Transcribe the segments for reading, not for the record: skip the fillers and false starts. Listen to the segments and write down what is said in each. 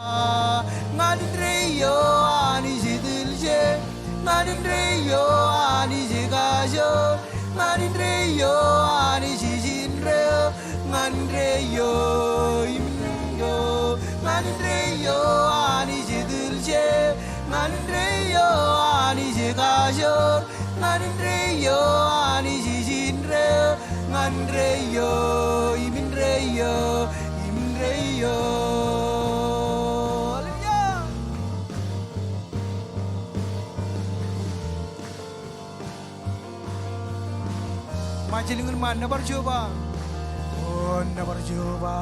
Ngadreyo ani jidilje, ngadreyo ani jigajo, ngadreyo ani jijinre, ngadreyo imingo, ngadreyo ani jidilje, ngadreyo ani jigajo, ngadreyo ani jijinre, ngadreyo iminreyo, iminreyo. Majilingan man na barjoba, oh na barjoba,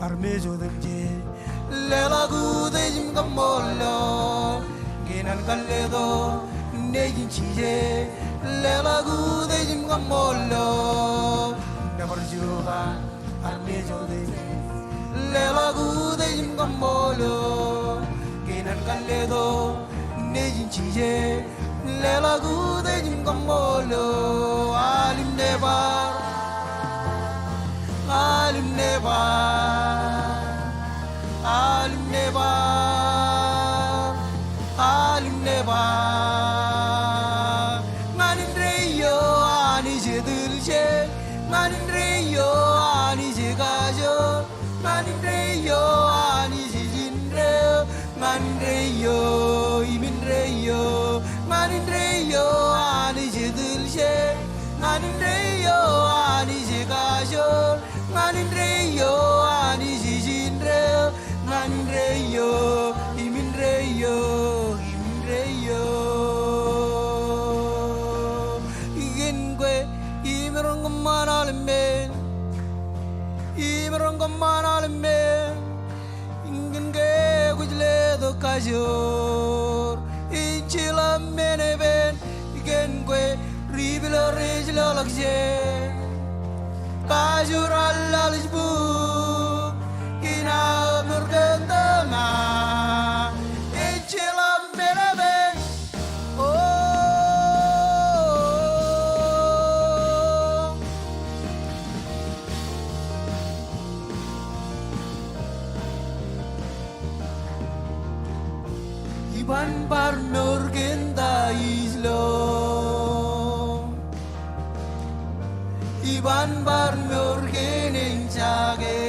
armejo demje, lela gude jim kamolo, ginan kalledo, nejin chije, lela gude jim kamolo, na barjoba, armejo demje, lela gude jim kamolo, ginan kalledo, nejin chije. Lela gude jim kamolo, alim nebar, alim nebar, alim nebar, alim nebar. Manin reyo ani jedulje, manin reyo ani jegajo, manin reyo ani jejinre, manin reyo imin reyo. Nganindreyo ani jedulje, nganindreyo ani jegajo, nganindreyo ani jijinre, nganindreyo iminreyo, iminreyo. Igengwe imerongman almen, imerongman almen, ingenge gujle do kajor. Inchila meneben igengwe ribila rejla lakje kajur alla lisbu kina murgandana inchila meneben Iban bar nurgenda islo Iban bar nurgenin jage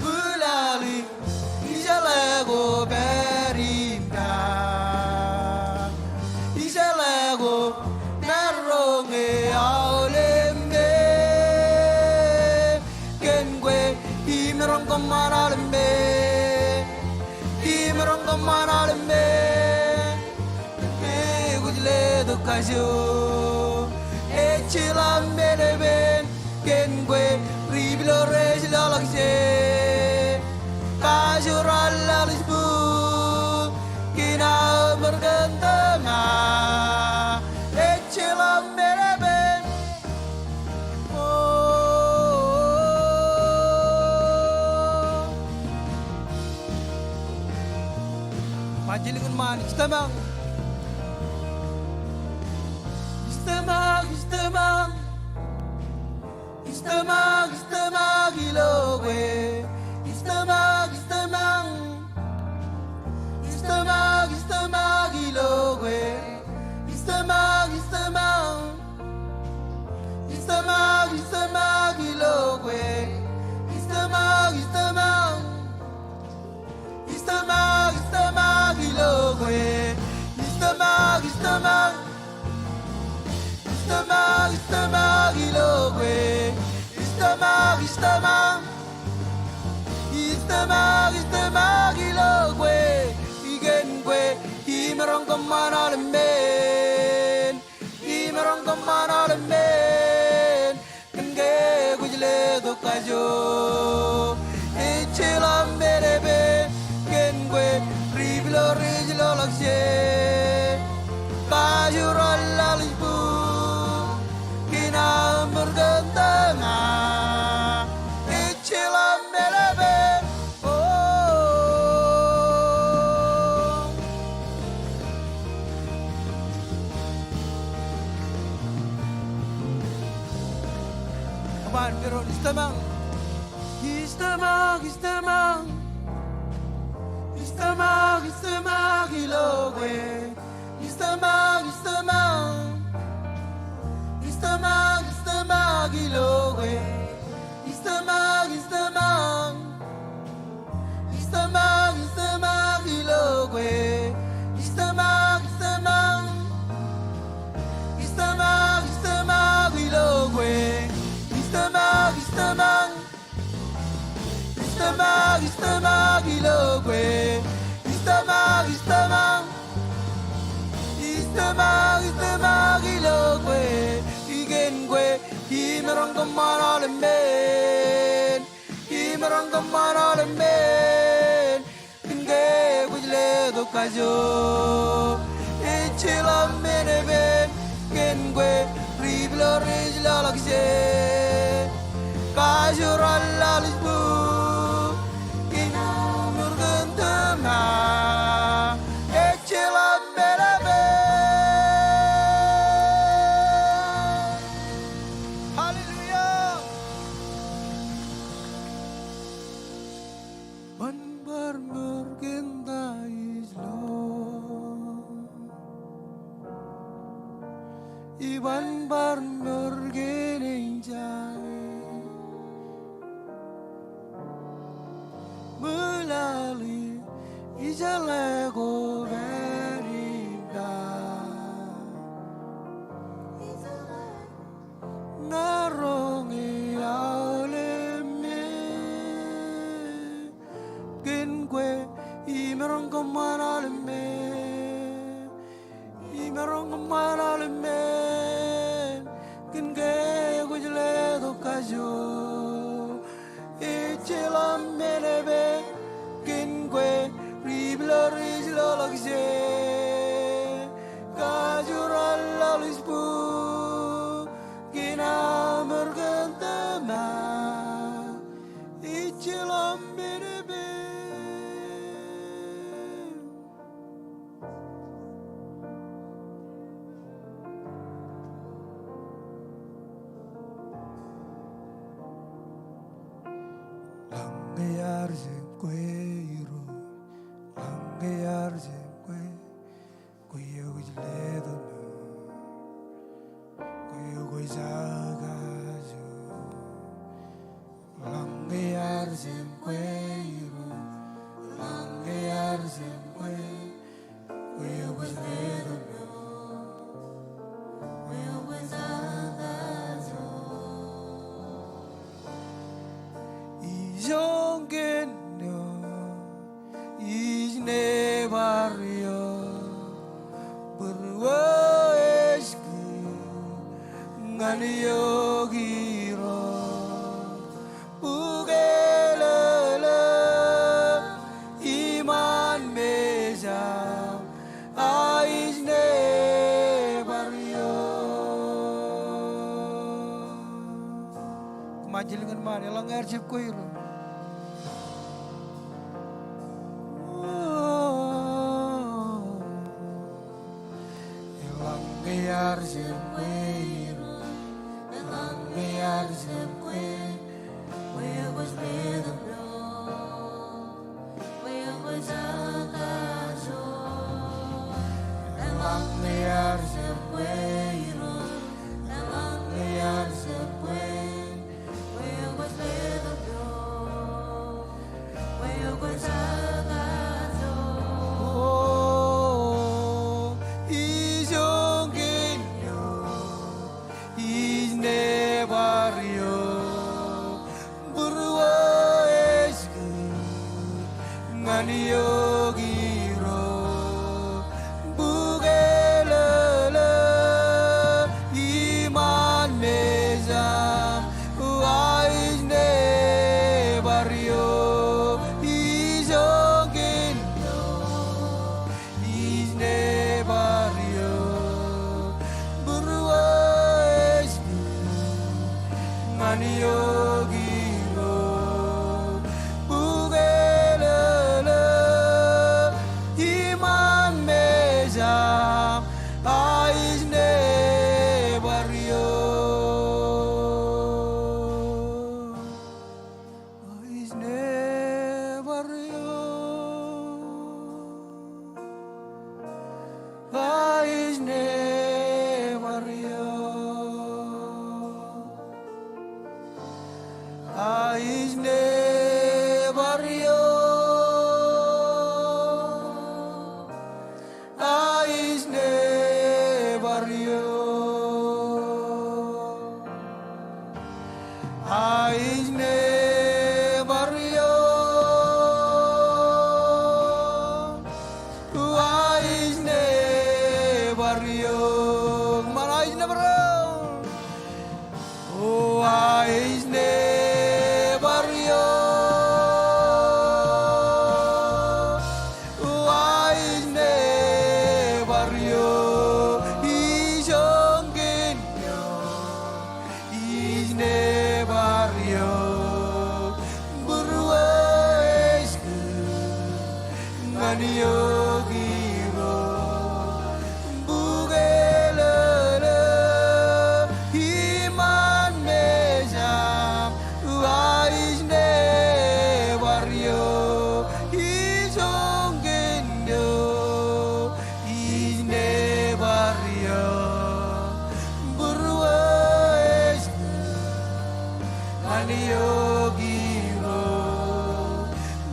Bulali ijalego berimda Ijalego narronge aulemge Kengwe imrong komanalme Manalme, gujle do kajo, echila meneben, kengwe riblo rejla lakse, kajo ralla lisbu, kina bergantanga, echila meneben. Majilingan man istamang istamang istamang istamang istamang ilogwe istamang istamang istamang istamang ilogwe istamang istamang istamang istamang ilogwe istamang istamang istamang istamang ilogwe istamang istamang istamang istamang ilogwe istamang istamang istamang istamang ilogwe igengwe imerong kamanalmen imerong kamanalmen kenge gujle do kajo echelam berebe kengwe riblo rejlo lakse kajuralla lisbu kina bergantanga echelam berebe Kapan pero istamang Ilogwe. Ilogwe. Ilogwe. Ilogwe. Ilogwe. Ilogwe. Igengwe. Imeranggamaralemen. Kenge gujle do kajo. Ichilam meneben. Kengwe. Riblo rijla lakse. Kajuralla lisbu. Ina murgentema. Ichilam meneben. Hallelujah. Manbar murgenta islo. Iban bar murgening jai melalui ijalego verinda narongi auleme gengue imerong kemaraleme imerong kemaraleme Kenge gujle do kajo Ichilam menebe Kengwe Ribla rijla lakse Kajuralla lisbu Kina mergentema Ichilam menebe Langayar zemqueiro, langayar zemque, cuyo gujledo no, cuyo guizagajo. Langayar zemqueiro, langayar zemque, cuyo gujledo no, cuyo guizagajo. Jongenyo isne barrio berwesku nganiyo giro bugelele iman meja isne barrio kemajilingan mana langgar cip kuiru Langayar zemqueiro, langayar zemque, cuyo gujledo no, cuyo guizagajo. Langayar zemqueiro, langayar zemque, cuyo gujledo no, cuyo guizagajo. Barrio Burwaesku Nganiyo giro Bugelele barrio 이정긴요 이내 barrio burues ngani yogiro bugelele iman mejam waisne barrio 이정긴요 이내 barrio burues ngani yogiro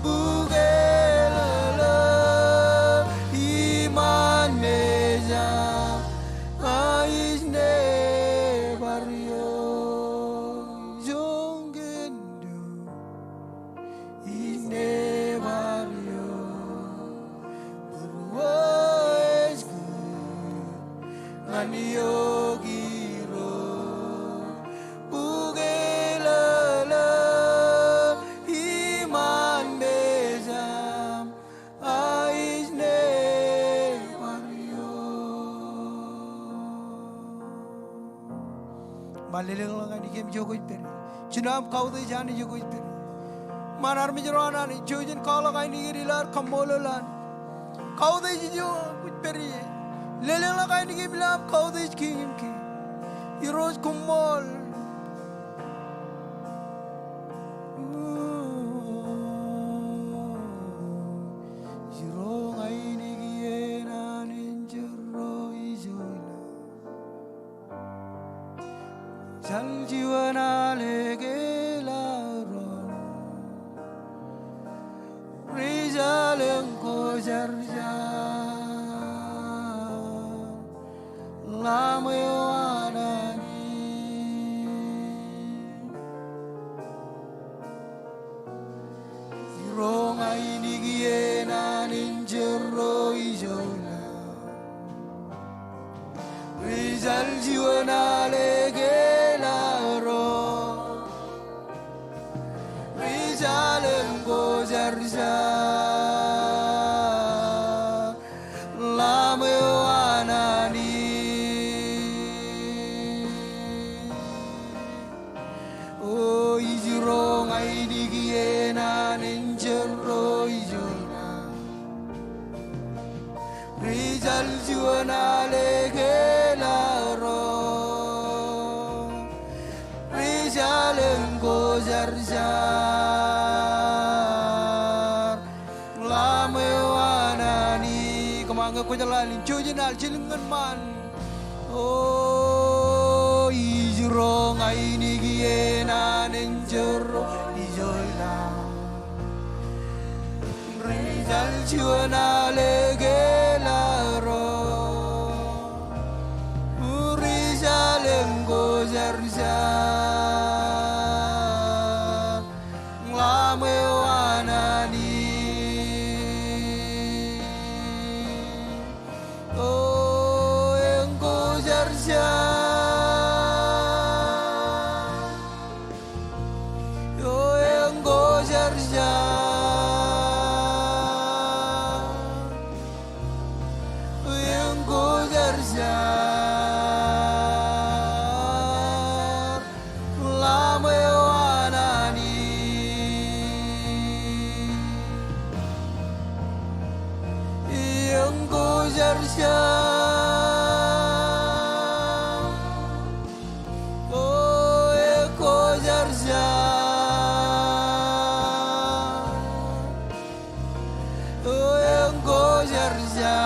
bugelele iman mejam waisne barrio 이정긴요 이내 barrio burues ngani yogiro bugelele iman mejam aisne barrio malilang lang ani kem jogo iperi chinam kaude jani jogo iperi manar mijrona ni jojin kala kai ni rilar kamololan kaude jijo iperi lelang lang kai ni kem lam kaude kim ki iroz kumol Jirong ay nigiyenan injero ijola Jal jiwana legelaron Rizaleng ko jarjan Lamayo anani Jirong ay nigiyenan injero ijola Rizal jiwana legelaro Rizalem gojarja Lamayo anani Oh ijirong ay nigiyenan injero ijola Rizal jiwana legelaro Rizalem gojarjar Lamayo anani Kamanga ko jalalin Jujinal jilingan man Oh ijirong ay nigiyenan injero ijola Rizal jiwana legelaro Rizalem gojarjar Lamayo anani Oh yang gojarjar Oh yang gojarjar yang gojarjar Lamayo anani yang gojarjar Oh yang gojarjar Oh yang gojarjar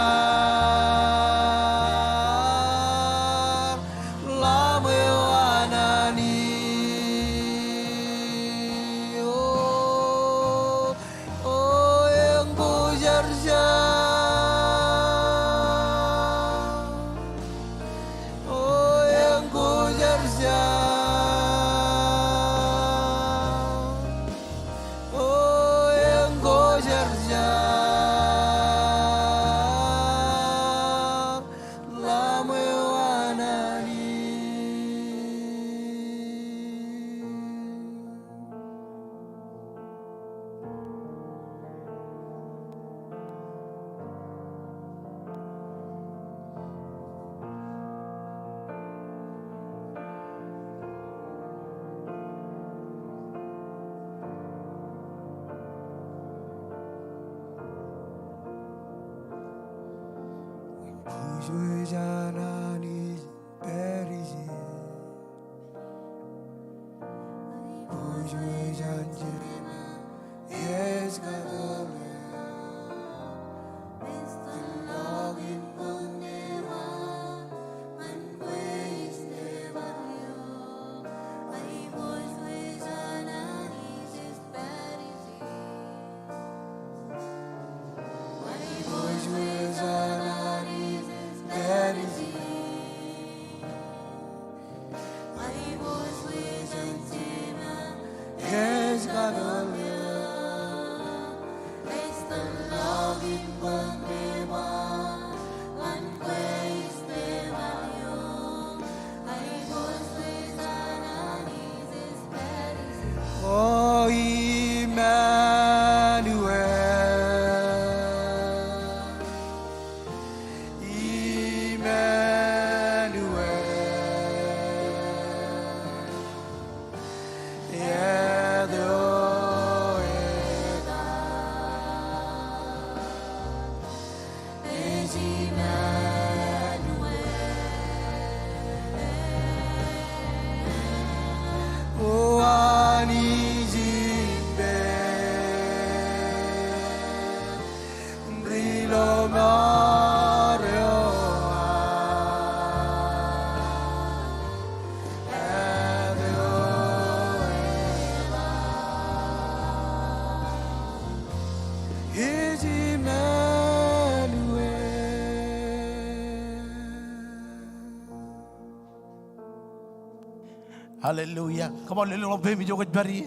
Hallelujah. Come on, little baby, jogot bari.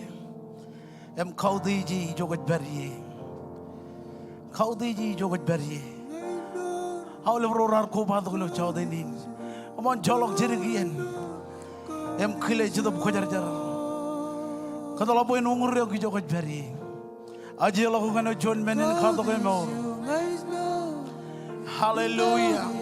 Em kaudiji jogot bari. Kaudiji jogot bari. How rorar ko badgulo chawdenin. Come on, jolok jirigian. Em khile jidop khojar jar. Kadala boy nungur yo jogot bari. Aji lagu kano John menin khado ko mo. Hallelujah.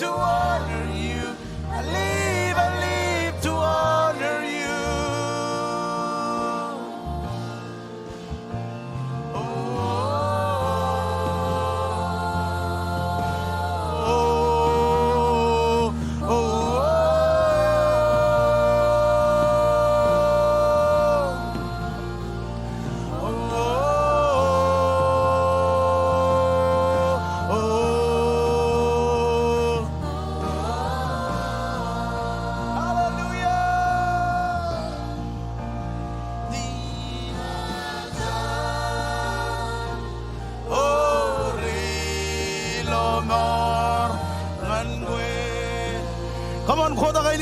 To honor you, I live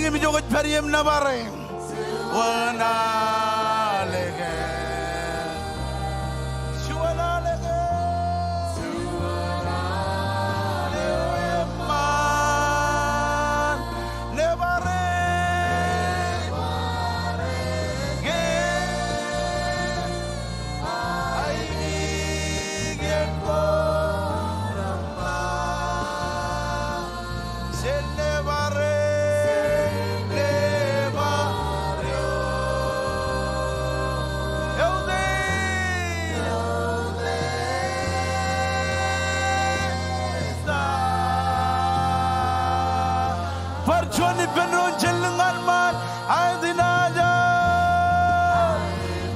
ngi mi jogo periem na bare wana lege shuana lege man ne bare ge ai ni gen ko se ne bare Johnny Benron Jellingan man Adinaja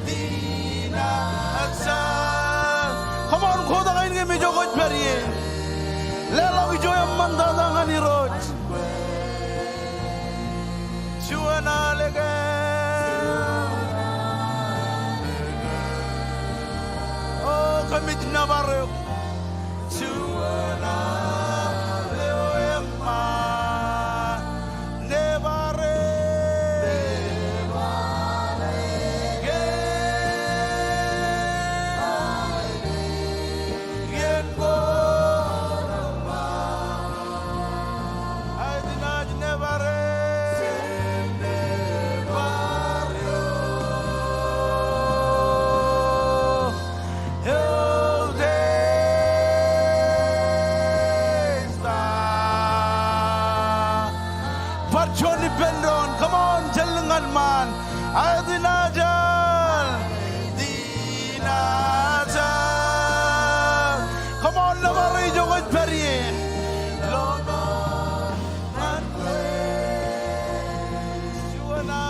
Dinaja Come on khoda kain ke mijo koj periye Lela wijo yang mandana ngani roj Chuana lege Oh kamit na baryo Chuana leo emma Johnny Bendon, come on, Jellingan man, Adinajal, Dinajal, come on, Lamari Jogot Perrier, Lono, Manwe, Suana,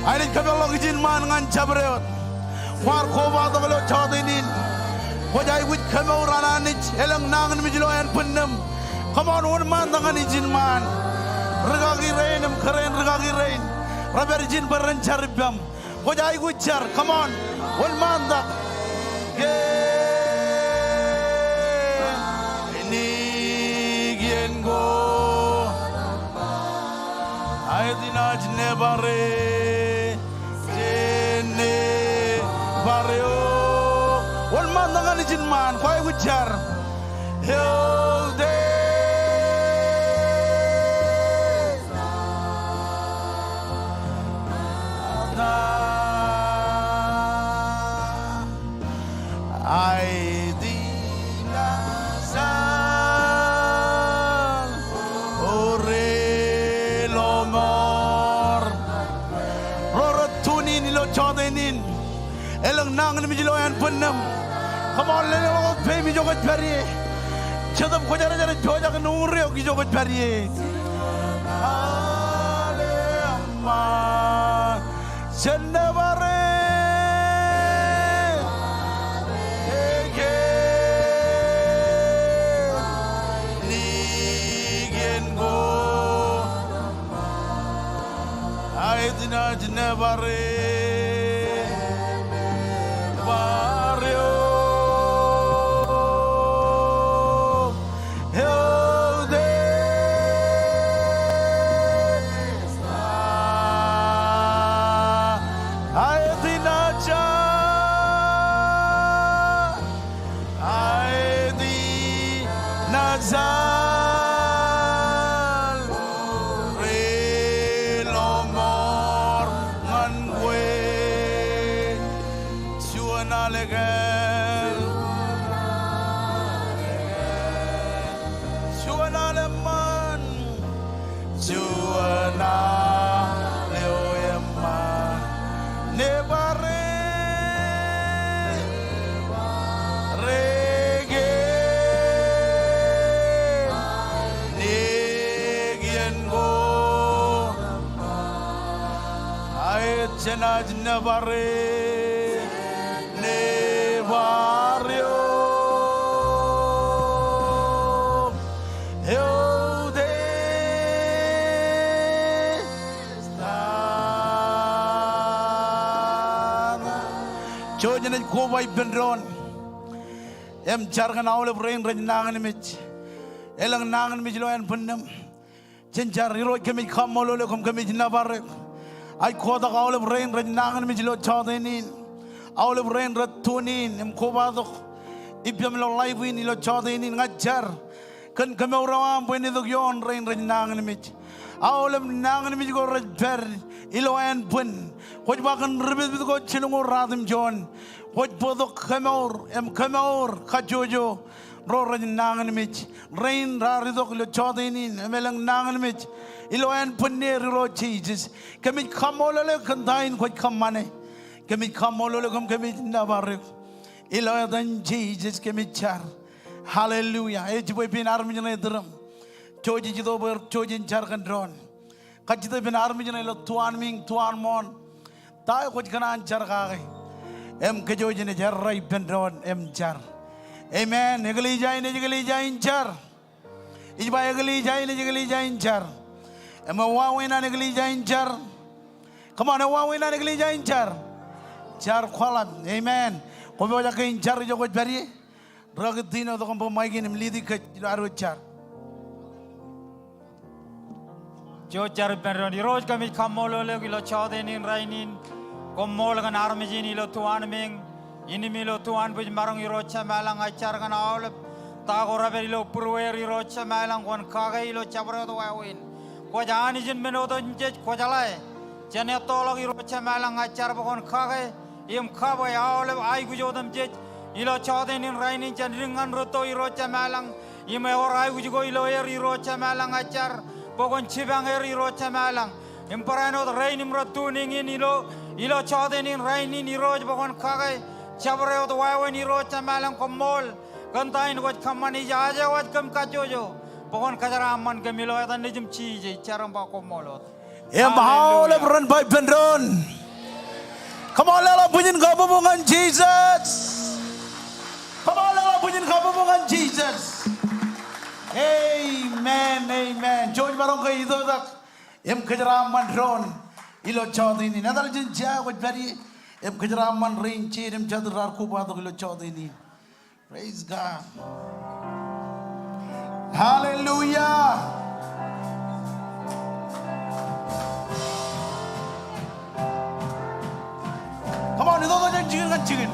Ainin kabelo gijin man ngan jabreot war ko ba do lo chodinin hojai wit kamau rananich elang nangan mijlo en punnam come on one man dangan ijin man regagi rain em karen regagi rain raber jin berren charbam hojai wichar come on one man da ge ini gien go ayadinaj nebare Barrio, one man dangan ijin man, kau ujar, hilde, Aidina san, ore lomor, rorotuni nilo chodenin. Elang nangan mi jiloyan punnam. Come on, lele wakot pay mi jogot periye. Chadam ko jara jara joja ka nungre ki jogot periye. Ale amma sennavare. Eke nigen go. Aidina jnevare. Nazal, re lomo. 나에게 주와 나에만 주와 나에만 내 발에 레게 네기엔고 아예 제나진 내 발에 내 발요 Jojen ko vai benron em jargan awle brain ren nangan mich elang nangan mich lo en pundam cenjar ro kemi khamolo le kom kemi nabar ai ko da awle brain ren nangan mich lo chadenin awle brain ratunin em ko ba do ibyam lo live ni lo chadenin ngajar kan kamawram bweni do yon ren nangan mich awle nangan mich go ber ilo en pun Hoj bakan ribet bit ko chilungo radim John. Hoj bodo kamaur em kamaur kajojo ro ran nangan mich rain raridok lo chodinin emelang nangan mich ilo en punne ro Jesus kemi kamolole kandain hoj kamane kemi kamolole kam kemi nabar ilo dan Jesus kemi char hallelujah ej boy pin army jane drum choji jido ber chojin char kan dron kajite pin army jane lo tuan ming tuan mon tayo kuch kanan char kage em kejoji ne jar rai pendron em char amen egli jain char ijba egli jain char em wawina egli jain char come on wawina egli jain char char khalam amen ko bo jakin char jo ko bari rag dino to ko mai gin lidi ke aro char Jo jar pendron roj kami kamolo le lo chadenin rainin Komol kan armijini lo tuan ming ini milo tuan puj marang iro chamalang acar kan awlep tagora beri lo purwer iro chamalang kon kagai lo cabro to wawin ko jani jin meno to nje ko jalai jane tolong iro chamalang acar kon kagai im khabo awlep ai gujodam je ilo chadenin rainin jandringan roto iro chamalang im or ai gujo ilo iro chamalang acar pokon chibang iro chamalang imparano rainim rotuning in ilo chadenin rainin iroj bakon kagai chabreo to wawen iro chamalang komol kantain wat kamani jaja wat kam kajojo bakon kajara amman ke milo eta nijim chije charam ba komolot em haule bron by pendron come on lala bunyin kabubungan Jesus come on lala bunyin kabubungan Jesus amen George barong kay ito dak em kajara amman dron ilo chodini nadal jin ja ko bari em kajra man rain chirem chadrar ko ba do ilo chodini praise God hallelujah come on ido ga jigen ga jigen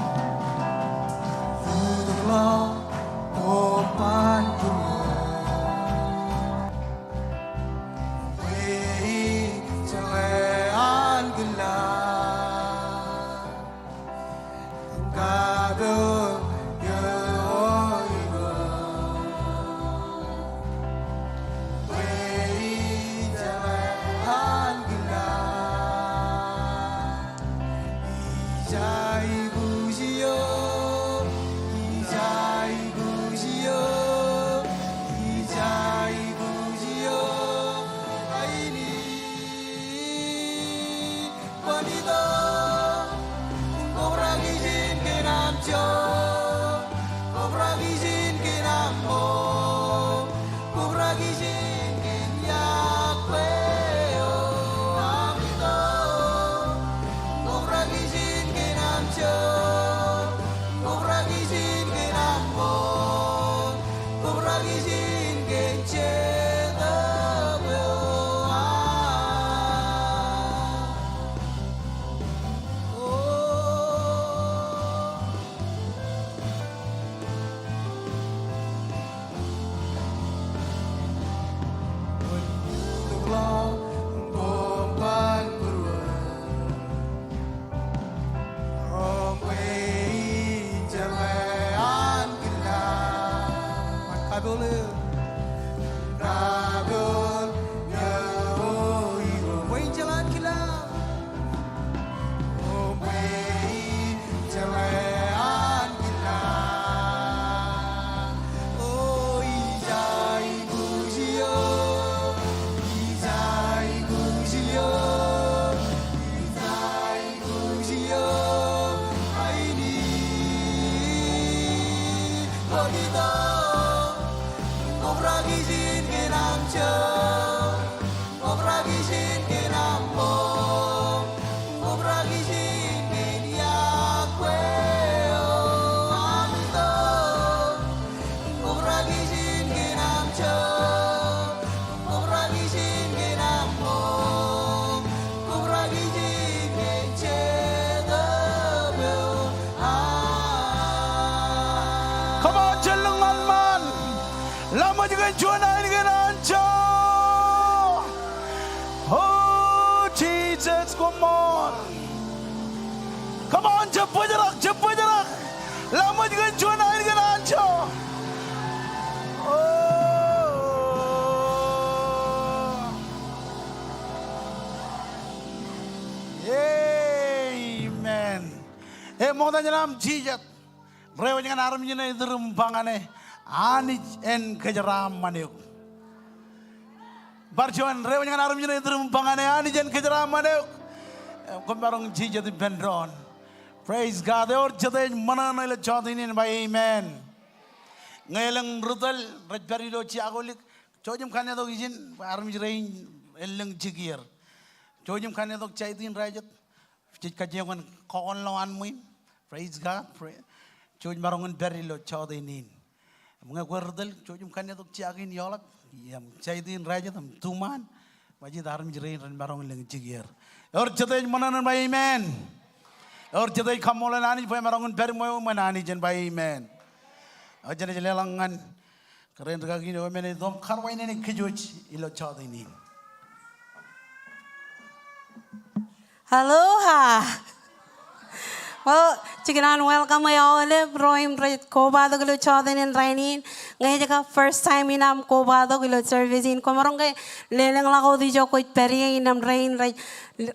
the cloud oh my Jai amito Obragijin kinamcho Obragijin kinammo Obragijin kinyakwe amito Obragijin kinamcho Obragijin kinammo Obragijin kinchedabyo Come on, jalangan man. Lama juga juana ini anjo. Oh Jesus, come on. Come on, cepat jerak. Lama juga juana ini anjo. Oh. Amen. Mau tanya nam Jesus. Rewa jangan aram jina idrum bangane ani en kejaram maniuk. Barjuan rewa jangan aram jina idrum bangane ani jen kejaram maniuk. Kumbarong jija di bendron. Praise God. Or jade mana na le jodinin by amen. Ngailang rutal rajbari lo chiagolik. Chojum kanya dog izin aram jirain elang jigir. Chojum kanya dog chaidin rajat. Chit kajian kawan lawan muin. Praise God. Choj marongan beri lo chaudinin. Mga gwardal chojum kanya tok chiagin yolak yam chaidin raja tam tuman maji dharam jirain ran marongan leng jigir. Or jatay mananan by amen. Or jatay kamolan ani by marongan beri mo manani jen by amen. Or jane jalelangan karen ragin o mene dom karwain ni kijoj ilo chaudinin. Aloha. Well, chikinan welcome ay olive roim ret kobado gilo choden in rainin. Ngayon jaka first time inam kobado gilo servicing komarong kay leleng lako di jo koit peri inam rain rai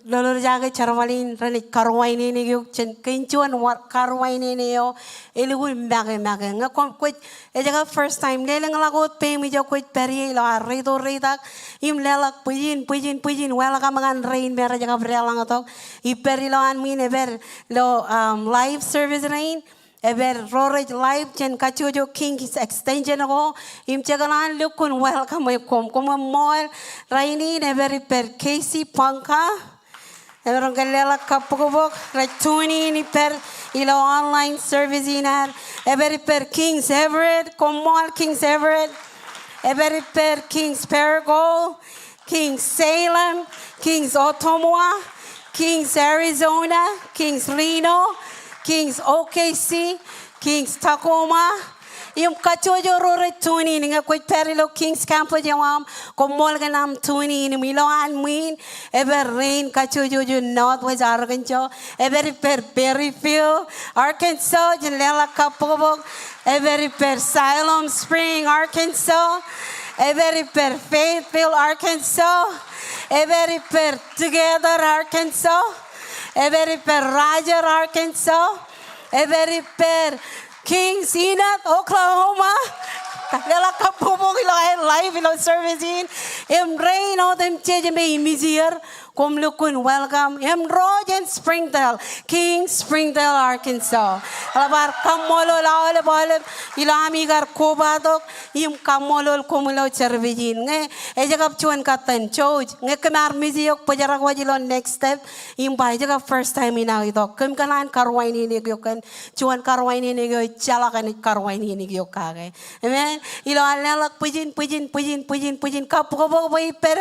lolo jaga charwalin ranit karwai ni yuk chen kinchuan wat karwai ni yo eligu mbage ngakom koit jaka first time leleng lako pe mi jo koit peri lo arredo redak im lelak pujin welcome ngan rain mera jaka brelang atok iperi lo an min ever lo live service rain ever rorage live chen kachujo king's extension ako im chagalan lukun welcome kom mall raini ever per Casey Panka ever galela kapukubok ratuni ni per ilo online service inar ever per King's Everett kom mall King's Everett ever per King's Paragould King's Salem King's Ottumwa King's Arizona King's Reno King's OKC, King's Tacoma, yung kachojo rore tuni ninga koit perilo King's Campo jawam komol ganam tuni ni miloan muin ever rain kachojo jo Northwest Arkansas ever per Perryville Arkansas jenela kapobok ever per Siloam Spring Arkansas ever per Fayetteville Arkansas ever per Together Arkansas ever per Roger Arkansas ever per Kings Enid Oklahoma Kala kapubog ilo live ilo servicing em rain o dem cheje me imizir kom lukun welcome em Rogen Springdale King Springdale Arkansas alabar kamolo la ole ilo amigar kobadok im kamolo komulo servicing nge ejagap chuan katan choj nge kamar miziyok pajarak wajilo next step im bai jaga first time ina ito kem kanan karwaini ni gyokan chuan karwaini ni gyo chalakan karwaini ni gyo kage amen ilo alelak pujin kapubog boy per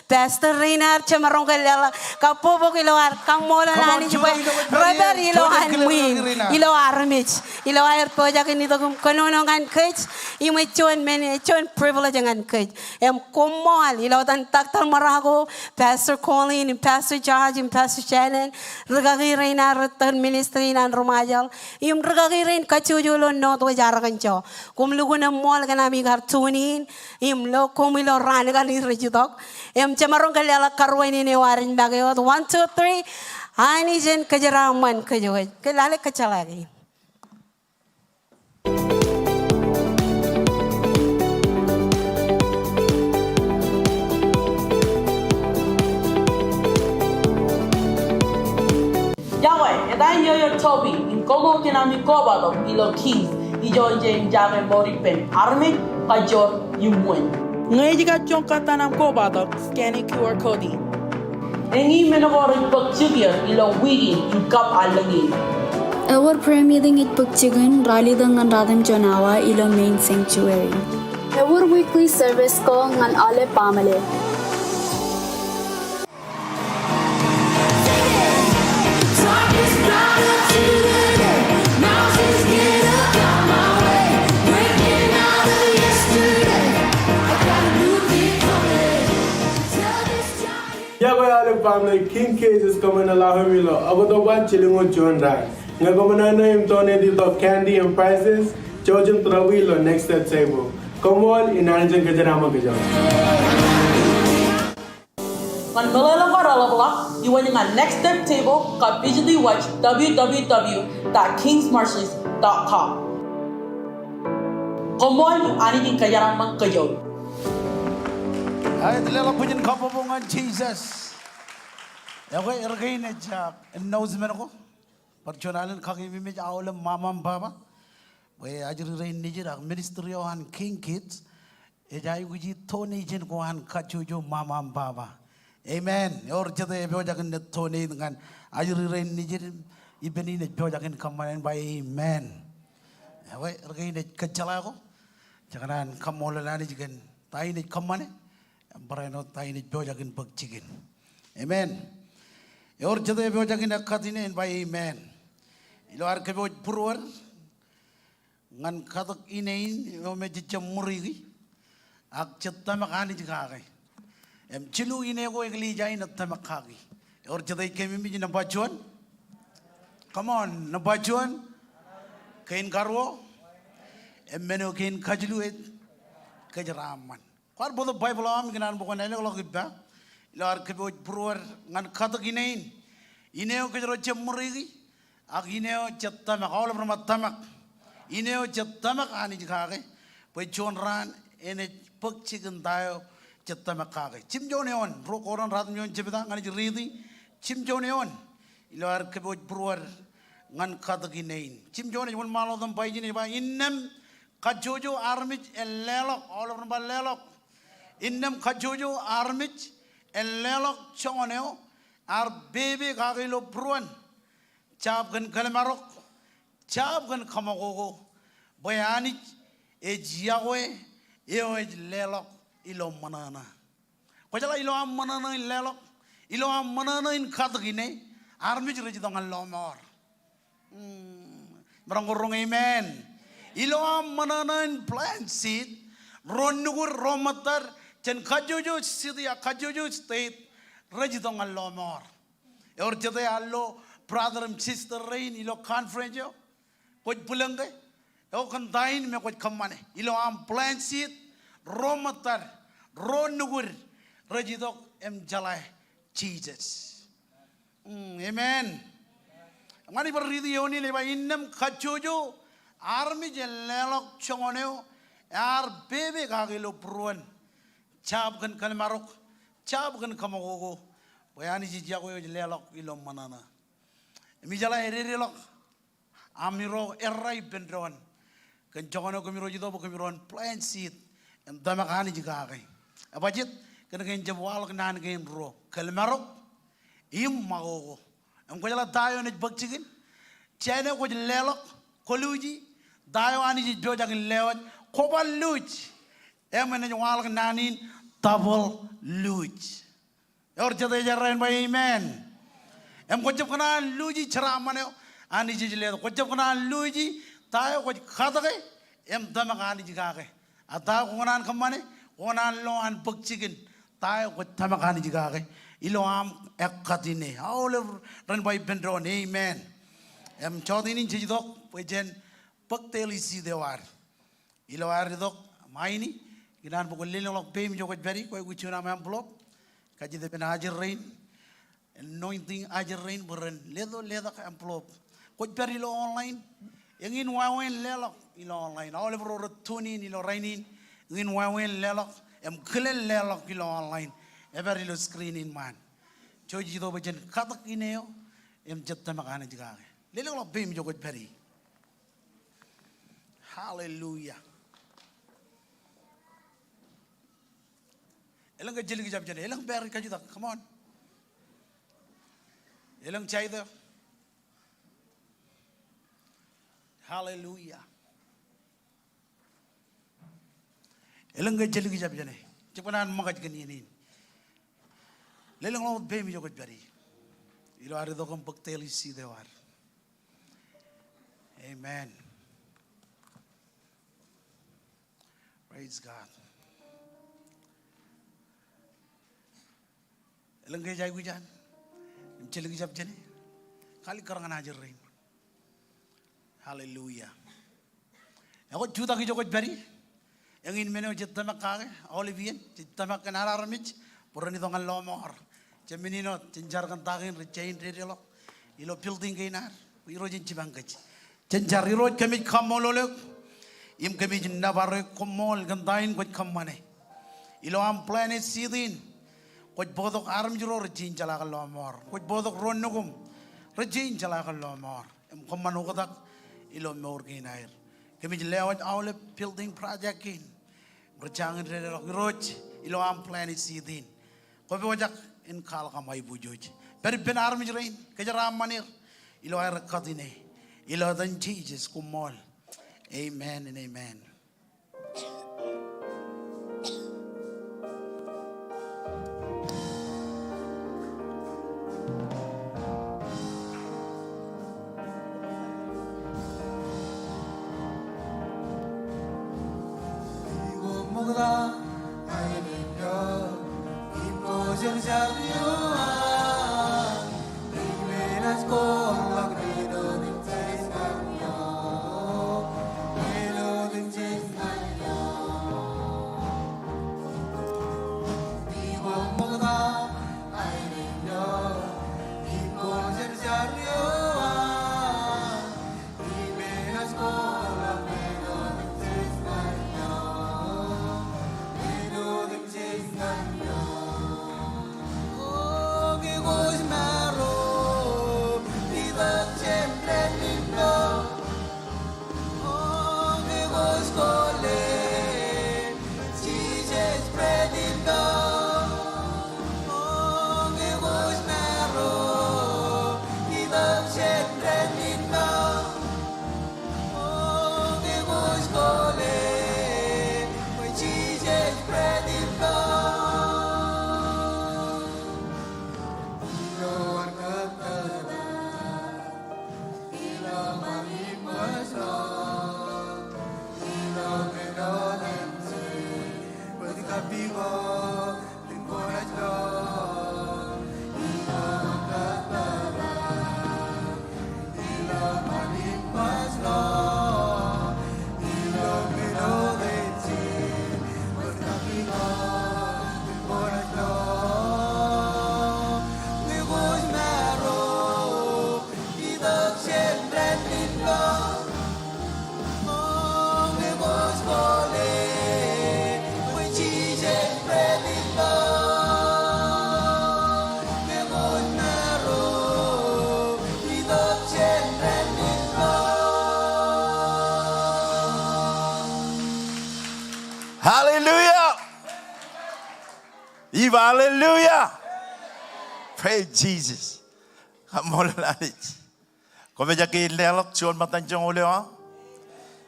Pastor Reynard chamarong kalala kapubog ilo ar kamola nani jiba brother ilo anwin ilo armich ilo air poja kinito kum kononongan kech imo chuan privilege ngan kech em komol ilo tan taktal marago Pastor Colleen and Pastor George and Pastor Shannon regagi Reynard tan ministry nan rumajal im regagi rein kachujulo no to jaragancho kum luguna mol kanami gar tunin im lo komilo ran kan irejudok em chamarong kalala karwaini ne warin bagayot 1 2 3 ani jen kajaraman kajoy kelale kacalagi Yahweh, and I hear your Toby in Gogo Kinami Kobado, Ilo Kings. ijo jen jame mori pen army kajor yumwen. Ngay jika chong katanam ko bato scanning QR code. Engi menogor pagsigir ilo wigi yukap alagi. Our prayer meeting at Pagchigan, Ralidang and Radam Jonawa, ilo main sanctuary. Our weekly service ko ngan ale pamale. Yago yale family King Cage is coming allow him lo. Ago do ba chilling on John Dai. Nga go na him tone di to candy and prizes. Georgian Trawilo next at table. Come on in Anjan Gajarama Gajan. Ngan melala karalabla, iwan nga next step table ka visually watch www.kingsmarshes.com. Come on, ani din kayaramang kayo. Ay, dilala po dyan kapabungan Jesus. Ako, iragay na siya. Announcement ako. Parchonalan kakimimit awal mamam baba. Way ajri rain nijira ministry ohan King Kids. Ejay guji Tony jen ko han kachujo mamam baba. Amen. Or jade beojakin ne Tony dengan ajri rain nijir ibeni ne beojakin kamanan by amen. Ako, iragay na kachala ako. Jakanan kamolalani jikan tayo ne kamane. Barano tayo ni beojakin pagchigin. Amen. Or jade beojakin akatine by amen. Ilo ar ke beoj purwar. Ngan katak inain yo medyo chamuri ak chatta makani jikage em chilu ine ko igli jai natta makagi or jadai kemi mi na bachuan come on na bachuan kain garwo em meno kain kajlu et kajraman kwar bodo bible am ginan bo konele lo gibba lar ke bo purwar ngan katak inain ine ko jaro chamuri ak ine chatta makawla mattamak Ineo jatamak ani jikage, pejon ran ene pagchigan tayo jatamak kage. Chimjoneon, rokoran ratnyon jebeda ngani jiridi. Chimjoneon, ilar keboj pruar ngan kadaginein. Chimjone won malo dam pajini ba innem kajojo armich elelok all over ba lelok. Innem kajojo armich elelok choneo ar baby kage lo pruan. Chap gan kalemarok. Chap gan kamagogo bayani ejiawe eo lelok ilo manana kojala ilo am manana lelok ilo am manana in kadgine armi jere jidongan lomor marangorong amen ilo am manana in plant seed ronugur romatar chen kajojo sidia kajojo state rejidongan lomor or jede allo brother and sister rain ilo conference yo Koj pulang ke, yo kan dain me koj kamane. Ilo am plant seed, romatar, ronugur, rajidok em jalai Jesus. Amen. Mani berridi yoni leba innam kacuju, army jelelok chongoneo, ar bebe kagilo pruan, chap kan kalmarok, chap kan kamagogo, bayani jijago jelelok ilo manana. Mi jalai relok. Amiro erai bendron kan jogono kamiro jido bo kamiron plant seed em damakani jigage abajit kan gen jabwal kan gen ro kalmarok im magogo em ko jala dayo ne bagchigin chene ko lelok koluji dayo ani ji jojagin lewat ko bal luj em ne wal kan double luj yor jade jarren ba amen em ko jab kana luji charamane ani jijile ko jab kana luji tayo ko khadage em damakani jigage ata ko nan kamane ko nan lo an pagchigin tayo ko damakani jigage ilo am ekatine all run by bendron amen em chodinin jidok pejen pakteli si dewar ilo ar dok maini ginan ko lelo lok pem jo ko beri ko guchuna ma envelope kaji de ben hajar rain anointing hajar rain buren ledo ka envelope ko beri lo online yang in wawen lelok ilo online all over tunin ilo rainin in wawen lelok em kelen lelok ilo online every lo screen in man choji do bejen katak ineo em jetta makana jigage lelo lo bem jo ko beri Hallelujah. Elang ka jili kijab jane. Elang beri kajuda. Come on. Elang chai there. Hallelujah. Elang ka jili kijab jane. Cepanan makat ganyanin. Lelang laut bemi jogot beri. Ilo ari dokam bakteli si dewar. Amen. Praise God. Elang kay jay gujan. Imchiligi jab jane. Kali karangan hajar rain. Hallelujah. Ako juta ki jogot beri. Yang in meno jitamak kage. Olivian jitamak kanara ramich. Purani dongan lomor. Ceminino cenjar kan tagin recain redelo. Ilo building kainar. Iro jencibang kaji. Cenjar iro kami kamololek. Im kami jenabare komol gantain kot kamane. Ilo am planet sidin. Kot bodok aram juro rejin jalakal lomor. Kot bodok ronugum rejin jalakal lomor. Im kamano katak ilo meur kinair. Kami jelewat awle building project kin. Berjangan redelo roj ilo am planet sidin. Kopi wajak in kal kamai bujoj. Beri ben aram jurain kejaram manir. Ilo air katine. Ilo dan Jesus kumol. Amen and amen. Hallelujah. Eva, hallelujah. Praise Jesus. Come on, Lalich. Kobe jaki lelok chuan matan jong olewa.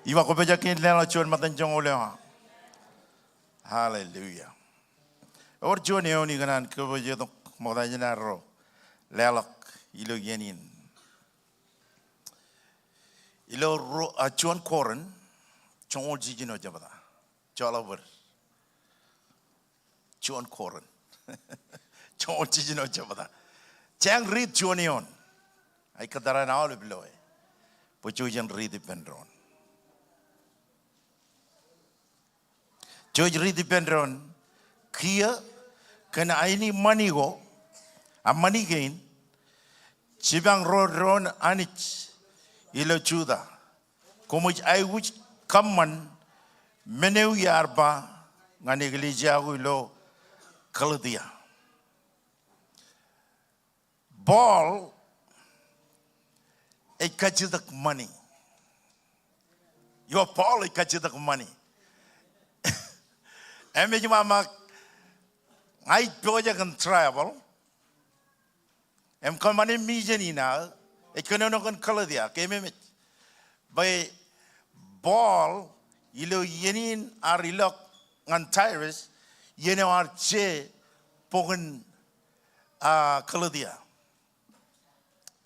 Eva kobe jaki lelok chuan matan jong olewa. Hallelujah. Or chuan eoni kanan kobe jadok matan jenaro lelok ilo yenin. Ilo chuan koren chong jijino jabada. Jolaver. Chuan koren. Chong jijino jabada. Chang read chuanion. Ay kadara na all below. Puchujan read the pendron. George read the pendron. Kia can I need money go? A money gain. Chibang road ron anich. Ilo chuda. Kumuch I wish come man. Meneu yarba. Nganiglija ilo kaladia. Ball. It catches the money. Yo Paul ikachita kumani. Eme mama ngai proja kan travel. Em kamani mijeni na ekonono kan kaladia keme met. By ball ilo yenin arilok ngan Tyrus yeno arche pogen kaladia.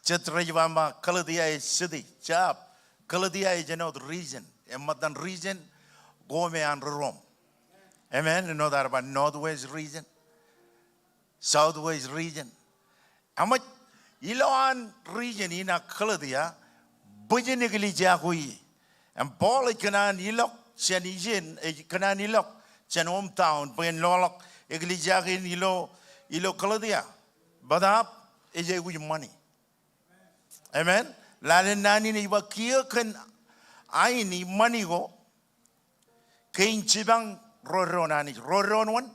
Chetrajwama kaladia is city chap. Kaladia is another region. Ematan region go me and Rome. Amen. You know that about northwest region, southwest region. Amat iloan region ina Kaladia bujenigli jakui. And Paul kanan ilok chanijin kanan ilok chan hometown ben lolok igli jakin ilo Kaladia. Badap eje with money. Amen. Lain nani ni bakia kan aini money go kain cibang roronani roron one.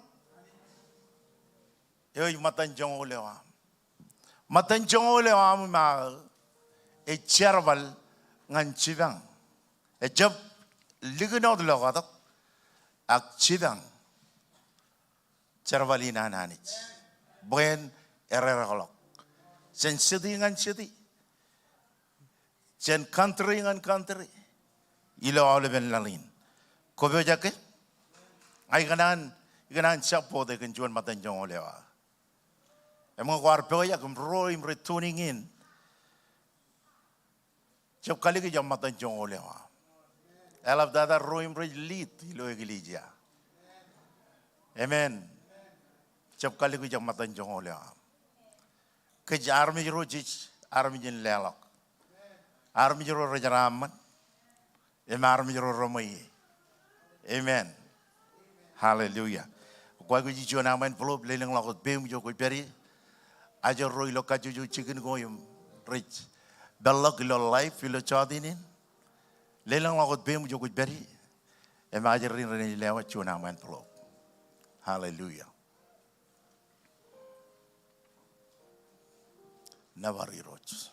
Yo matan jong olewa ma e cherval ngan cibang e job lignod logadak ak cibang chervalina nanich buen ererolok sen city ngan city sen country ngan country ilo oleven lalin kobe jake ay ganan chapo de kan juan matan jong olewa emang war peoya kum roim returning in chop kali ke jam matan jong olewa elaf dada roim lead ilo iglesia amen chop kali ke jam matan jong olewa ke army rojich army jin lelok army jero rajaraman army jero romai amen hallelujah kwa ko ji jona man polo lelang lakot bem jo ko peri ajo roi lo ka ju chicken goyum rich dalok lo life lo chadinin lelang lakot bem jo ko peri e ma ajerin ren lewa jona man polo hallelujah navari roch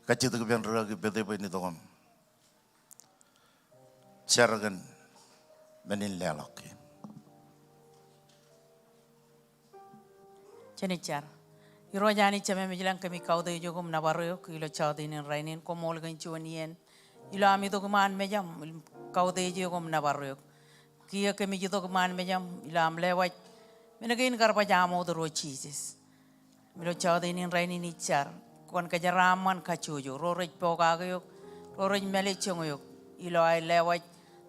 kacit ke biang ragi bete ini tongam ceragan menin lelok Chenichar. Iro jani chame mijilang kami kau de jogum nabaroyo kilo chawdinin rainin ko mol gan chuanien ilo ami to kuman mejam kau de jogum nabaroyo kiya kami jito kuman mejam ilo am lewat menagain karpa jamo the ro cheeses milo chawdinin rainin ichar kon kajaraman kachujo rorej pokagayo rorej melechongoyo ilo ay lewat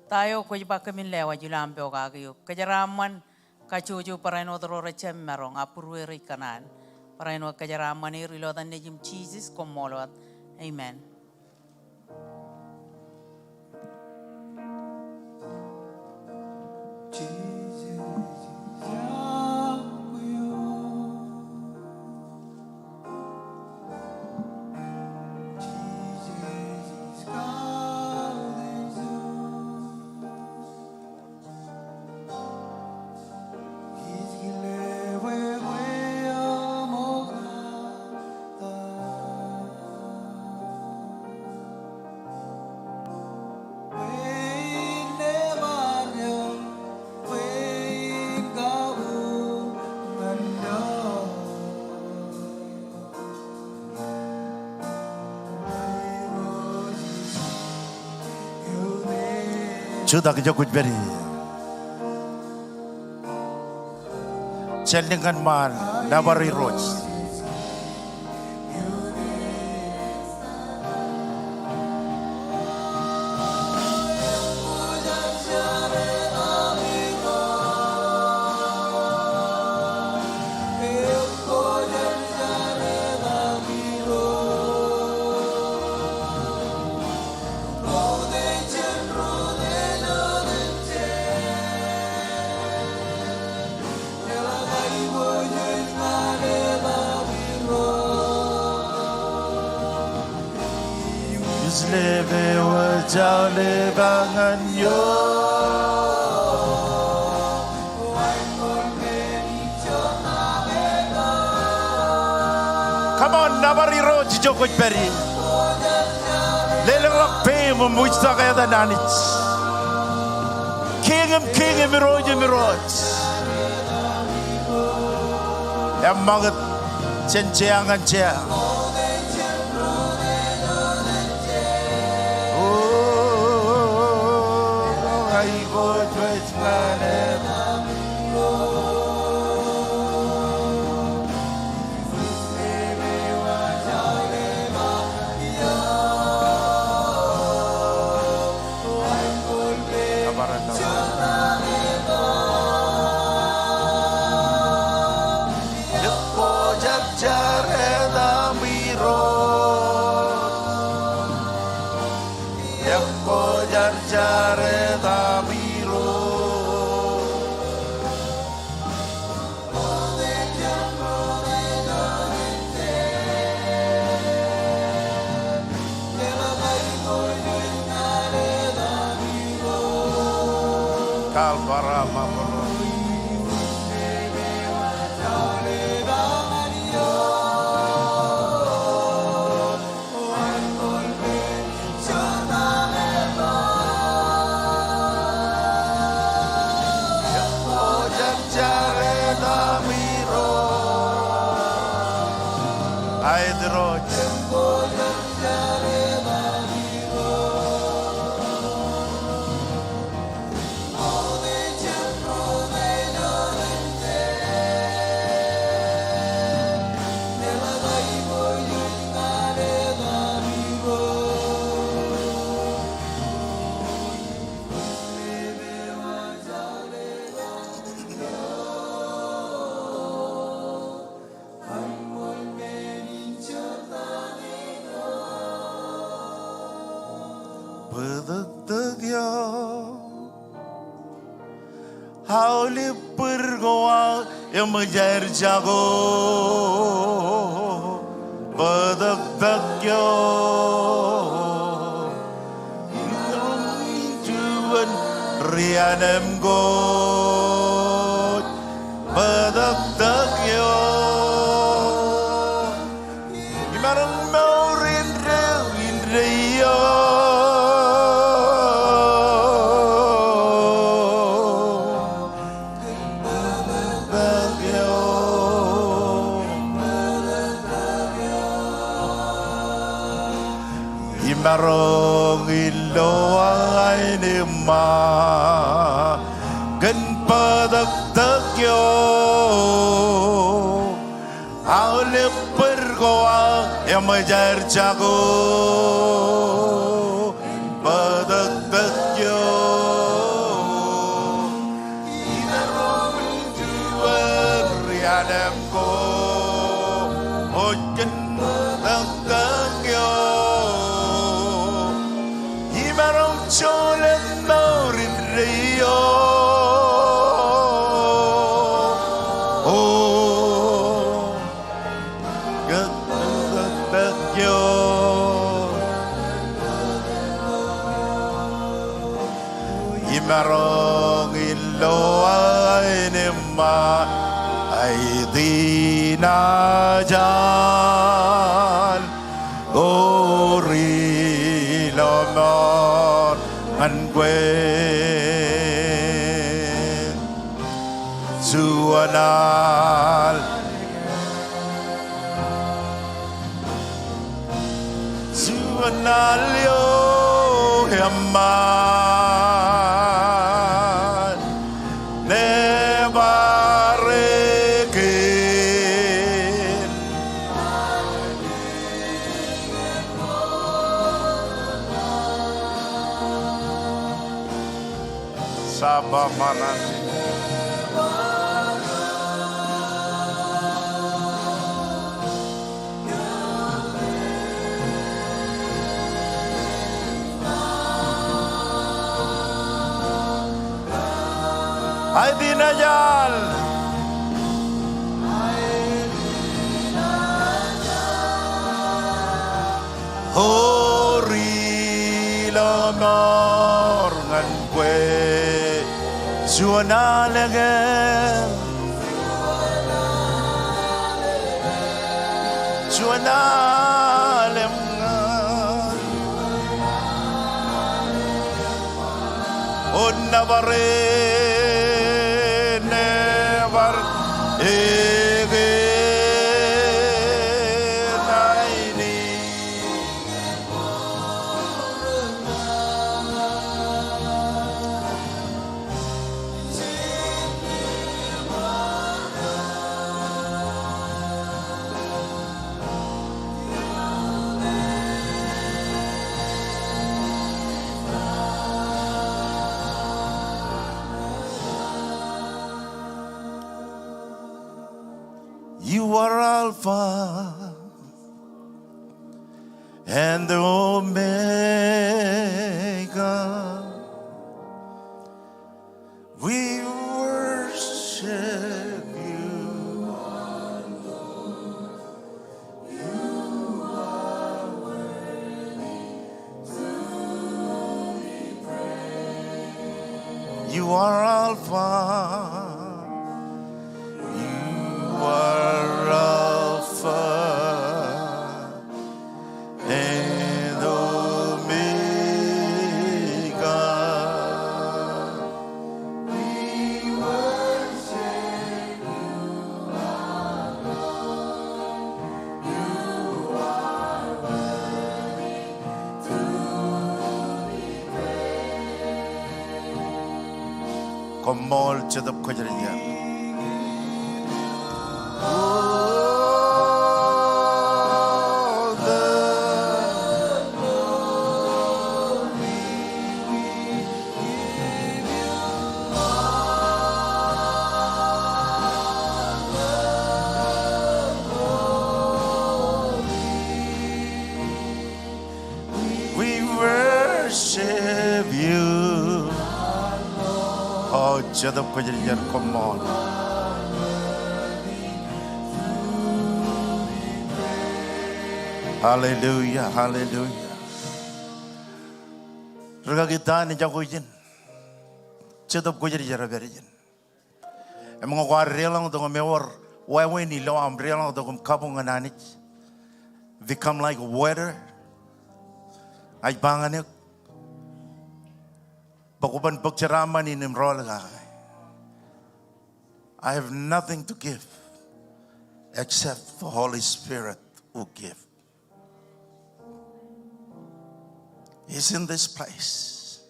tayo ko ba kami lewat ilo am pokagayo kajaraman kachujo paraino the rorej merong apurwe kanan paraino kajaraman ilo dan nejim cheeses komolot amen. Sudah kerja kuj beri, cendengkan mal, nabari roj. Bye. leve wajau lebangan yo. Come on, nabariro jijoko peri. Lelelok pe memusta kaya dananich. Kingem miroj. Emangat cenceangan cia. Oh, ai god wait man. Kalpara mamoro. Hauli pergoa yang menjadi jago Bedek-dekyo Juan rianem god Bedek-dekyo Imarang mau rindre-rindre-yo Marong iloay ni ma Gan padagdagyo Aulip pergoa yang majar jago Padagdagyo Inarong juan riadam ko Ojen padagdagyo Cholen maurin reyo Oh Gagagagyo Imarong iloay ni ma Ay di na dyan Gorilomon An quên Suanal Suanal yo yaman Nebarekin Sabah manasi Ay dinayal Hori ilongor ngan kwe Juana legen Juana lemngan Onna bare never You are Alpha and the Omega. We worship you. You are Alpha. You are Alpha and Omega. We worship you, our Lord. You are worthy to be praised. Komol chedap khojariya. Jadab kajarijar, come on. Hallelujah, hallelujah. Raga kita ni jago jen. Jadab kajarijar berijen. Emang aku relang dengan mewar, wae ni lo am relang dengan kabung ananich. Become like weather. Ay banganek. Bakuban pagcaraman ni nimrolaga. I have nothing to give except the Holy Spirit who gives. He's in this place.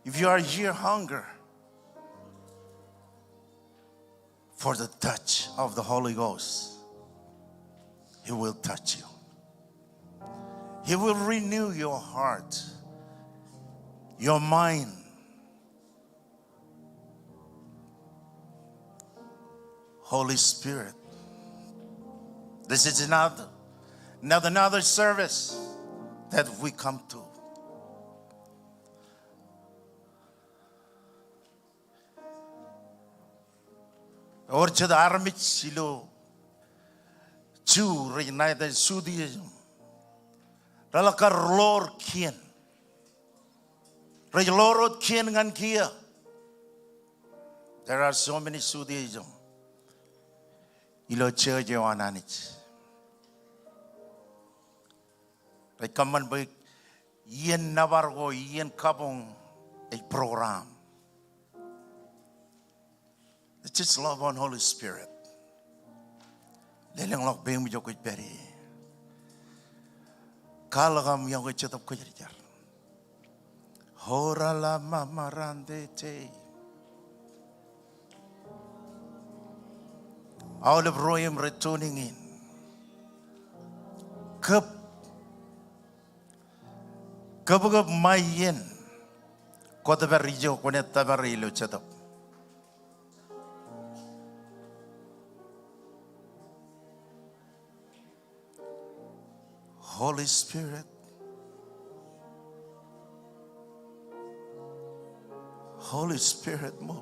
If you are here hunger for the touch of the Holy Ghost, He will touch you. He will renew your heart, your mind. Holy Spirit. This is another service that we come to. Orchard Armich Silo Chu Reunited Sudiism Ralakar Lord Kien Rajlorod Kien Ngan Kia. There are so many Sudiism. Ilo church wananich. Rekaman baik yen nabargo yen kabong a program. Just love on Holy Spirit. Leleng lok beng mujok peri. Kalagam yang kecetap kejar. Horala mamarande te. All of Royam returning in. Kapag mayen. Kota berijo kunet tabarilo cetap. Holy Spirit, Holy Spirit, move.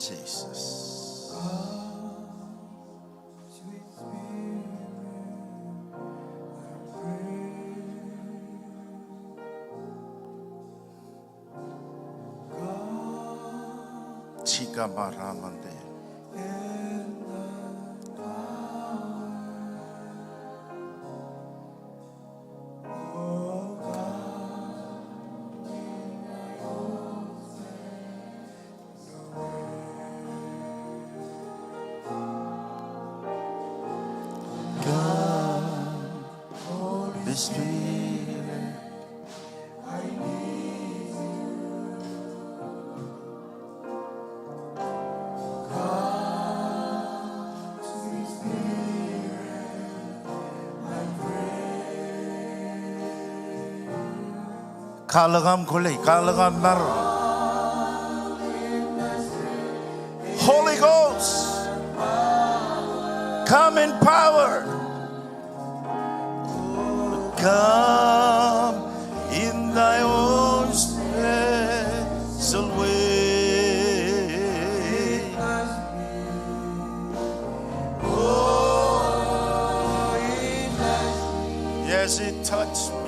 Jesus. Chica maramande. Holy Spirit, I need you. God, sweet Spirit, I pray. Kalagam kule, kalagam mar. Holy Ghost, come in power. Come in thy own special way. Oh, yes, it touched me.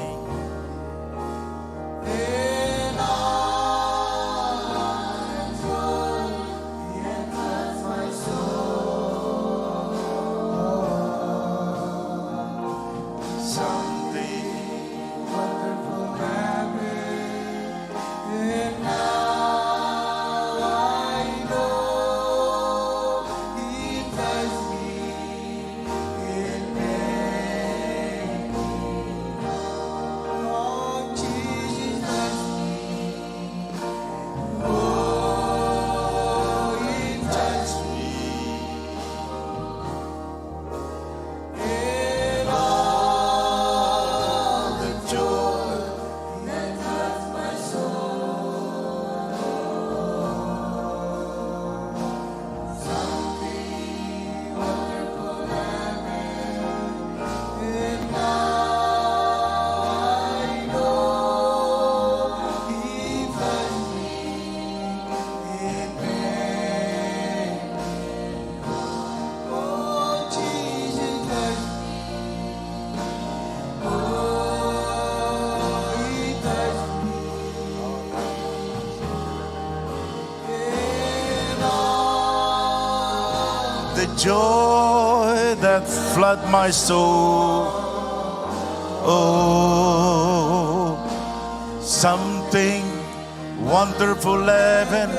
The joy that flood my soul. Oh, something wonderful happened,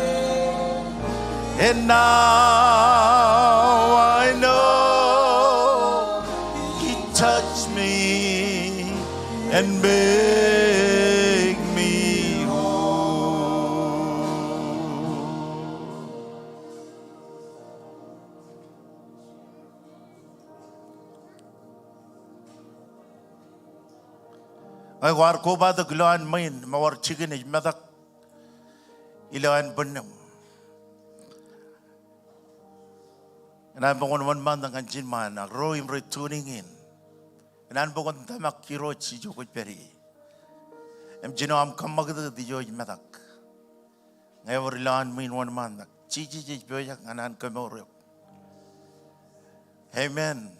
and now I know He touched me and made me whole. I war ko ba the glan main mawar chicken is madak ilan benam. And I'm going one month and Jin man, a growing returning in. And I'm going to make Kiro Chijo Peri. And Jino, I'm come back to the George Madak. Never learn me in 1 month. Chichi Boyak and Ankamoro. Amen.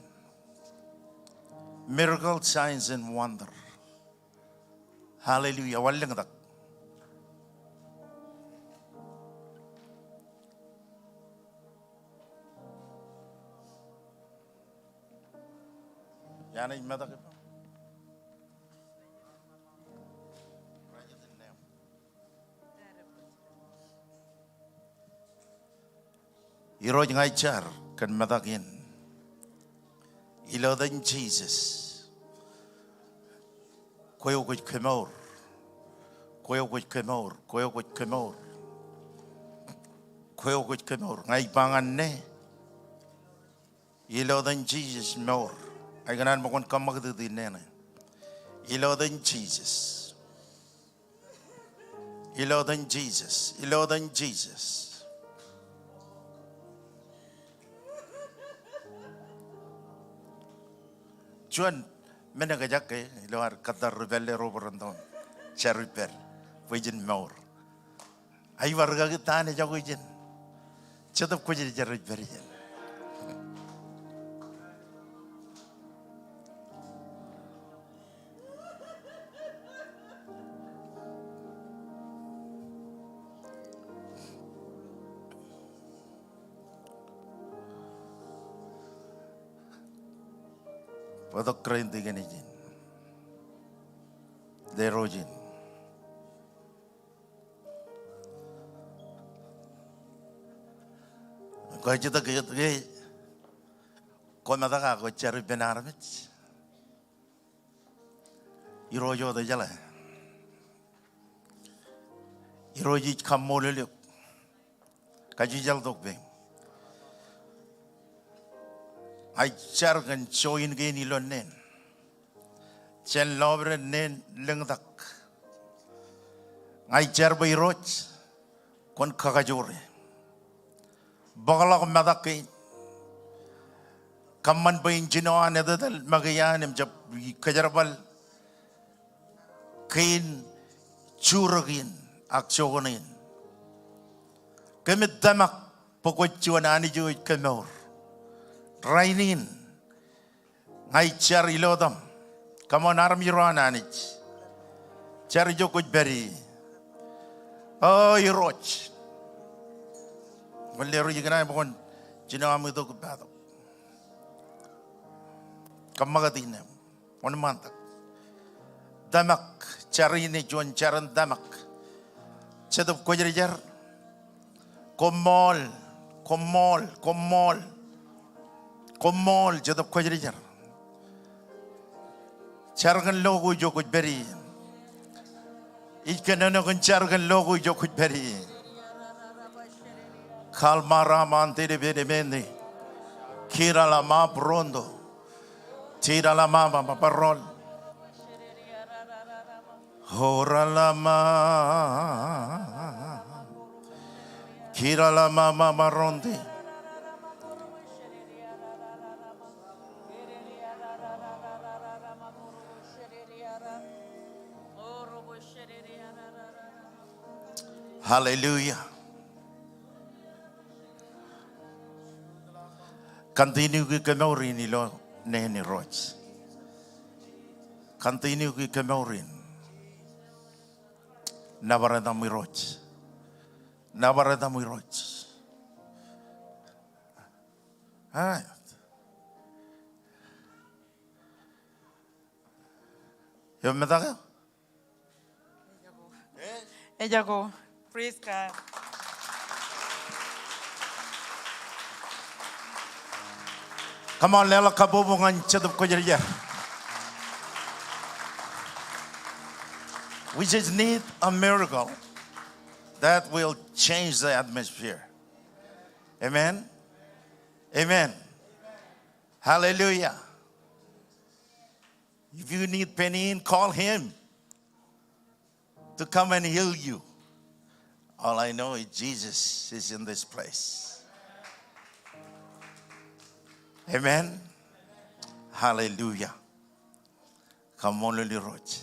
Miracle, signs, and wonder. Hallelujah. Wallang. Yana madak. Iroj ngaichar kan madakin. Ilodan Jesus. Koyo kuch kemor. Koyo kuch kemor. Koyo kuch kemor. Koyo kuch kemor. Ngai pangan ne. Ilodan Jesus more. I can mo kon kamag to the nene. Ilodan Jesus. Ilodan Jesus. Ilodan Jesus. Juan menagajak ke luar kata rebelle roberandon cherryper wajin maur. Ay warga kita ne jago jen. Chadap ko jaroj beriyan. Padok krain tiga ni jin. Derojin. Kau cerita ke kau mata kau cari benar met. Irojo tu jalan. Iroji kamu leluk. Kaji jal tok beng. Aicar kan join ke ni lonen. Chen lobre nen lengdak. Aicar bayroj kon kakajore. Bagalak madaki. Kaman bayin jinoan edadal magayan jab kajarabal kain churagin akchogonin. Kemit damak pokok chuan ani joy kemor. Rainin ngai char ilodam kamon army rananich char jokoj beri oh iroch malero yigana bon jinam itu kubado kamagatin on mantak damak charini jon charan damak chadop kojerijar komol jadap kojerijar chargan logo jokoj beri ikana kan chargan logo jokoj beri kalmara mante de bede bende kira la ma brondo tira la ma parol hora la ma kira la ma maronde Hallelujah. Continue ki kemaurin ilo neni roch. Continue ki kemaurin. Nabarada mi roch. Nabarada mi roch. Alright. Yo me daga? Ejago. Praise God. Come on, lela kabubungan chadap ko jariya. We just need a miracle that will change the atmosphere. Amen. Amen. Hallelujah. If you need pain, call him to come and heal you. All I know is Jesus is in this place. Amen. Hallelujah. Come on, Lily Roach.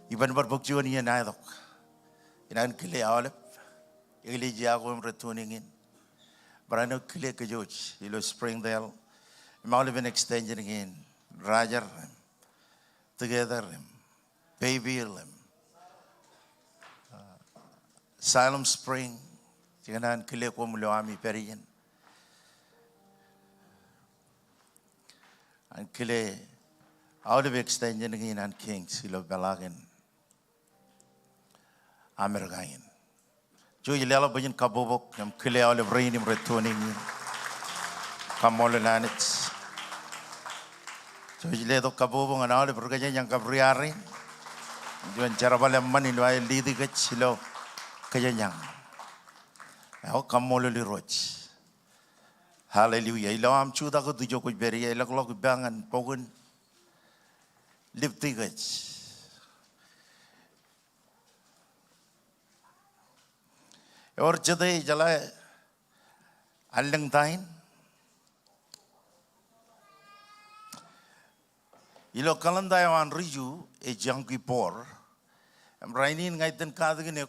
Even but book you and I look. In Ankle Olive, Elijah returning in. But I know Kile Kajuch, Ilo Springdale, Maliban extension again, Rajar, together, Baby Salem Spring, Tiganan Kile Komuluami Perian. And Kile out of extension again and Kings, Hilo Balagan, American. Joy Lela Bajan Kabobok, Yam Kile Olive Rain him returning in Kamolanits. Joy Ledo Kabobong and Olive Ragajan Gabriari, Juan Jarabala money, I lead the Gachilo Kajang. How Kamololi Roach. Hallelujah. Ilo am chuda ko tujo ko beri ilo ko bang and pogun live tigach. Or jade jala alang tain. Ilo kalanday wan riju e junkie por. Am rainin ngay ten kadagin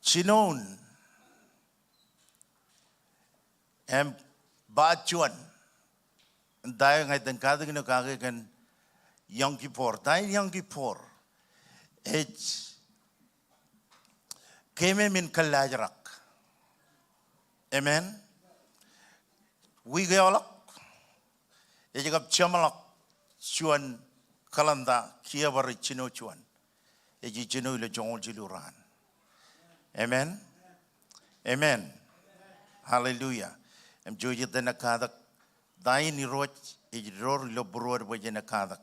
chinon em ba chuan dai ngai ten ka ding no ka gen Yom Kippur dai Yom Kippur keme min kalajrak amen we geolak ejagap chamalak chuan kalanda kia bari chino chuan eji chino le jong jiluran amen amen hallelujah em joje dena kadak dai ni roch eji ror lo bror bojena kadak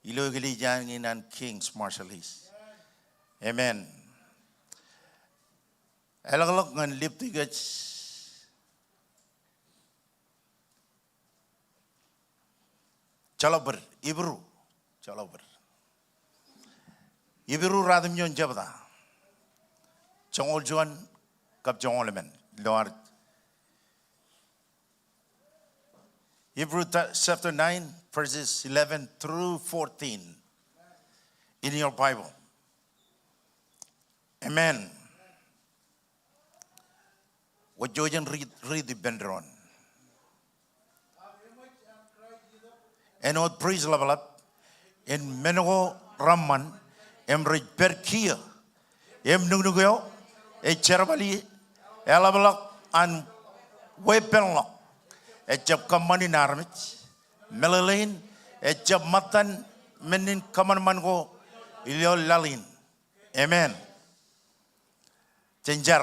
ilo geli jangin an kings marshalis amen elak ngan liptigach Chalabar, Ibru, Chalabar. Ibru Radim Yon Jabda. Chongol Juan, Kap Jongolman, Lord. Hebrew chapter 9, verses 11 through 14 in your Bible. Amen. What Jojan read the Bendron. En od praise level up in Menego Ramman emre perkia nungnugo cherabali elabalak an wepenlock jab kamani narmit melalain jab matan menin kaman mango ilio lalin amen cenjar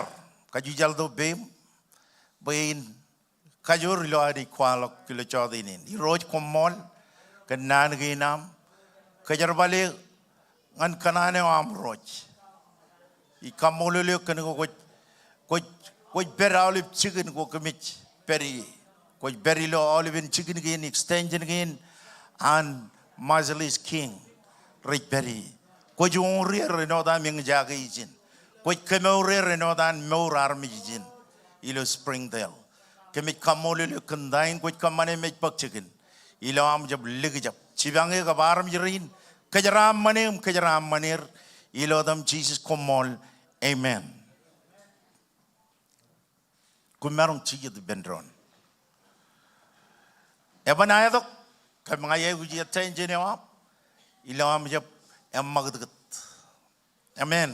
kajujal do bem bain kajur lo adi kwalok kilo chodinin iroj komol kenan ginam kejar balik ngan kanane amroj I kamolele kan ko ber olive chicken ko kemich peri ko beri lo olive chicken gin extension gin and Majelis king rich peri ko jong re no da ming jaga ijin ko kemo re no dan mor army ijin ilo Springdale kemich kamolele kan dain ko kamane mech pak chicken ilo am jab lig jab chibange ka baram jirin kajaram manir ilo dam Jesus komol amen kumarong chigi de bendron ebanaya dok kamangaya guji attention wa ilo am jab am magdgat amen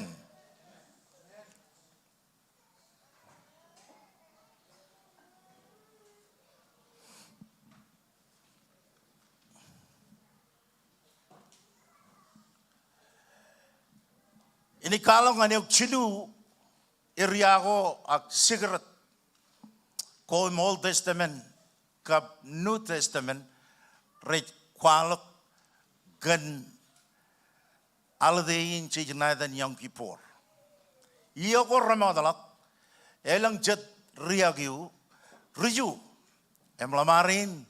ini kalau ngane chilu iriago ak cigarette ko Old Testament kap New Testament rech kwalok gan aldein chijna dan Yom Kippur iyo ko ramadalak elang jet riagiu riju emlamarin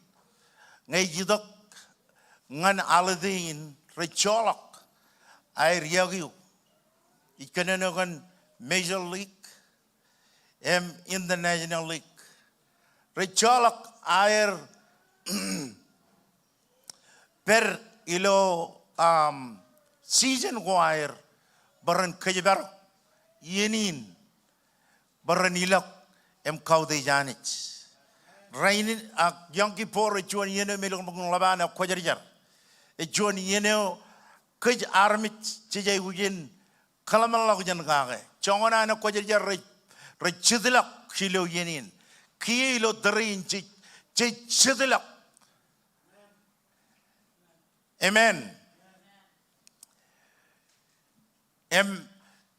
ngai jidok ngan aldein recholok ai riagiu Ikananagan Major League, in the National League. Recholak air per ilo season ko air baran kajibar yenin baran ilak kaude janich. Rainin Yom Kippur chuan yeno milong laban kwajarjar. Chuan yeno kaj armit chijay ujen kalamalak jan kage chongona na kwajarjar rechidlak kilo yenin kilo darin chidlak amen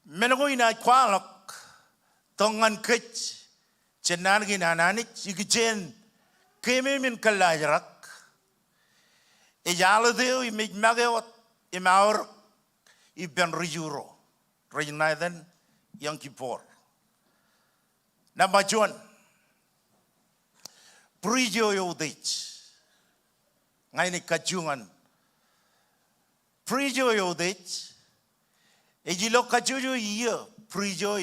menago ina kwalak tongan kech chenan ginanani igichen keme min kalajrak ejalo deu imig magewat imaur iben rijuro Rajnaidan Yom Kippur. Number one, Prijo Yodich. Ngaini kachungan. Prijo Yodich. Ejilo kachuju iya. Prijo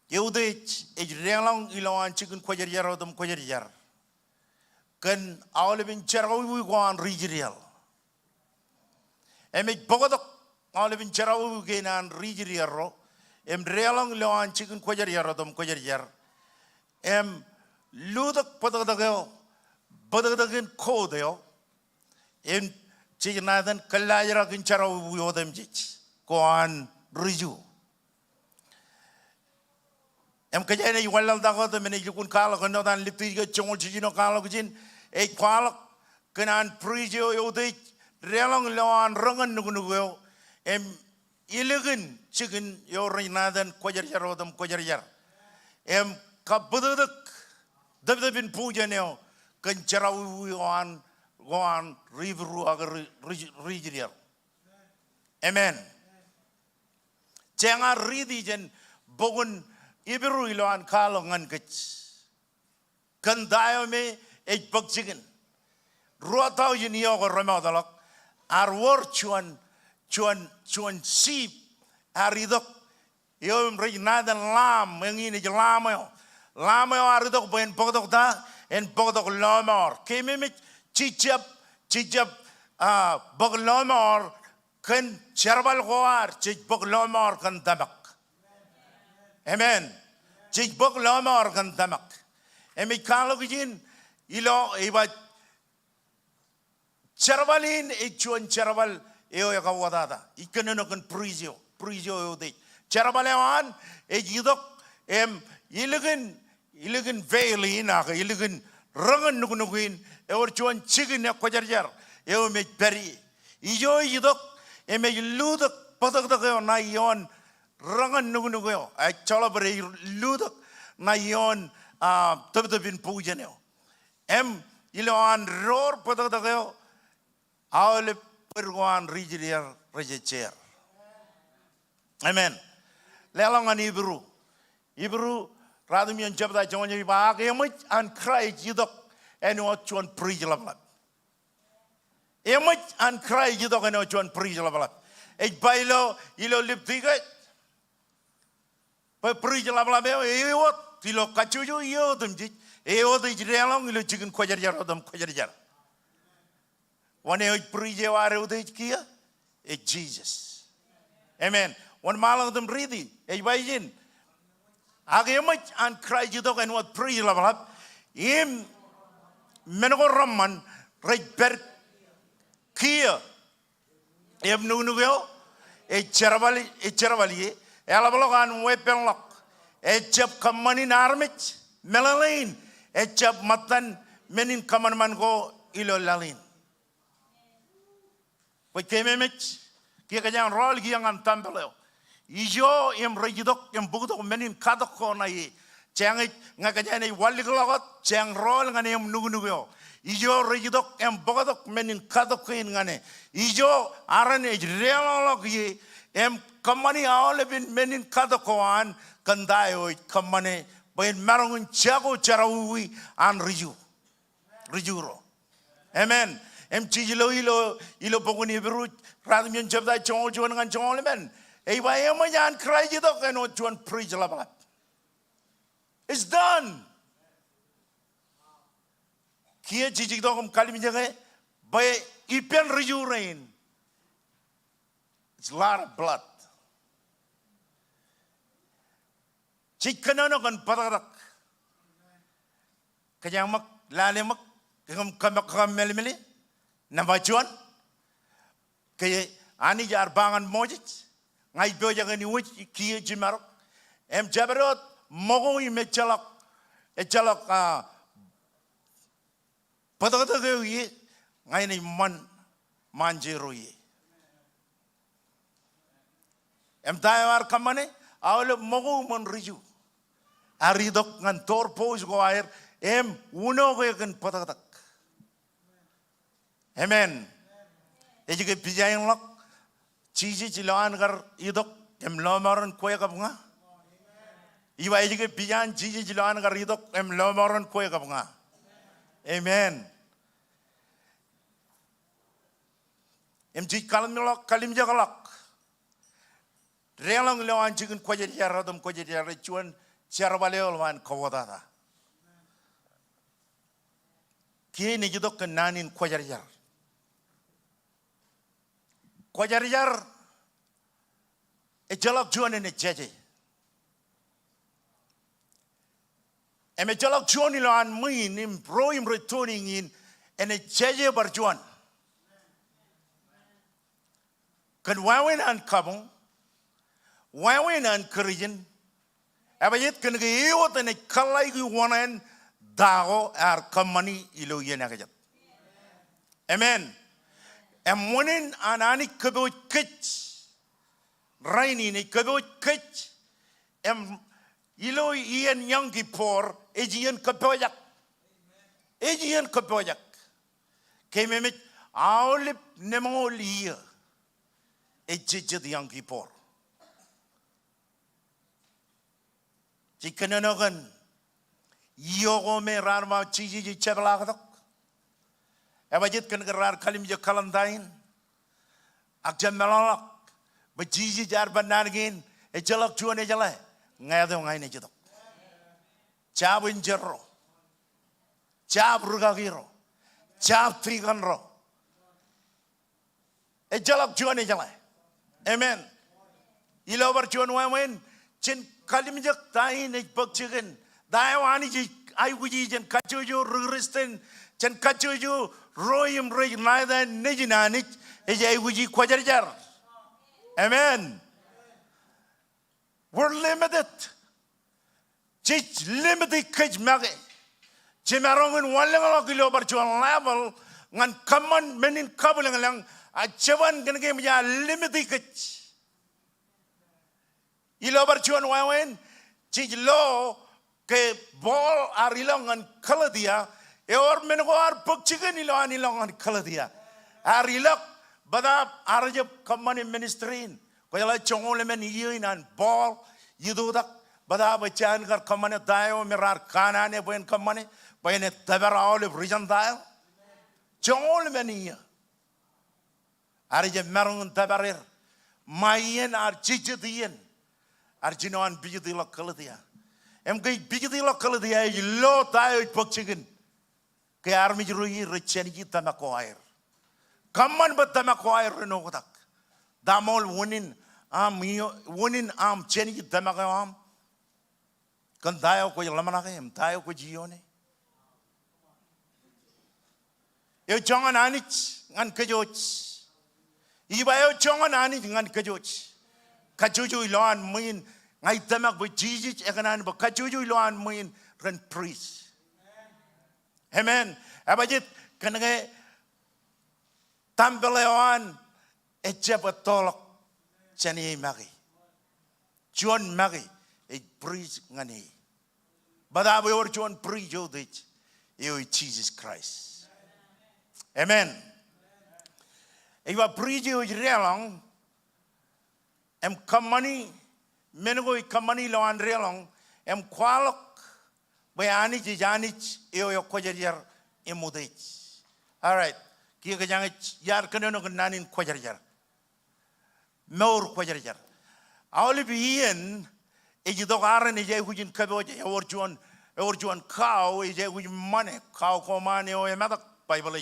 Yodich. Ejrelang ilawan chicken kwajarjar odam kwajarjar. Kan awalibin charawi gwan rijrial. Emik bogodok. Olivin charawu genan rijiriaro em realong loan chicken kwajar yarodom kwajar yar ludak padagdagyo badagdagin kodeo chignadan kalayra kinchara uyodem jich koan riju kajene walal dago de mene yukun kala kono dan lipi ga chongol chino kala kujin kwala kanan prijo yode relong lawan rangan nugunugo iligin chicken yorinadan kojar jarodam kojar jar kabudak dabdabin pujaneo kinchara uyoan goan rivru agar rijrier amen jangan ridi jen bogun ibiru iloan kalongan kech kandayo me bakchigen ruatau yini yogo remadalak arwor chuan sip aridok yom rinadan lam ngini jelamayo aridok ben pokdok ta en pokdok lamor kememit Cicap baglomor kan cerbal goar cic baglomor kan damak amen cic baglomor kan damak emi kalau kijin ilo iba cerbalin ichuan cerbal eo ya kawadada ikanono kan prizio yode cerbalewan ejidok iligin veilin aga iligin rangan nugunuguin or chuan chicken ya kojarjar eo me peri ijo yidok me ludak padak da na yon rangan nugunugo yo ai chala bare ludak na yon tabin pujaneo ilon ror padak da yo aule perwan rijrier rejecher amen lelangan ibru radum yon jabda jonyo ba kemit an cry yidok and what chuan preach lablab emach an cry jidok and what chuan preach lablab bailo ilo liptiga pa preach lablab what tilo kachuju yo dumji the jirelong ilo chicken kojar jarodam kojar jar one preach ware ude kia Jesus amen one malang them ready baijin agemach an cry jidok and what preach lablab Menago Raman, right per Kia, Nunugo, a Cheravali, Elabalogan weapon lock, a chap common in armich, Melalane, a chap matan, menin common man go ilo lalin. What came a mitch, Kikajan roll young and tambeleo. Ijo regidok budok menin kadokona. Chang ngakajane waliglot chang roll ngane nugunugo ijo regidok bogadok menin kadokin ngane ijo arane relolog ye kamani awlebin menin kadokoan kandayo kamane bain marungun chago charawi an rijuro amen chijilo ilo poguni beru radmion jabda chonjon ngan chonlemen ei ba emayan krajidok eno chon preach labala. It's done. Kia jijik dogum kalim jage by ipen rejurein. It's a lot of blood. Chikanono kan patarak. Kajamak lalemak kamak melimeli namajuan. Kaya ani jar bangan mojit. Ngai bojaga ni wich kia jimarok. Jabarot mogo i mechalak padagadago ye ngai ni manjero ye tayar kamane awle mogo mon riju aridok ngan torpos go air uno go kan padadak amen ejige pijayin lak chiji chilan gar idok lomaron koya kabunga Iwa ejike pijan jiji jilan garidok lomoron koe kabunga. Amen. Jik kalim jagalak. Relang lewan jikin koje jaradam koje jarad chuan charbaleo wan kawadada. Kie ni jidok nanin koje jar. Koje jar jalak chuan ne jeje. Eme jalak chuan ilo an muin im roim returning in ene cheje barjuan. Kan wawen an kabong, wawen an Korean. Abayet kan gayot ene kalay guwanan dago ar kamani ilo yenagajat. Amen. Monin anani kabot kich, rainy ni kabot kich. Ilo iyan yang gipor, ejian kapoyak. Ejian kapoyak. Kememit aulip nemolia. Ejijid yang gipor. Jikananogan, yogo me rarma chiji chabalagadok. Abajit kan gerar kalim jo kalandain. Akjam melalak. Bajiji jar banargin. Ejalak chuan ejalai. Ngado ngai ne jidok. Chab injerro. Chab rugagiro. Chab triganro. Ejalak chuan ejalai. Amen. Ilobar chuan wawen. Chin kalim jak tain e bakchigen. Daiwani ji ai guji jen kachuju rugristen. Chen kachuju royim rey naida nejinanich. Ejai guji kwajarjar. Amen. We're limited. Chich limited kich mage. Chimarong one level of chuan level. Ngan common menin kabulang lang. A chavan can give me a limited kich. Ilobar chuan wawen. Chich lo ke ball arilong and kaladia. Eor mengoar puk chicken ilong anilong and kaladia. Arilok badap arajab common ministry. Kaya chongol men yin and ball yidudak bada bachan kar kamane dayo mirar kana ne buen kamane buen tabara olive region dayo chongol men yin arje marung tabarir mayen ar chijdiyen arjinoan bijdi lokaladia em gay bijdi lokaladia lo dayo pokchigen ke armi jrui rechen ji tamakoir kamman bat tamakoir no godak damol wonin wonin cheni damagam kan dayo ko lamana kem dayo ko jione yo jongan anich ngan kejoch ibayo jongan anich ngan kejoch kajuju ilan muin ngai damak bo jijich ekanan bo kajuju ilan muin ren priest amen abajit kanage tambelewan ejapatolok Chani Magi. John Magi, a priest ngani. But I will John preach you that you Jesus Christ. Amen. If I preach you realong, am kamani, mengo kamani lo an realong, am qualok, bayani janich, yo kojajar imudich. All right. Kia janich yar kanono nanin kojajar. More quajar. Only be in a jidogaran is a wooden cabbage or John cow is a wooden money, cow comani or a mother Bible.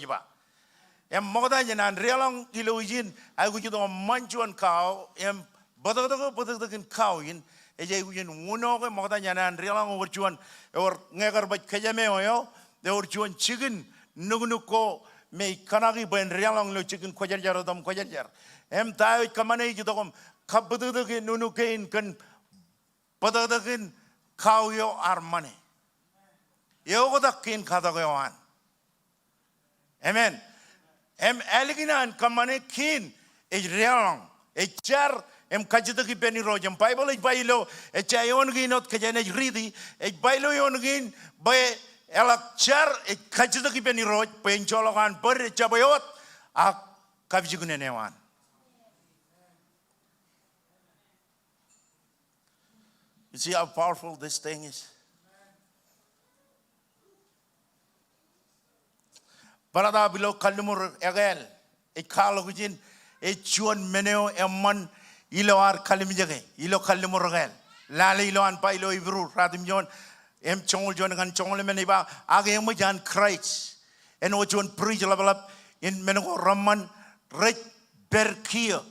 And more than an realong illusion, I would do a manchuan cow, and butter the cow in a wooden wooden more than an realong over John or never but Kajame oil, the Orchuan chicken, Nugunuko, may Kanagi when realong no chicken quajar or dom quajar. Em tayo kamane jidogom kabudugin nunukin kan padadagin kauyo armane. Yogodakin kadagoyan. Amen. Em eliginan kamane kin ejreong ejar em kajidagi beni rojam Bible ejbailo echayon ginot kajane ridi ejbailo yon gin bay elakchar kajidagi beni roj penchologan ber chabayot a kabjigunenewan. You see how powerful this thing is? Barada below Kalumur Egel, a Kalogin, a Chuan Meneo, a man, Iloar Kalimjage, Ilo Kalumur Egel, Lali Loan Pailo Ibru, Radim John, M. Chong John and Chong Lemeniba, Agamujan Christ, and Ojon Preach level up in Mengo Raman, Red Berkio,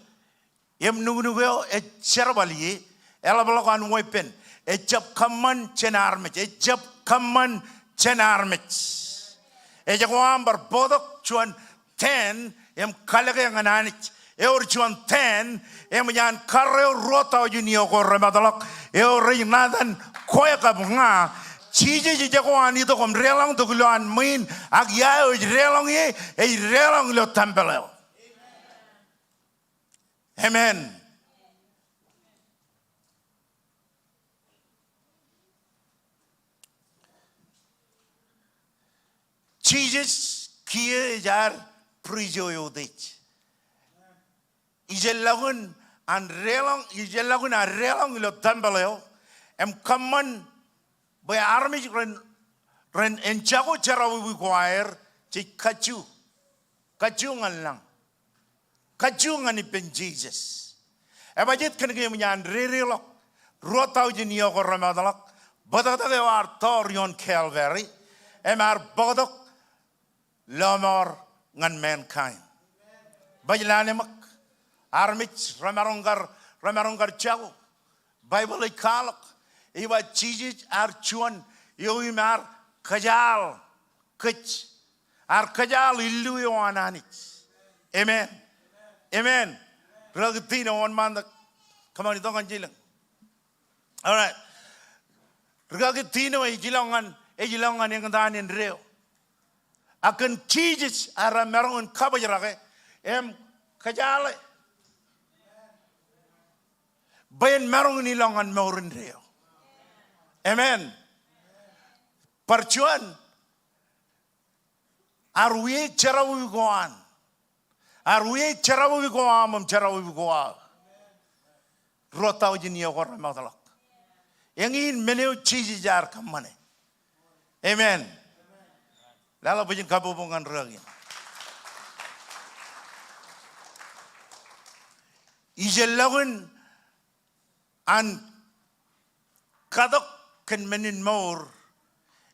M. Nuguel, a Cherabali. Elabalogan weapon, a job common chen army, a job kaman chenarmich. Eja ko ambar bodok chuan 10 em kalage ngananich. Eur chuan 10 em yan kareo rota junio ko remadalak. Eur nadan koya ka bunga. Chije je ko ani to kom relang to lo an min ag ya relang ye e relang lo tambelo. Amen. Jesus kia jar prijoyo dich. Ijelagun an relang lo tambelo. Em kaman by army ren enchago charawi choir chi kachu ngan lang pen Jesus abajet kan ge myan ririlo rotau jinio ko ramadalak badata ge war torion Calvary emar bodok lomor ngan mankind bajlane mak armich ramarongar chago Bible kalak iwa Jesus archuan yoimar kajal kach ar kajal illu yoananich. Amen. Amen. Ragatino on man come on, don't jilang. All right. Ragatino ejilangan yang dan in reo. Akan Jesus ara meron kabayarake em kajale. Bayan meron nilangan meron reo. Amen. Percuan arwi cerawi goan. Arwi cerawi goam cerawi goa. Rotau jini okor matalak. Yang in meneu cici jar kamane. Amen. Lalu bujin kabubungan ragi. Ijelagun an kadok kan menin maur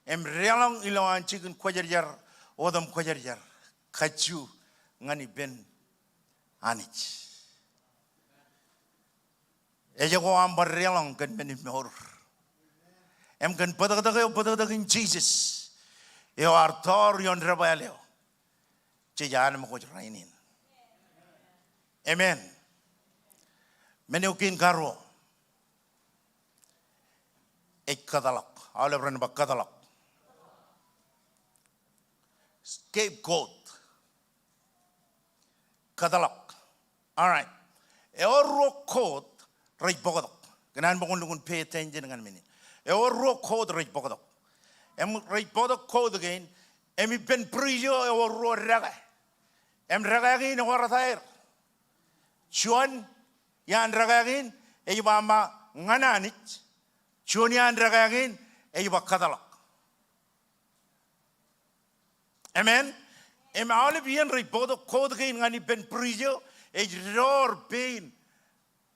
em relang ilawan chicken kwajarjar odam kwajarjar kachu ngani ben anich eja ko ambar relang kan menin maur em kan padag in Jesus yo artor yon rabaleo chejan mo kwajrainin. Amen. Menukin karo ek kadalak alebran bak kadalak scapegoat kadalak. All right, euro code right bogadok ganan mo kung pay attention ngan mini euro code right bogadok em right bogadok code again em ben priyo euro raga em raga again euro thair chuan yan ragagin e mama ngananich chunian ragagin e bakadalak. Amen. Em all bien report code gain ngani ben prijo e ror pain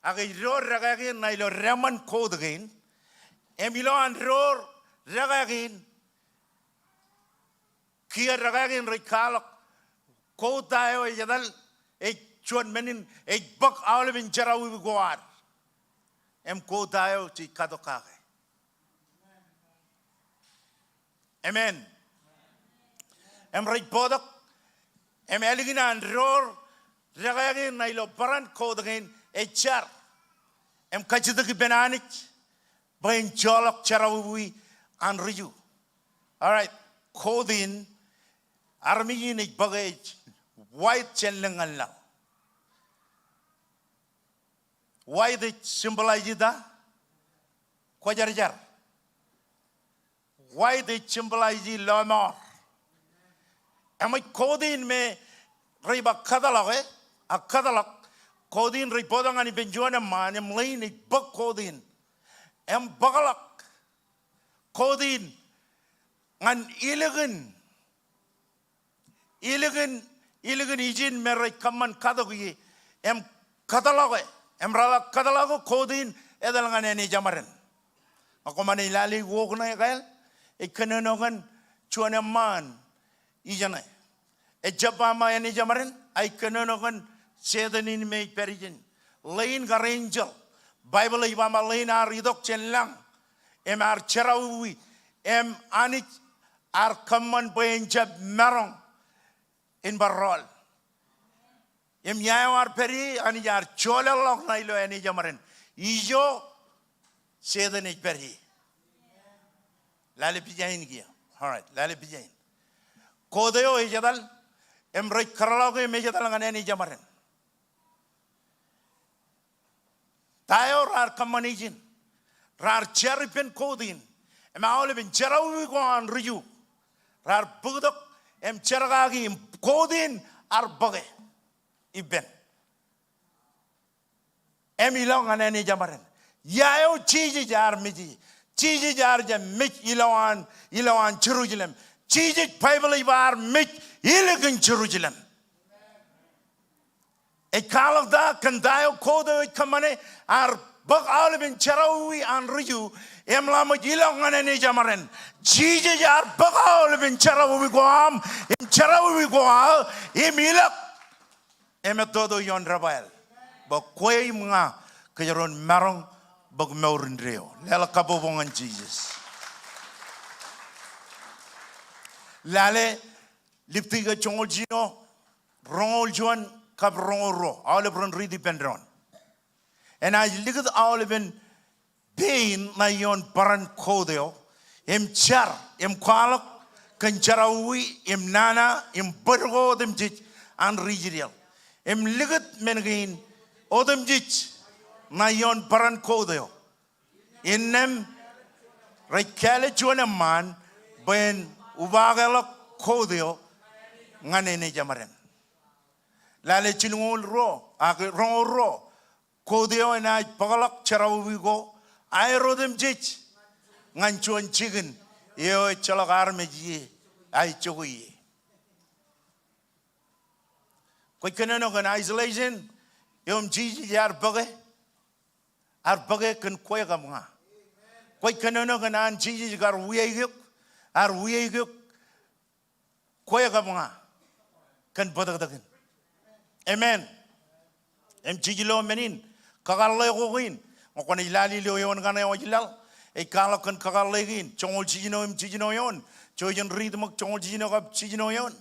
ag ror ragagin na ilo raman code gain em ilo an ror ragagin kia ragagin rekalak code tayo e jadal e chuan menin e bak alvin charawi goar em ko tayo chi kadokake. Amen. Em right bodak em eligina and ror ragagin na ilo paran ko dagin e char em kachidak benanich bain cholok charawi an riju. All right, kodin army ni bagage white chellengan lang. Why they symbolize that? Kwajarjar. Why they symbolize lamar? Am I coding me riba kadalak a kadalak coding ripodang ani benjuana man am laying a book coding. Am bagalak coding an illegan ijin meray kaman kadogi am kadalak. Emrala kadalago kodin edalangan eni jamaran. Ako man ilali wog na kail ikananogan chuan man ijana. Ejapama eni jamaran ay kananogan sedanin me perijin. Lain garangel Bible ibama lain aridok chen lang emar cherawi em anich ar common boenjab merong in barrol. Em yawar peri ani yar cholelok na ilo ani jamaren. Ijo sedan ich peri. Lale pijain kia. All right, lale pijain. Kodeo ejadal em roi karalago em ejadal ngane ani jamaren. Tayo rar kamanijin. Rar cheripin kodin. Em aulibin cherawi ko an riyu. Rar bugdok em cheragagi em kodin ar bage. Iben. Em ilong ngane ani jamaren. Yayo chiji jar miji. Chiji jar jam mich ilawan Jerusalem. Chiji Bible ibar mich ilegin Jerusalem. E kalak da kandayo kodo kamane ar bag alibin charawi an riyu em lama ilang ngane jamaren. Chiji jar bag alibin charawi goam em charawi goa em ilak em todo yon rabael. Ba kwe mga kajaron marong bag meurin reo. Lela kabobongan Jesus. Lale liptiga chongol jino rongol juan kab rongol ro. All of ridi pendron. And I look at all of pain na yon paran kodeo. Em char em kwalak kan charawi em nana em burgo dem jich an rigirial. Em ligat mengain odem jich na yon paran kodeo. Innem rekale chuana man ben ubagala kodeo ngane ne jamaren. Lale chilungol ro ag rong ro kodeo na pagalak charawi go aero dem jich ngan chuan chicken yo chalagar meji ai chogui. Koi kanano kan isolation yom jiji yar bage ar bage kan koi gamanga. Koi kanano kan an jiji gar wiyayuk ar wiyayuk koi gamanga kan badagdagan. Amen. Em jiji lo menin kagalay ko gin ngokon ilali lo yon kana ojilal e kala kan kagalay gin chongol jiji no em jiji no yon choyen ritmo chongol jiji no kap jiji no yon.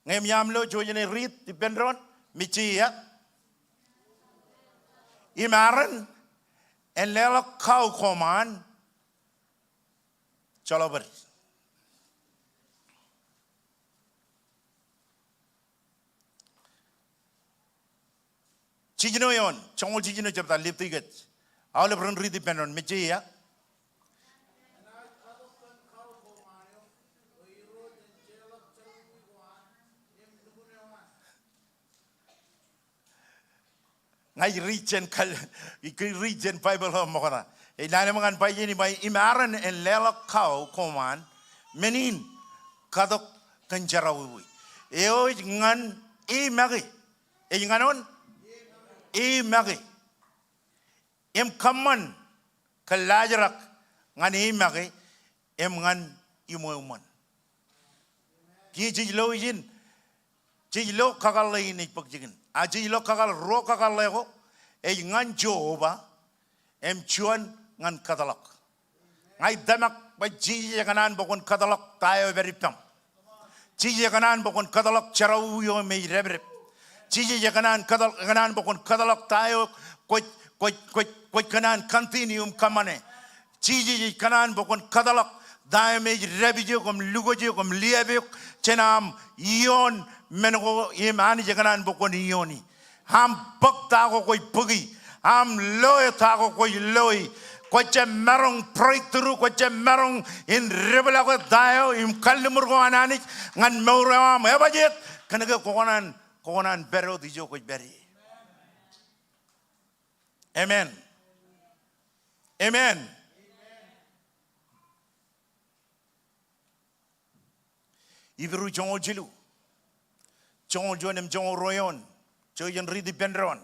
Ngem yamlo choyen rit dipendron michi ya imaran en lela kau koman chalober. Chijino yon, chongol chijino chapta liptigat. All of run depend michi ya. Ngai region kal, region Bible ho mokona. E nane mangan pai ni bai imaran en lela kau koman menin kadok kanjarawi. Eo ngan e magi. E nganon e magi. Em kaman kalajarak ngan e magi em ngan imoyuman. Ki jilo yin jilo kagalay ni pagjigin. Aji lo kakal ro kakal lego e ngan Jehova em chuan ngan katalak. Ngai damak ba jiji kanan bokon katalak tayo veripam. Jiji kanan bokon katalak charawu yo me rebrep. Jiji kanan bokon katalak tayo koy kanan continuum kamane. Jiji kanan bokon katalak dayo me rebijo kom lugojo kom liabe chenam ion mengo imani jaganan bokon ioni ham bakta ko koi pugi ham loy ta ko koi loy ko che marong breakthrough ko che marong in rebela ko dayo im kalmur ko anani ngan mawra ma bajet kanaga konan bero dijo ko beri. Amen. Amen. Ibru jongo jilu jongo jonem jongo royon joyen ridi pendron.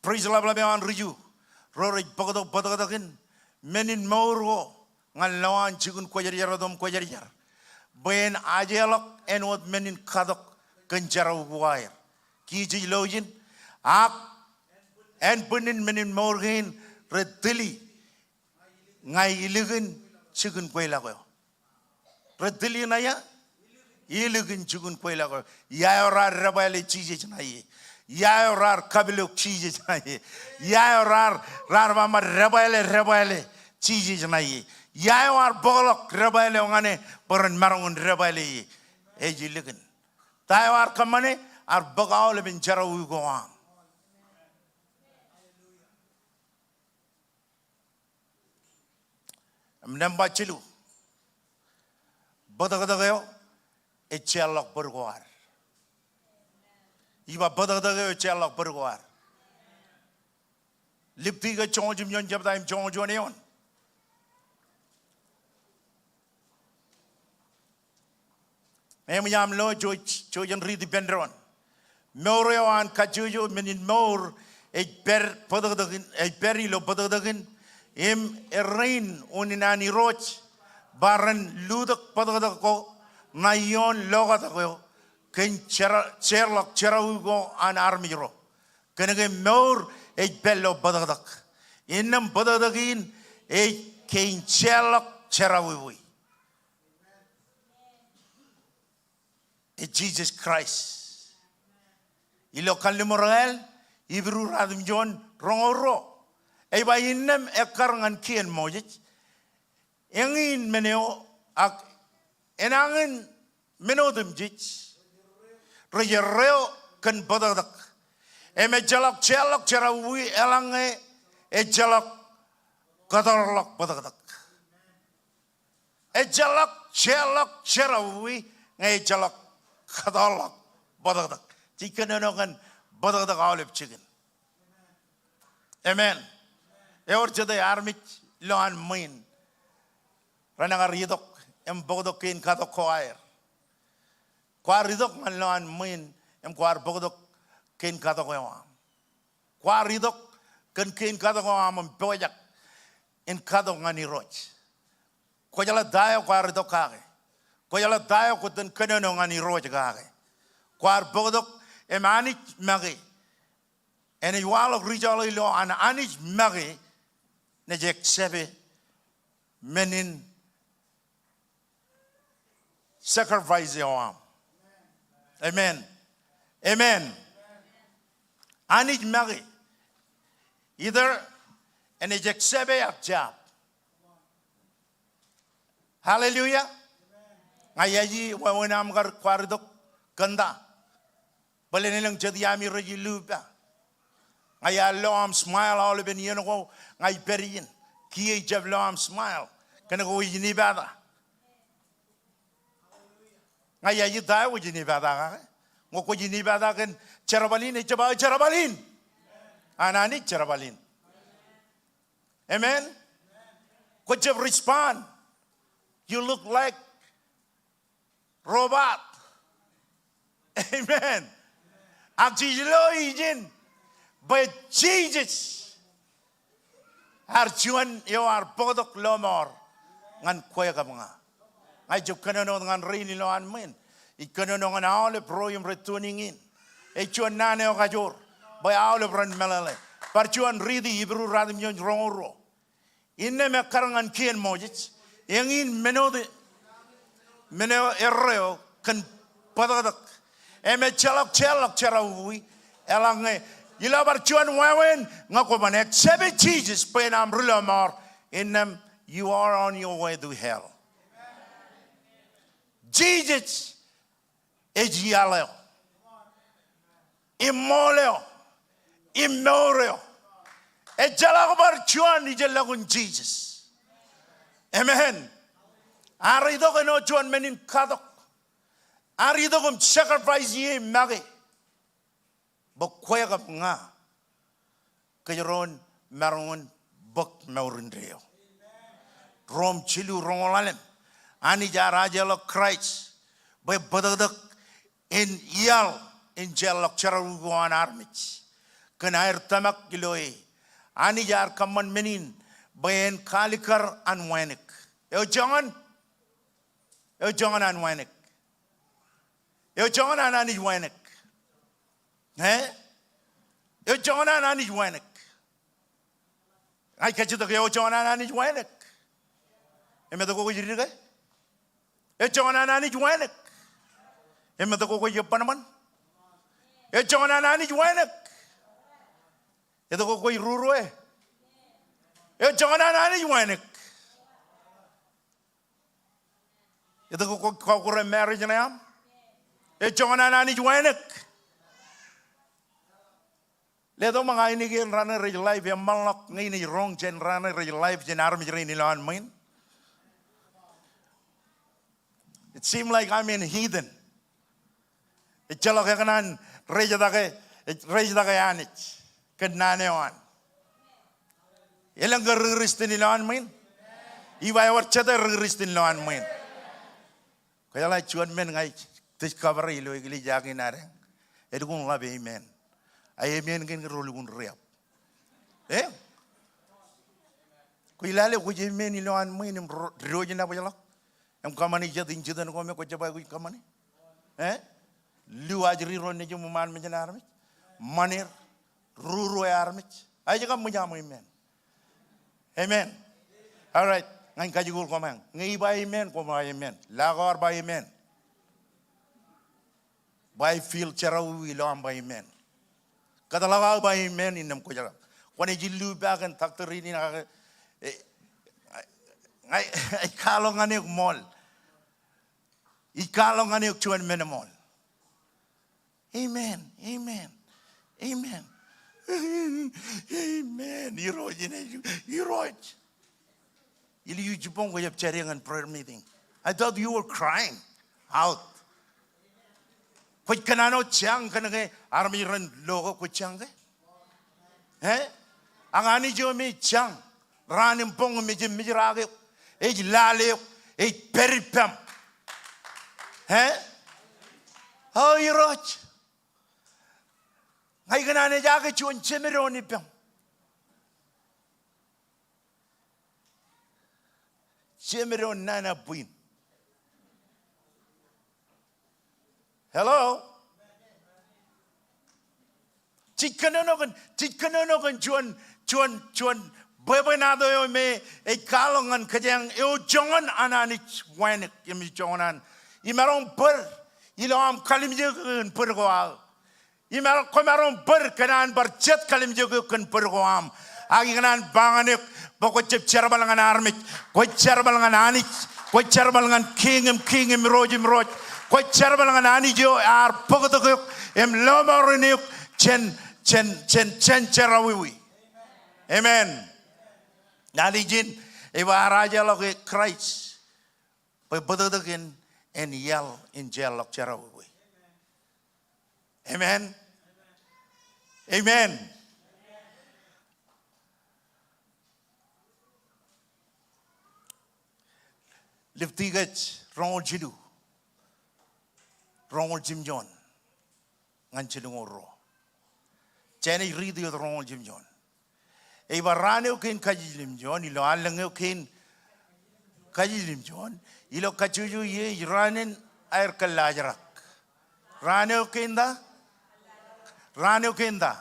Praise the Lord an riju rori bagadakin menin mauro ngal lawan chigun koyer dom koyer ben ajelok enot menin kadok kenjara buair ki jilojin ak en punin menin morgin redili ngai iligin chigun kwela ko redili na ya iligin chigun kwela ko ya ora rabale chije na ye ya ora kabilo chije na ye ya ora rar ma rabale chije na ye ya ora bolok rabale ngane poran marangun rabale ye e iligin ta war kamane ar bagaul bin jarawu go am Mnamba chilu badagadayo echelok bergoar iba badagadayo echelok bergoar lipti ga chonjum yon jab daim chonjon yon yam lo chojan ridi bendron moro an kajujo menin mor e per badagadagin e peri lo badagadagin em rain uninani roch baran ludak padadak ko nayon logat ko ken cherlok cheraugo an armiro kenege mor e bello padadak innam padadagin e ken cherlok cherawi e Jesus Christ ilo kalimoral ibru radim jon rongoro ay ba innem ekar ngan kien mojit engin meneo ak enangin menodum jich rejero kan badadak eme jalak chelak cherawi elange e jalak kadarlak badadak e jalak chelak cherawi ngai jalak kadarlak badadak tikenonogan badadak alep chicken amen Eor jada armit loan main rananga ridok em bogdok kin kato choir kwar ridok man loan main em kwar bogdok kin kato choir kwar ridok kin kato choir am boyak in kato ngani roch ko jala dayo kwar ridok kage ko jala dayo ko den kenono ngani roch kage kwar bogdok em anich magi en iwalo rijalo lo an anich magi Nejek sebe menin sacrifice yoam. Amen. Amen. Anij magi. Either en nejek sebe ak job. Hallelujah. Ngayaji wawenam gar kwaridok kanda. Bale nilang jadi ami roji lupa. Ngaya lo am smile all ben yeno ko ngai perin kiye jev lo am smile kana ko yini bada ngaya yida wo yini bada ngo ko yini bada kan cherabalin e jaba cherabalin anani cherabalin amen ko jev respond you look like robot amen akjilo ijin but Jesus arjuan yo ar podok lomor ngan koya ka mga ay job kanono ngan rini lo an men ikanono ngan ale proyum returning in e chuan nane o kajor bay ale brand melale parchuan ridi ibru radim yon rongoro inne me karangan kien mojich engin meno erreo kan podak eme chalak charawi elange Ila barchuan wawen ngako manek sebe Jesus penam rulamar in them you are on your way to hell. Jesus ejialeo imoleo imoreo ejala barchuan ijelagun Jesus. Amen. Arido keno chuan menin kadok. Arido kum sacrifice ye magi. Bokwaya ka nga kayaron maron bok maurindreo rom chilu rongolalem ani jaraja lo Christ boy badadak in yal in jalok chararuan armich kanair tamak giloe ani jar kaman menin bayan kalikar anwanik yo jangan anwanik yo jangan anani wanik yo jangan anani wanik Ngai kachito ke ochona nani jwenek. Emeto ko jirige. Echona nani jwenek. Emeto ko yepanaman. Echona nani jwenek. Eto ko rurue. Echona nani jwenek. Eto ko marriage na yam. Echona nani jwenek. Ledo mga inigil runner your life ya malak ngini wrong gen runner your life gen army ni lan main. It seemed like I'm in heathen. It chalo kanan reja dake anich kadnane on. Ilang ristin lan main. Iba ya warchata ristin lan main. Kaya lai chuan men ngai discovery ilo igli jagi nare. Edukun labi amen. Amen kan rolugun riap. Kuilale kujimen ilo an main rojina bajalak. Em kamani jadin jidan ko me ko jaba ko kamani. Lu ajri ron ne jum man me janar mi. Manir ruru armich. Ay jaga mujamu amen. Amen. All right. Ngai kajigul ko mang. Ngai ba amen ko ma amen. Lagor ba amen. By feel charawu ilo am ba amen. Kadalaga ba amen inam ko jara. Kone jilu ba kan taktori ni na ay kalong ane mall. Ikalong ane chuan men mall. Amen. Amen. Amen. Amen. Iroj. Ili you jupong ko yap charing and prayer meeting. I thought you were crying out. Koi kanano chang kanake army ran logo ko chang ke? Ang ani jo mi chang ranim pong mi jim mi rage. Ej lale, ej peripam. Oh, Iroj. Ngay kanane jake chuan chemeroni pam. Chemeron nana buin. Hello? Chikanonogan chuan bebenado yo me e kalongan kajang eu jongan ananich wanek yemi jongan. Imarong per ilom kalim jogun per goal. Imarong komarong per kanan barchet kalim jogun per goam. Agi kanan banganek boko cep cerbalangan armik, ko cerbalangan anik, ko cerbalangan kingem roj. Ko cerbalangan ani jo ar pogotok em lomaruniuk chen cherawi. Amen. Nadi jin eva raja loge Christ. Bedodokin and yell in jail lok cherawi. Amen. Amen. Liftigat rong jidu. Rong Jim John. Ngan chilung ro. Chene ridi od rong Jim John. Eva rane ukin kaji Jim John. Ilo alang ukin kaji Jim John. Ilo kachuju ye ranin air kalajarak. Rane ukin da. Rane ukin da.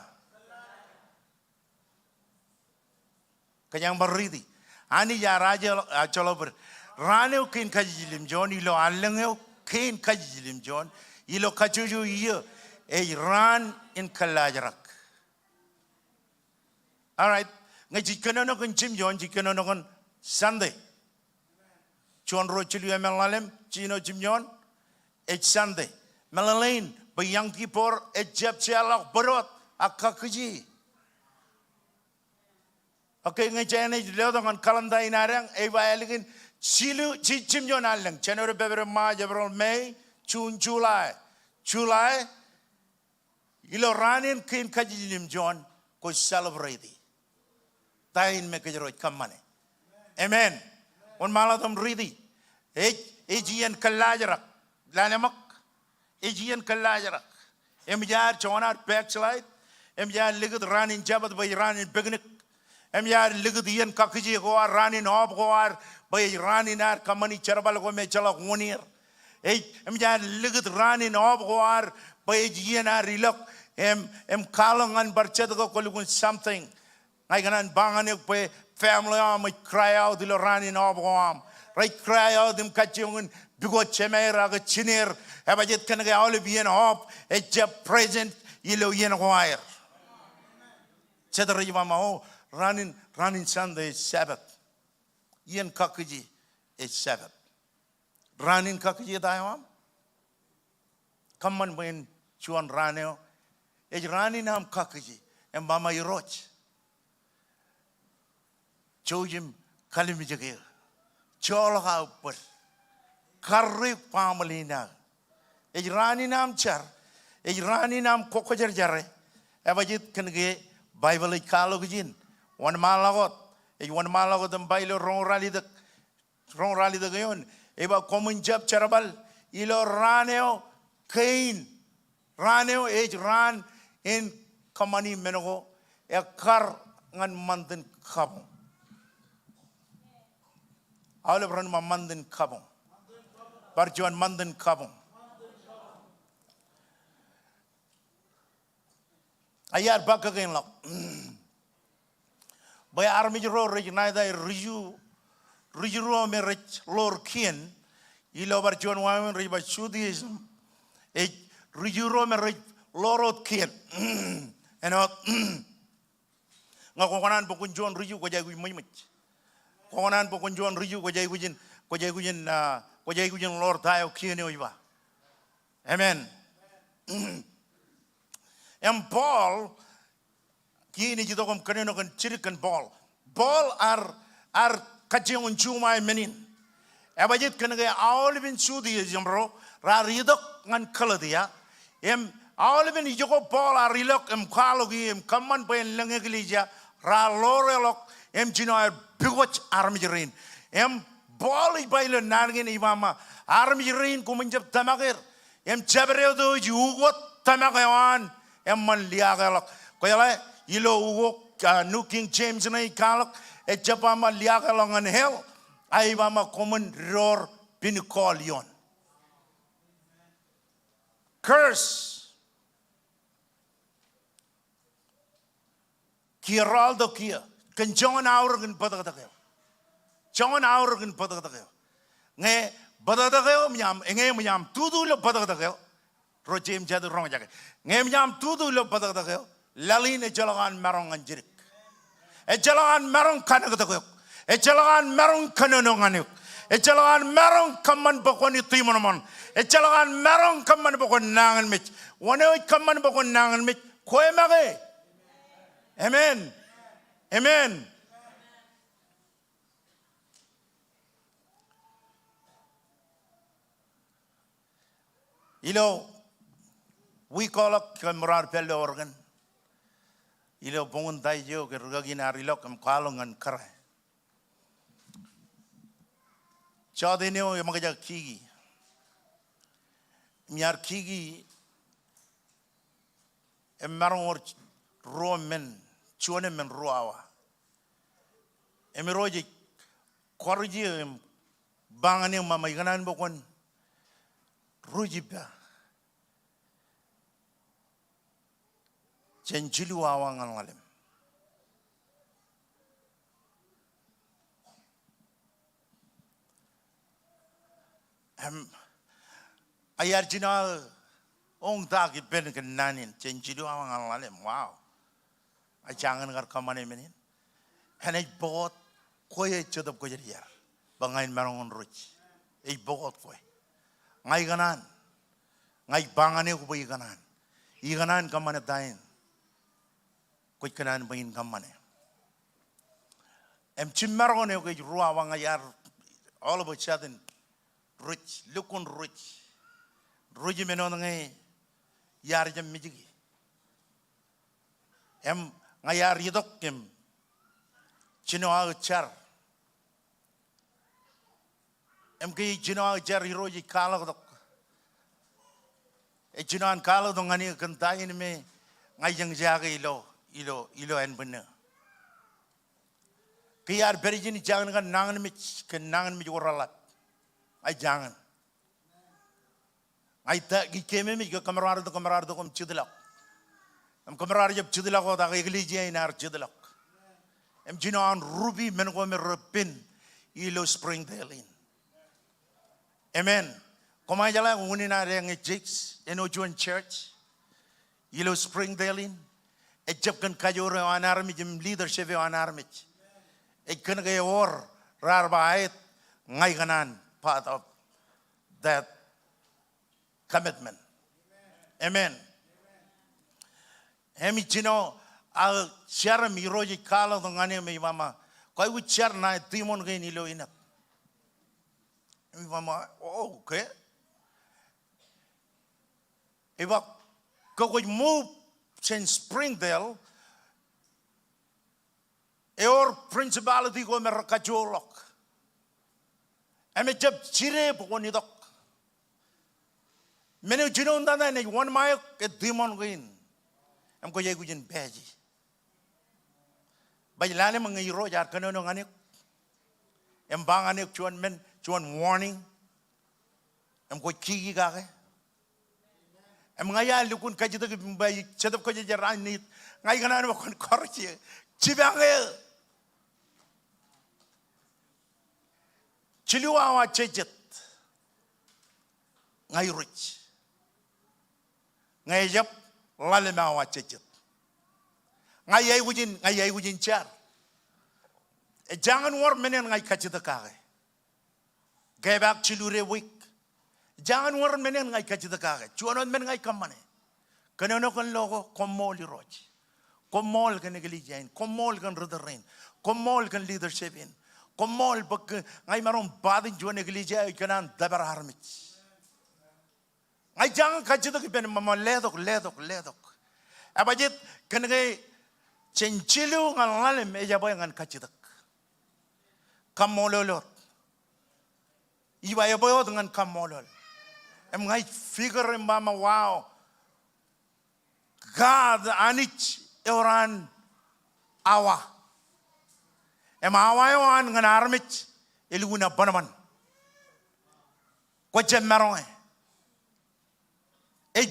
Kanyang baridi. Ani ya raja cholober. Rane ukin kaji Jim John. Ilo alang ukin kaji Jim John. Ilo kachuju ye a ran in kalajarak. All right. Ngay jikano kon Jim John jikano kon Sunday. Chuan ro chilu emelalem chino Jim John it Sunday. Melalain by young people it jeb chalak borot akakuji. Okay, ngay chene jilo kon kalanda inarang eva elegin chilu Jim John alang January February March April May June July. Ilo ranin kin kaji Jim John ko celebrate. Tain me kajero kamane. Amen. On malatam ridi. Ejian kalajarak. Lanamak. Ejian kalajarak. Emjar chonar backslide. Emjar ligud ranin jabat by ranin picnic. Emjar ligud ian kakiji goar ranin hob goar by ranin ar kamani charbal go me chalak 1 year. Emjar ligud ranin hob goar by ejian ar rilok. Em kalongan barchet go kolugun something. Ay ganan bangan yung family am cry out ilo ranin obam right cry out dim kachungun bigo chemera ga chinir abajet kan ga all bien hope et present ilo yen wire chedar yiva mao ranin Sunday Sabbath yen kakji is Sabbath ranin kakji dayam kaman when chuan raneo e ranin am kakji em mama yiroch Chojim kalimi jage cholha upar karri family na e rani nam char e rani nam kokojar jare abajit kenge Bible ikalo gijin wan malagot am bailo rong rali de gayon eba komun jab charabal ilo raneo kain raneo e ran in kamani menogo e kar ngan manten kabong all of run mandan kabong barjuan mandan kabong ayar bakagain lok bay army ro regional da riju ro me rich lor kien ilo barjuan wamen riba Judaism e riju ro me rich lorot kien enot ngakonan pokun jon riju ko jay muy konan pokon jon riju ko jay gujin lor tayo kine oiba amen em Paul kini jito kom kaneno kan chirikan Paul ar kachung chumai menin abajit kanega awlibin sudi jambro ra ridok ngan kaladia em awlibin joko Paul ar rilok em khalogi em kamman pen lengeglija ra lorelok em chino bigoch armijerin em boli bailo nargin imama armijerin kumenjab tamagir em chabreo do jugot tamagawan em man liagalok koyala ilo ugo New King James na ikalok e chapama liagalong an hell ay mama common roar pinicolion curse kiraldo kia kan John Aurgan padagdagayo John Aurgan padagdagayo nge padagdagayo miyam tudulo padagdagayo rojem jadu rong jage nge miyam tudulo padagdagayo lalin e jalagan marong anjirik e jalagan marong kanagdagayo e jalagan marong kanononganyo e jalagan marong kaman bakoni timonomon e jalagan marong kaman bakon nangan mich wano kaman bakon nangan mich koe mage amen amen ilo we call up kamrar pelle organ ilo bongun dai jo ke rugagi narilo kam kalongan kare chadeneo yamaga kigi miar kigi emaror romen chuane men ruawa emiroji korji bangane mama iganan bokon rujiba cenjili wawangan ngalem ayar jina ong taki pen ke nanin cenjili wawangan ngalem wow ajangan ngar kamane menin hanai bot koye chodop ko jeriar bangain marongon ruj ei bot koy ngai ganan ngai bangane ko bai ganan iganan kamane dain koy kanan bain kamane em chimmarone ko ruwa wanga yar all of a sudden ruj lukun ruj menon ngai yar jam mijigi em ngayar yidok kem chino char em ki chino char hiroji kala dok e chino an kala dong ani kantain me ngayang jaga ilo en bena ki yar berijin jangan kan nangan mi joralat ay jangan ay ta ki keme mi ka kamrar do kom chidlak am kamrar jab chidlak ho da igli je inar chidlak Em jinon ruby men ko merpin ilo Springdale in. Amen. Komai jala ngunina reng jigs eno join church ilo Springdale in. Ejap kan kajore anarmi jim leadership anarmi. Ekan ke or rar bait ngai kanan part of that commitment. Amen. Hemi jino al share mi roji kala ngane mi mama. Koi wu share na timon ke nilo ina. Mi mama oh okay. Iba ko move since Springdale. Eor principality ko merakajolok. Eme jab chire pokoni dok. Mene jinon dana ne 1 mile ke dimon gain. Em ko yegu jin beji. Bajlane mangiro jar kanono nganik. Em banganik chuan men chuan warning. Em ko kigi gake. Em ngaya lukun kajita ke bay chadap ko jaran ni ngai kana no kon korchi. Chibange Chiliwawa chejet ngai rich ngai jap lalemawa chejet ngai wujin char e jangan war menen ngai kachita kage gebak chilure week jangan war menen ngai kachita kage chuanon men ngai kamane kanono kon logo komoli roch komol kan negli jain komol kan ruderain komol kan leadership in komol bak ngai marom badin jo negli jai kanan dabar harmit ngai jangan kachita ke ben mama ledok abajit kan ngai chenchilu ngalale meja boy ngan kachita kamololot iba boy dengan kamolol em ngai figure mama wow God anich orang awa, awa yang ngan armich ilguna banaman, kau cemerong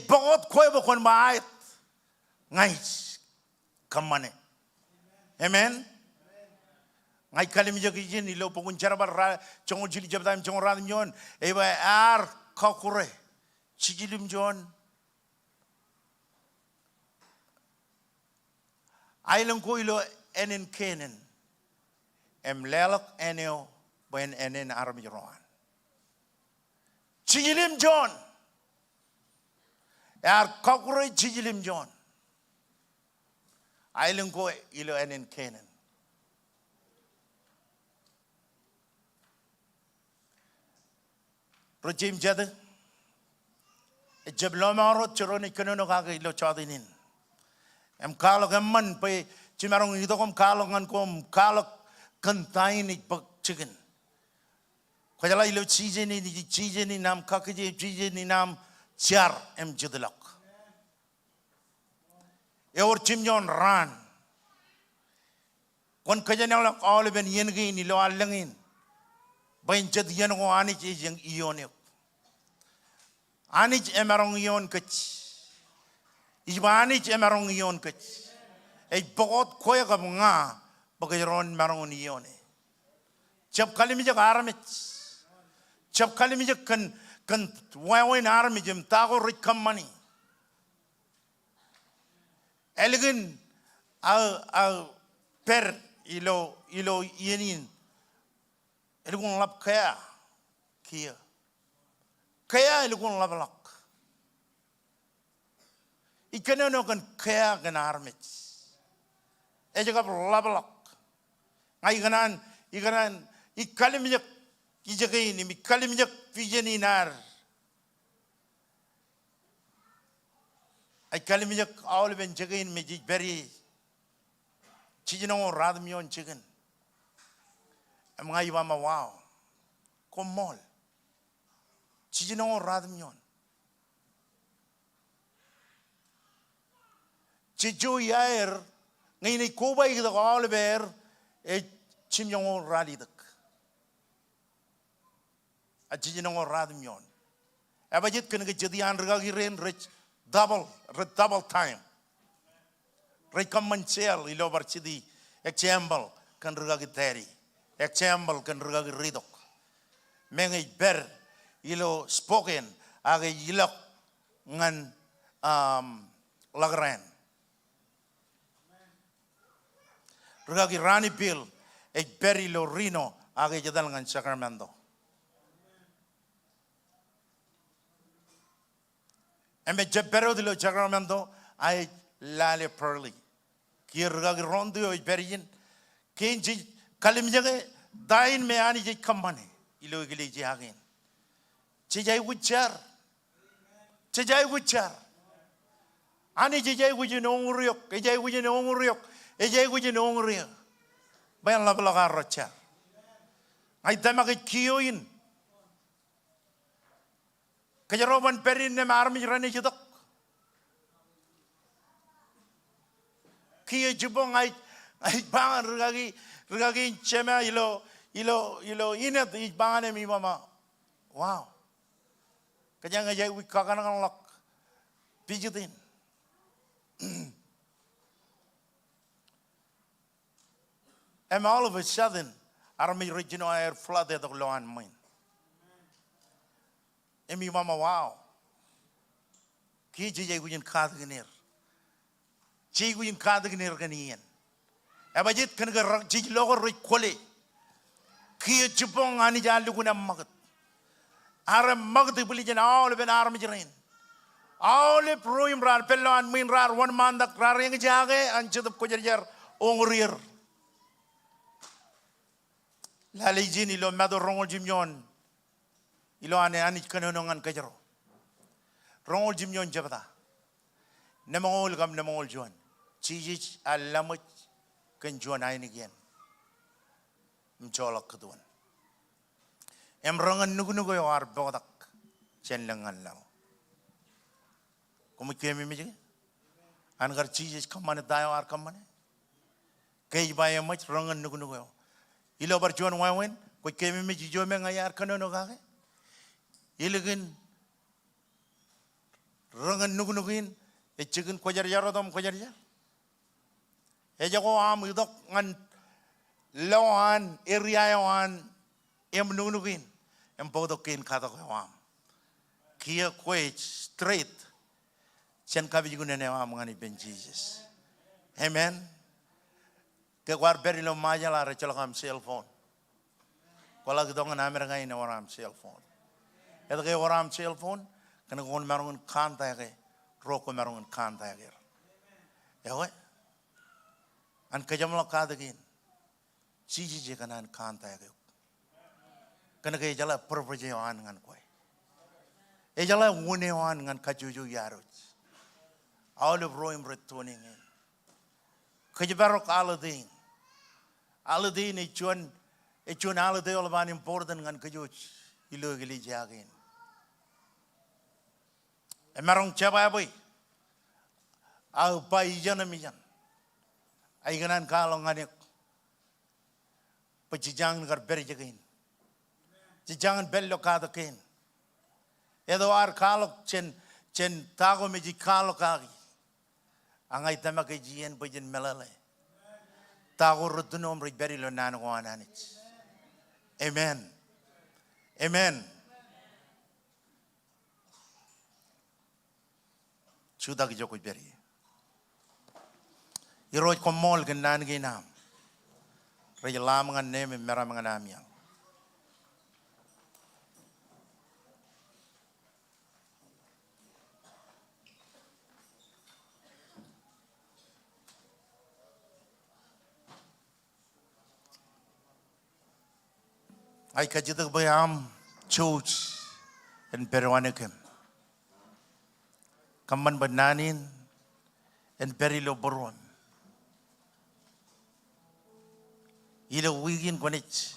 bagot kau bukan baik, ngais kamane, amen. Ngai kali menjadi ni lo pokun cara bar congol jili jabatan congol radam jon, kau kure, cijilim jon. Ailang ko ilo enen kenen. Em lelok eneo ben enen armi roan. Chijilim John. Kokure chijilim John. Ailang ko ilo enen kenen. Rojim jada. Jab lomaro choroni kanono kaga ilo chadinin. Em kalok emman pe cimarong itu kom kalok ngan kom kalok kentain ik pak chicken. Kajala ilo cheese ni nam kakje cheese ni nam char em judlok. Eor chimjon ran. Kon kajana lak all ben yen gi ni lo alangin. Bain jad yen ko ani chi jeng ione. Ani emarong ion kach. Ibani emarong ion kach. Bagot koya ka nga bagayon marong ion. Jab kali mi jak aramit. Jab kali mi jak kan wain aramit jem tago rikam mani. Elegin al per ilo yenin. Elugun lap kaya kia. Kaya elugun lap lak. Ikanono kan kaya kan armit. Ejak labalak. Ngai ikanan ikalimjak ijakin ini ikalimjak vijeninar. Ikalimjak awal ben jagain mejik beri. Cijinong radmion chicken. Ngai wama wow. Komol. Cijinong radmion. Cicu yair ngini kubai kita kau leber cimjong rali dek, aji nong radmion. Abajit kena kejadian regagi ren rich double time. Rekomensel ilo bercidi example kan rugagi teri example kan rugagi ridok mengai ber ilo spoken aga ilok ngan lagran rugagi rani bill ber ilo rino aga jadal ngan Sacramento embe jebero dilo Sacramento ay lale pearly kirgagi rondo yo berin kenji kalim jage dain me ani je kamane ilo gili je hagen chejai wuchar ani je wuji no nguriok ejai wuji no nguriok ejai wuji no nguriok bayan la bala rocha ai tamake kiyoin kajaroban perin ne marmi rani jidok kiyo jubong ay bangan rugagi chema ilo inet i bangan mi mama wow kanya ngajai wi kakana kan lak pijitin and all of a sudden army regional air flooded the loan mine and mi mama wow ki jai wi khad gnir Jigu in Kadigner Ganian. Abajit can go Jig logo Ricole. Kia Chupong Anija Luguna Magat. Aram Magdi Bulligan, all of an army rain. All of Ruim Rar, Pello and Minrar, one man that Raring Jage and Chid of Kojajar, Ongrir. Lalijin, Ilo Mado Rongo Jimyon. Iloane Anich Canonong and Kajaro. Rongo Jimyon Jabata. Nemol gam nemol John. Chijich alamut can John ein again. Mcholak Kudun. Emrongan Nugunugo or Bodak. Chenlangan Lao. Come came immediately. And her chijich come on a dio or come on. Cage by a much wrong Nugunugo. Ilover John Wawen, we came immediately Jomang Ayar Kanonoga. Illigan Rangan Nugunugin. A chicken Kojaradom Kojaria. Ejago am udok ngan lawan area wan emnunugin empodokin katawam. Kia quite straight. Chen kabigunene am ngani ben Jesus. Amen. Ke war berilo majala rechalakam cell phone. Kola gidong na amera ina waram cell phone. Edage waram cell phone kana gon marungun kanta ge. Roko marungan kanta agir. Yawe. An kajamlo kadagin. Chiji kanan kanta agir. Kana kay jala purpose wan ngan koy. E jala wune wan ngan kajuju yarot. All of roim returning in. Kajibarok aladin. Aladin e chuan alade olaban important ngan kajuj. Ilo gili jagin. Emarong chababoy. Au pa ijan amijan. Ay ganan kalong anik. Pachijang ngar berjagain. Chijangan bello kadakin. Edo ar kalok chen tago meji kalok kagi. Angay tama kay jian pajin melale. Tago rutunom rig berilo nano ananich. Amen. Amen. Chuda ki joko beri. Iroj komol kan nan ginam. Rejalam ngan neme mera ngan namyang. Ay kajidag bayam church en peruanikem. Kaman bananin en perilo boron. Ilo wigin konech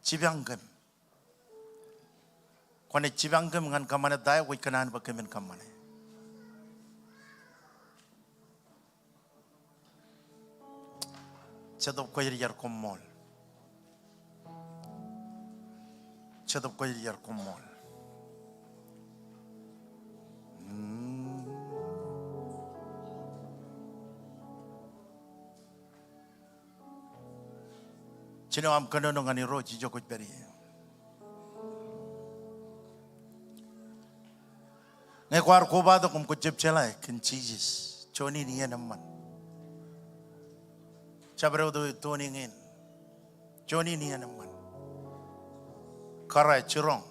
chibangkem. Konech chibangkem ngan kamana dai wai kanan bakemen kamane. Chadop koyar komol. Chadop koyar komol. Chino am kanono ngani ro chi joko beri. Ngai kwar ko ba to kum ko chep chelai kin Jesus. Choni ni naman. Chabro do toni ngin. Choni ni naman. Karai chirong.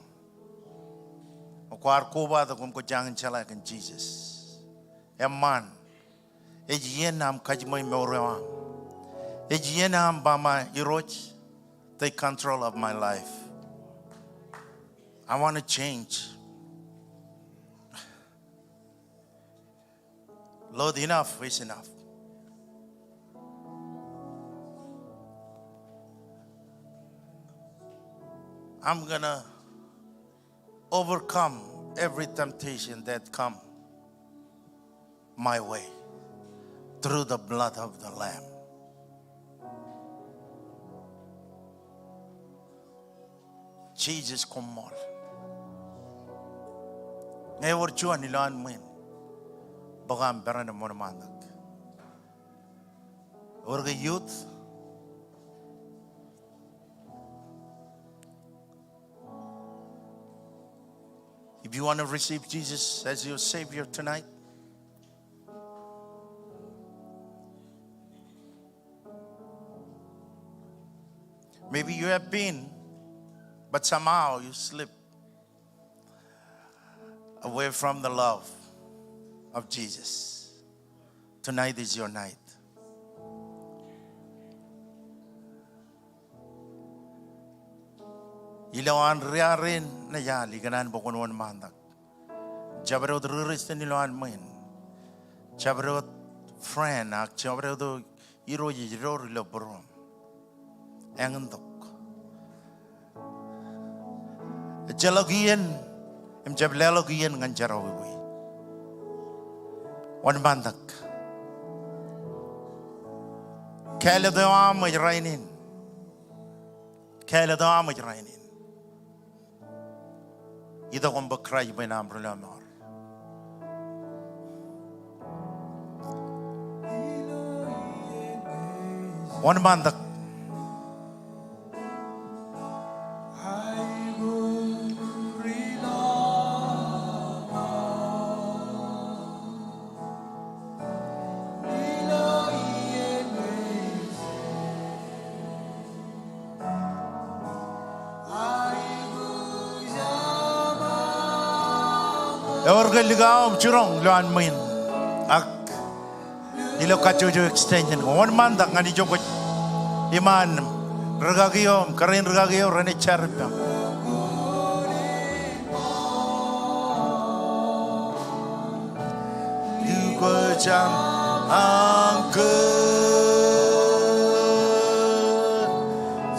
Kwar ko ba to kum ko jang chelai kin Jesus. Eman. Ejien nam kajmoy meorewa. Ejien nam bama iroch. Take control of my life. I want to change. Lord, enough is enough. I'm gonna overcome every temptation that come my way through the blood of the Lamb. Jesus come on. Never chuan ilan min. Bagam beran mo naman. Orga youth. If you want to receive Jesus as your Savior tonight, maybe you have been, but somehow you slip away from the love of Jesus. Tonight is your night. Ilawan riarin na yali ganan bokon mandak. Jabrod riris na nilawan mo yun. Jabrod friend ak jabrod iro yiro rilo brom. Engandok. Jalogian em jablalogian ngan jarawi. Wan mandak. Kaya doa mo rainin. Kaya doa mo rainin. Ida kong bakray ba na amrolamor. Wan mandak. Orga ligaw churong luan min ak ilo kacujo extension one man dak ngani joko iman regagio karin regagio rene charpa yuko jam angke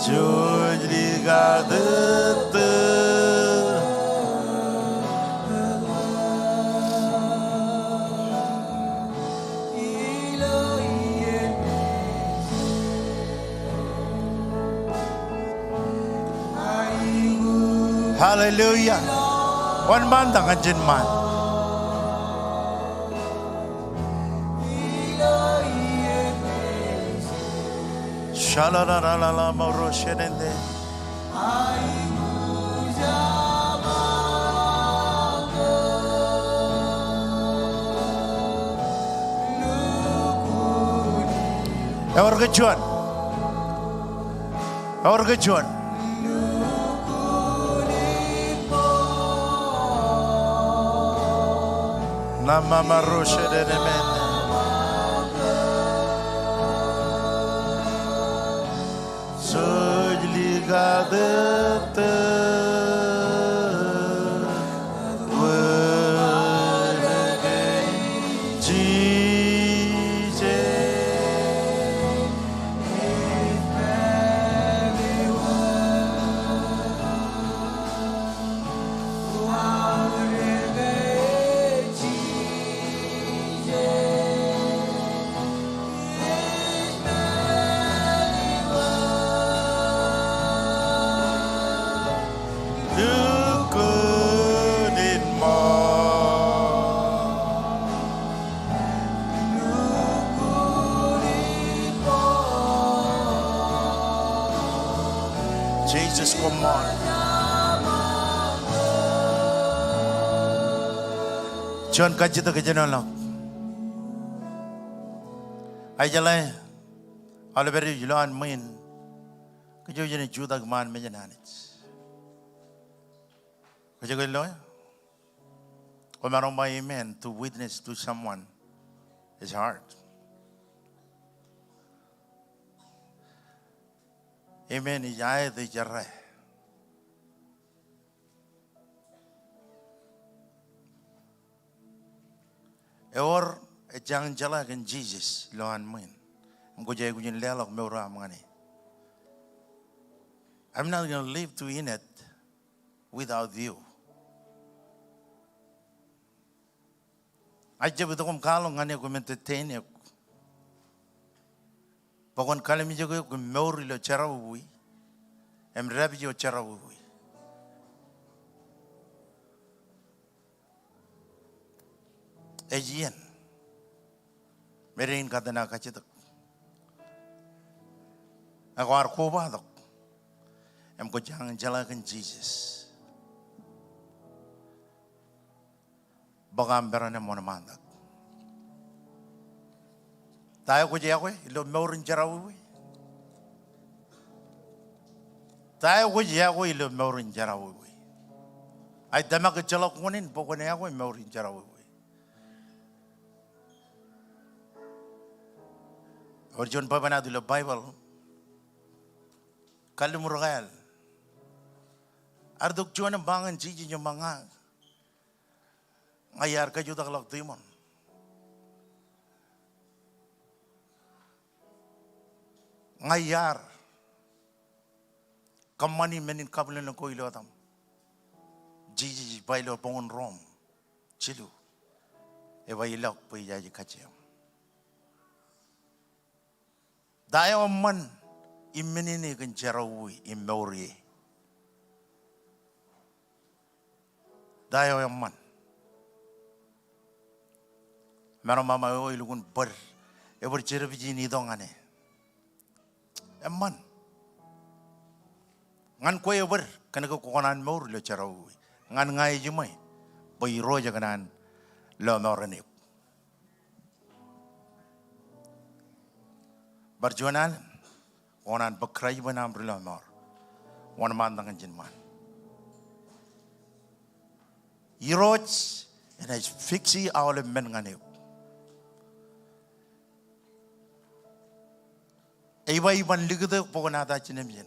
jodi gadete Hallelujah. One man dengan jenman. Shalalala maroshende. Awar kejuan. Awar kejuan. Nama maroshe de mene. Soy ligadete. Jesus, come on. John kajita kajanalak. Ay jalay. Alaberi julaan main. Kajo jene juda gman mejananit. Kajo kailoy. Kumarong may amen to witness to someone is hard. Amen is ayat jaray. Or jangan jalakan Jesus loan main. Mko jaya kujen lelok meura mangani. I'm not going to live to in it without you. Aja betul kum kalong ngani kum entertain ya. Pokon kali mi jago kum meuri lo cara wui. Em rabi jo cara wui. Ejian. Merin kata nak kacitak. Aku arko badak. Em ko jangan jalakan Jesus. Bagam berane mon mandak. Tayo ko jaya ko ilo meurin jarawi. Tayo ko jaya ko ilo meurin jarawi. Ay dama ke jalak kunin pokone ako meurin jarawi. Orjon pa bana dilo Bible. Kalumurgal. Arduk juan bangan jiji nyo mga ngayar ka juta kalak timon. Ngayar kamani menin kablan ng koilo atam. Jiji bailo pongon rom chilu. Ewa ilak po iyaji kachiyam. Dayo man imenini kan jarawi imori. Dayo man. Meron mama o ilugun ber. Ever jerabi ni dong ane. Eman. Ngan ko ever kana ko konan mor lo jarawi. Ngan ngai jumai. Boy roja kanan lo norani. Berjualan, orang berkerai benam berlamar, orang mandang jenman. Iroj, ini fiksi awal mengenai. Iban lihat pokok nada jenemian.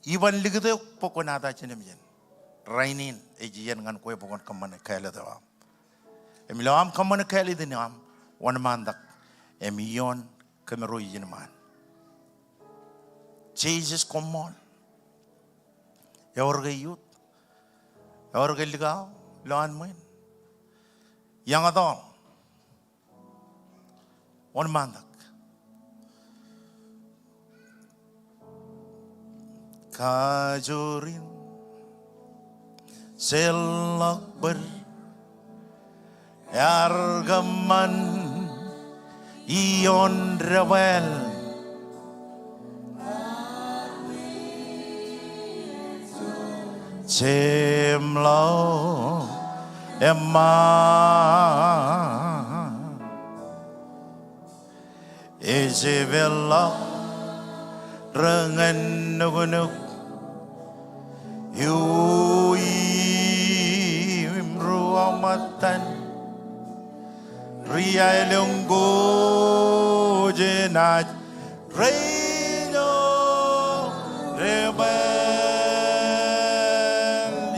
Iban lihat pokok nada jenemian. Rainin, ejian ngan kue pokok kemana kaya lewat. Emilam kemana kaya lewat. Wan mandak emion kemeroi jenman. Jesus come on. Ya orga youth. Ya orga ligaw. Loan main. Yang atong. Wan mandak. Kajurin. Selak ber. Yargaman. Ion rewel Cemlo Emma Isabella Rengan nugunuk Yuim ruamatan Ria lunggu jenaj Reino rebel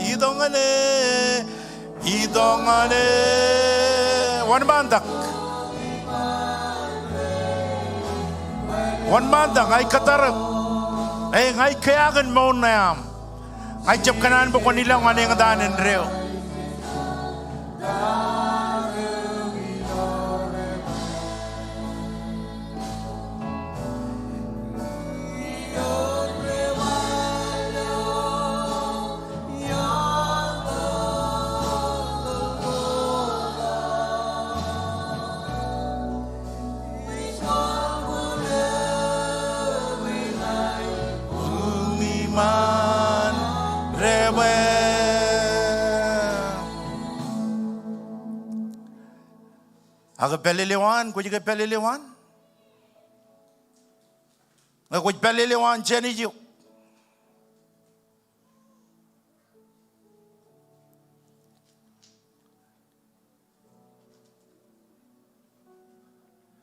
Idongane Wan mandak ay katarap ay ngay kayagan mo na ay jab kanan bukon nilang ano yung danin reo Aga pelelewan, ko juga pelelewan. Ngako pelelewan cheni juk.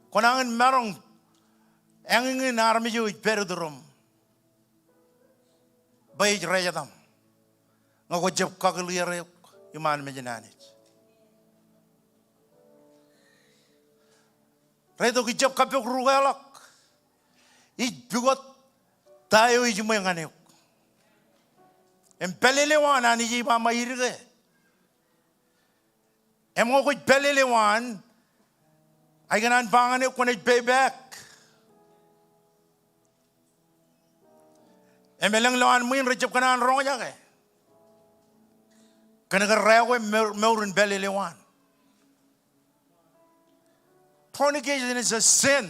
Konangan marong engin armi ju perudrum. Bayi raya tam. Ngako jeb kageliare iman mejenani. Redo ki jeb kapok rugalak. Bigot tayo ijmo yang aneh. Empelelewan ani ji mama irge. Ngako pelelewan ay ganan pangan ko na payback. Emelang lawan mo yung recep kanan rong niya kay. Kanagarrewe meurin belelewan. Fornication is a sin.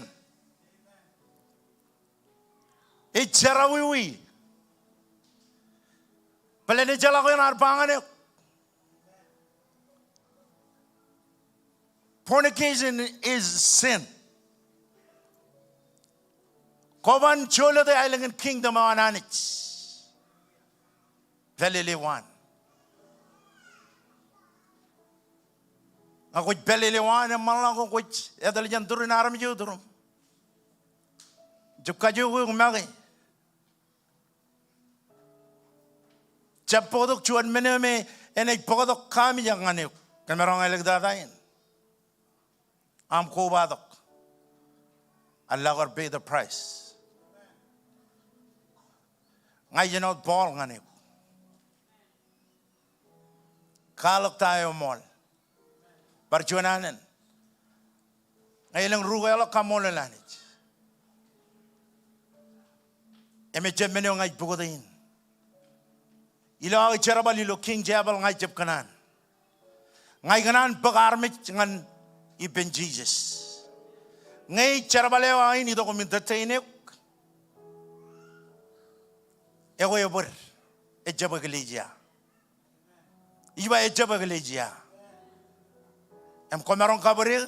It's charawiwi. Palene jala ko yung arpangan niyo. Fornication is sin. Koban cholo de island kingdom of ananich. Pelelewan. Ako pelelewan ang malang ko kuch. Edal jan turun aram ju turun. Jukka ju ko umagi. Japodok chuan meneme enay podok kami yang aneu. Kamerong ilag dadain. Am kubadok. Allah will pay the price. Ngayon out Paul nga niyo. Kalok tayo mol. Barjuananan. Ngayon lang rugalo kamolalanit. Emecem menyo ngay bukodain. Ilo ay charabal ilo king jabal ngay jeb kanan. Ngay kanan pag-armit ngan Ibn Jesus. Ngay charabalewa ini do kumintatainek. Ego yobor. Ejaba geleja. Iba ejaba geleja. Em komeron kabari.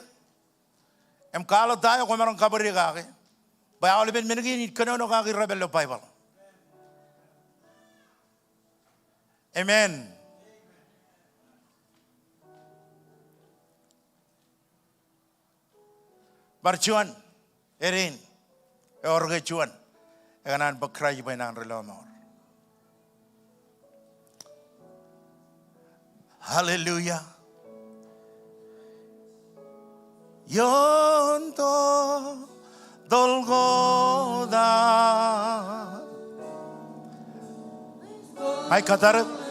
Em kalo tayo komeron kabari kake. Baya oleben menegi kanono kake rebel Bible. Amen. Barchuan, erin, orge chuan, eganan bakray ba nang relomor. Hallelujah. Yonto dolgoda. Ay katarap.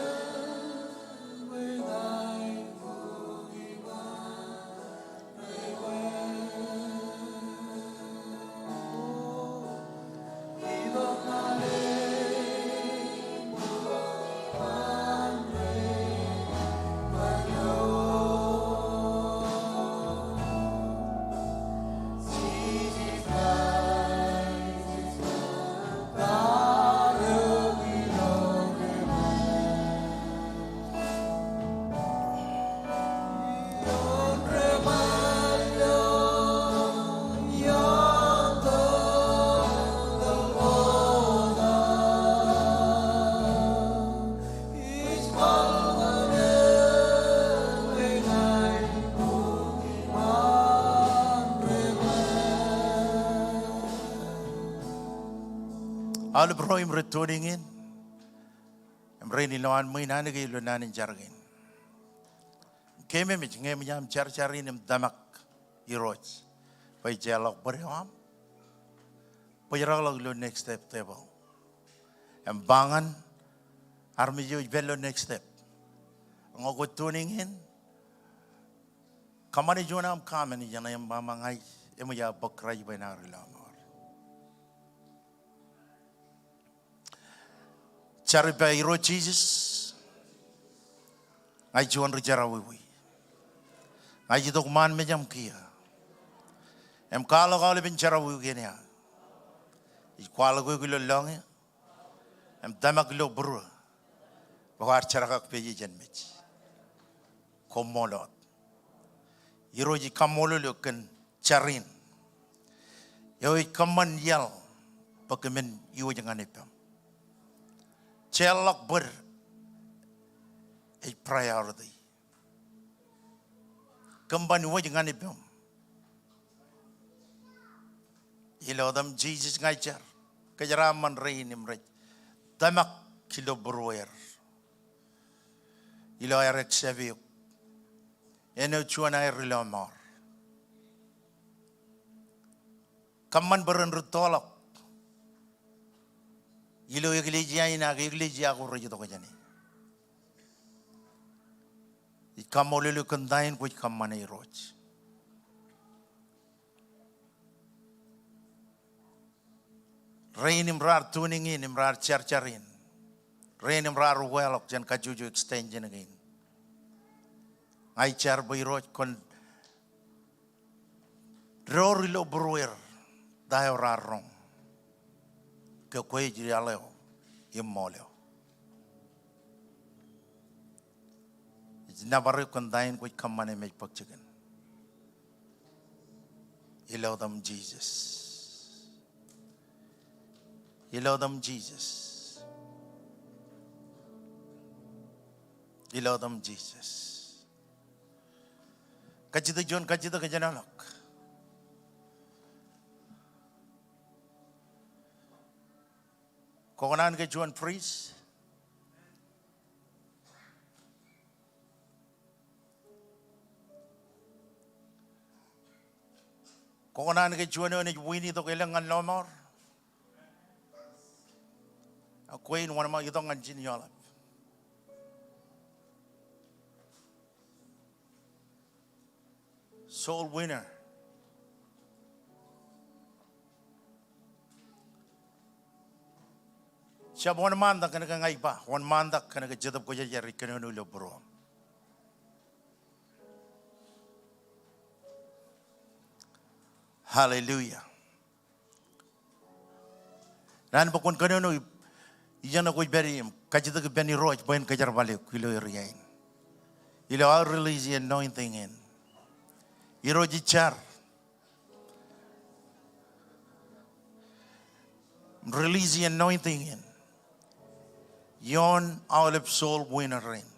All bro im returning in. Im rain ilawan mo inani kay lunanin jargin. Keme mit ngem yam char-charin im damak iroch. Pai jalok berewam. Pai ralog lo next step table. Im bangan armi jo bello next step. Ngogo tuning in. Kamani jo nam kamani jana im mamangai emo ya bakrai benar lam. Cari bayro Jesus, ngai juan rejara wiwi, ngai jidok man mejam kia, em kalau lebih cara wiwi gini ya, kalau gue gilo longe, em tamak gilo buru, bahwa cara kak peji jen mej, komolot, Iroji kamololo kan charin. Yoi kaman yal pagkamen iwo jangan ipam. Celak ber a priority. Kamban iwo jangan ipam. Ilodam Jesus ngajar. Kajaraman reinim rej. Tamak kilo berwer. Ilo air exeviuk. Eno chuan air rilomor. Kaman beren rutolak. Ilo iglesia ina iglesia ko rejo to kajani. Ikamolulu kandain ko ikamana iroj. Rain imrar tuning in imrar charcharin. Rain imrar welok jan kajuju extension again. Ai char bayroj kon rorilo bruer dayo rarong. Ke kwe jirialeo immoleo. Nabaru kondain ko ikamane me pagchigan. Ilodam Jesus. Ilodam Jesus. Ilodam Jesus. Kajita John kajita kajanalak. Kokonan ke John priest. Kokonan ke John ni wini to kailangan lomor. Ako in one of my young and genial. Soul winner. Siya one man that can ga one man that can get jadab ko jari kanulo bro. Hallelujah. Nan pokon kanuno Iyan ako beri kajita ke beni roj bain kajar balik kilo iriain. Ilo our release the anointing in. Iroji char. Release the anointing in. Yon olive soul winner rain.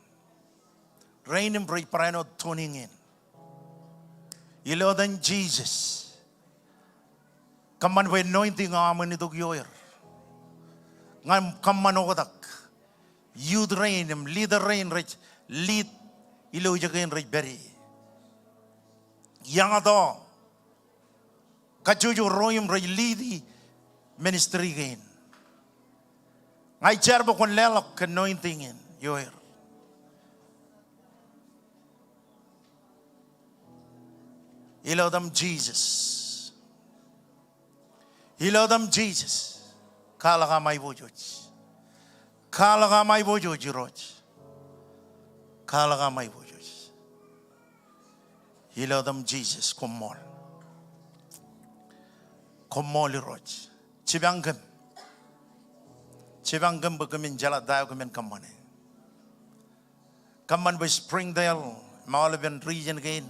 Rain and break parano tuning in. Ilo dan Jesus. Kaman with anointing aman ito yoyer. Ngam kamanodak youth rain leader rain rich lead ilo jagain rich beri yang ado kajuju roim rich lead ministry gain ngai charbo kon lelok anointing in yoer ilo dam Jesus Kalaga mai bojoj. Kalaga mai bojoj roj. Kalaga mai bojoj. Hilodam Jesus komol. Komol roj. Chibangam. Chibangam bagamin jala dayo kamen kamane. Kaman by Springdale, Malaban region again.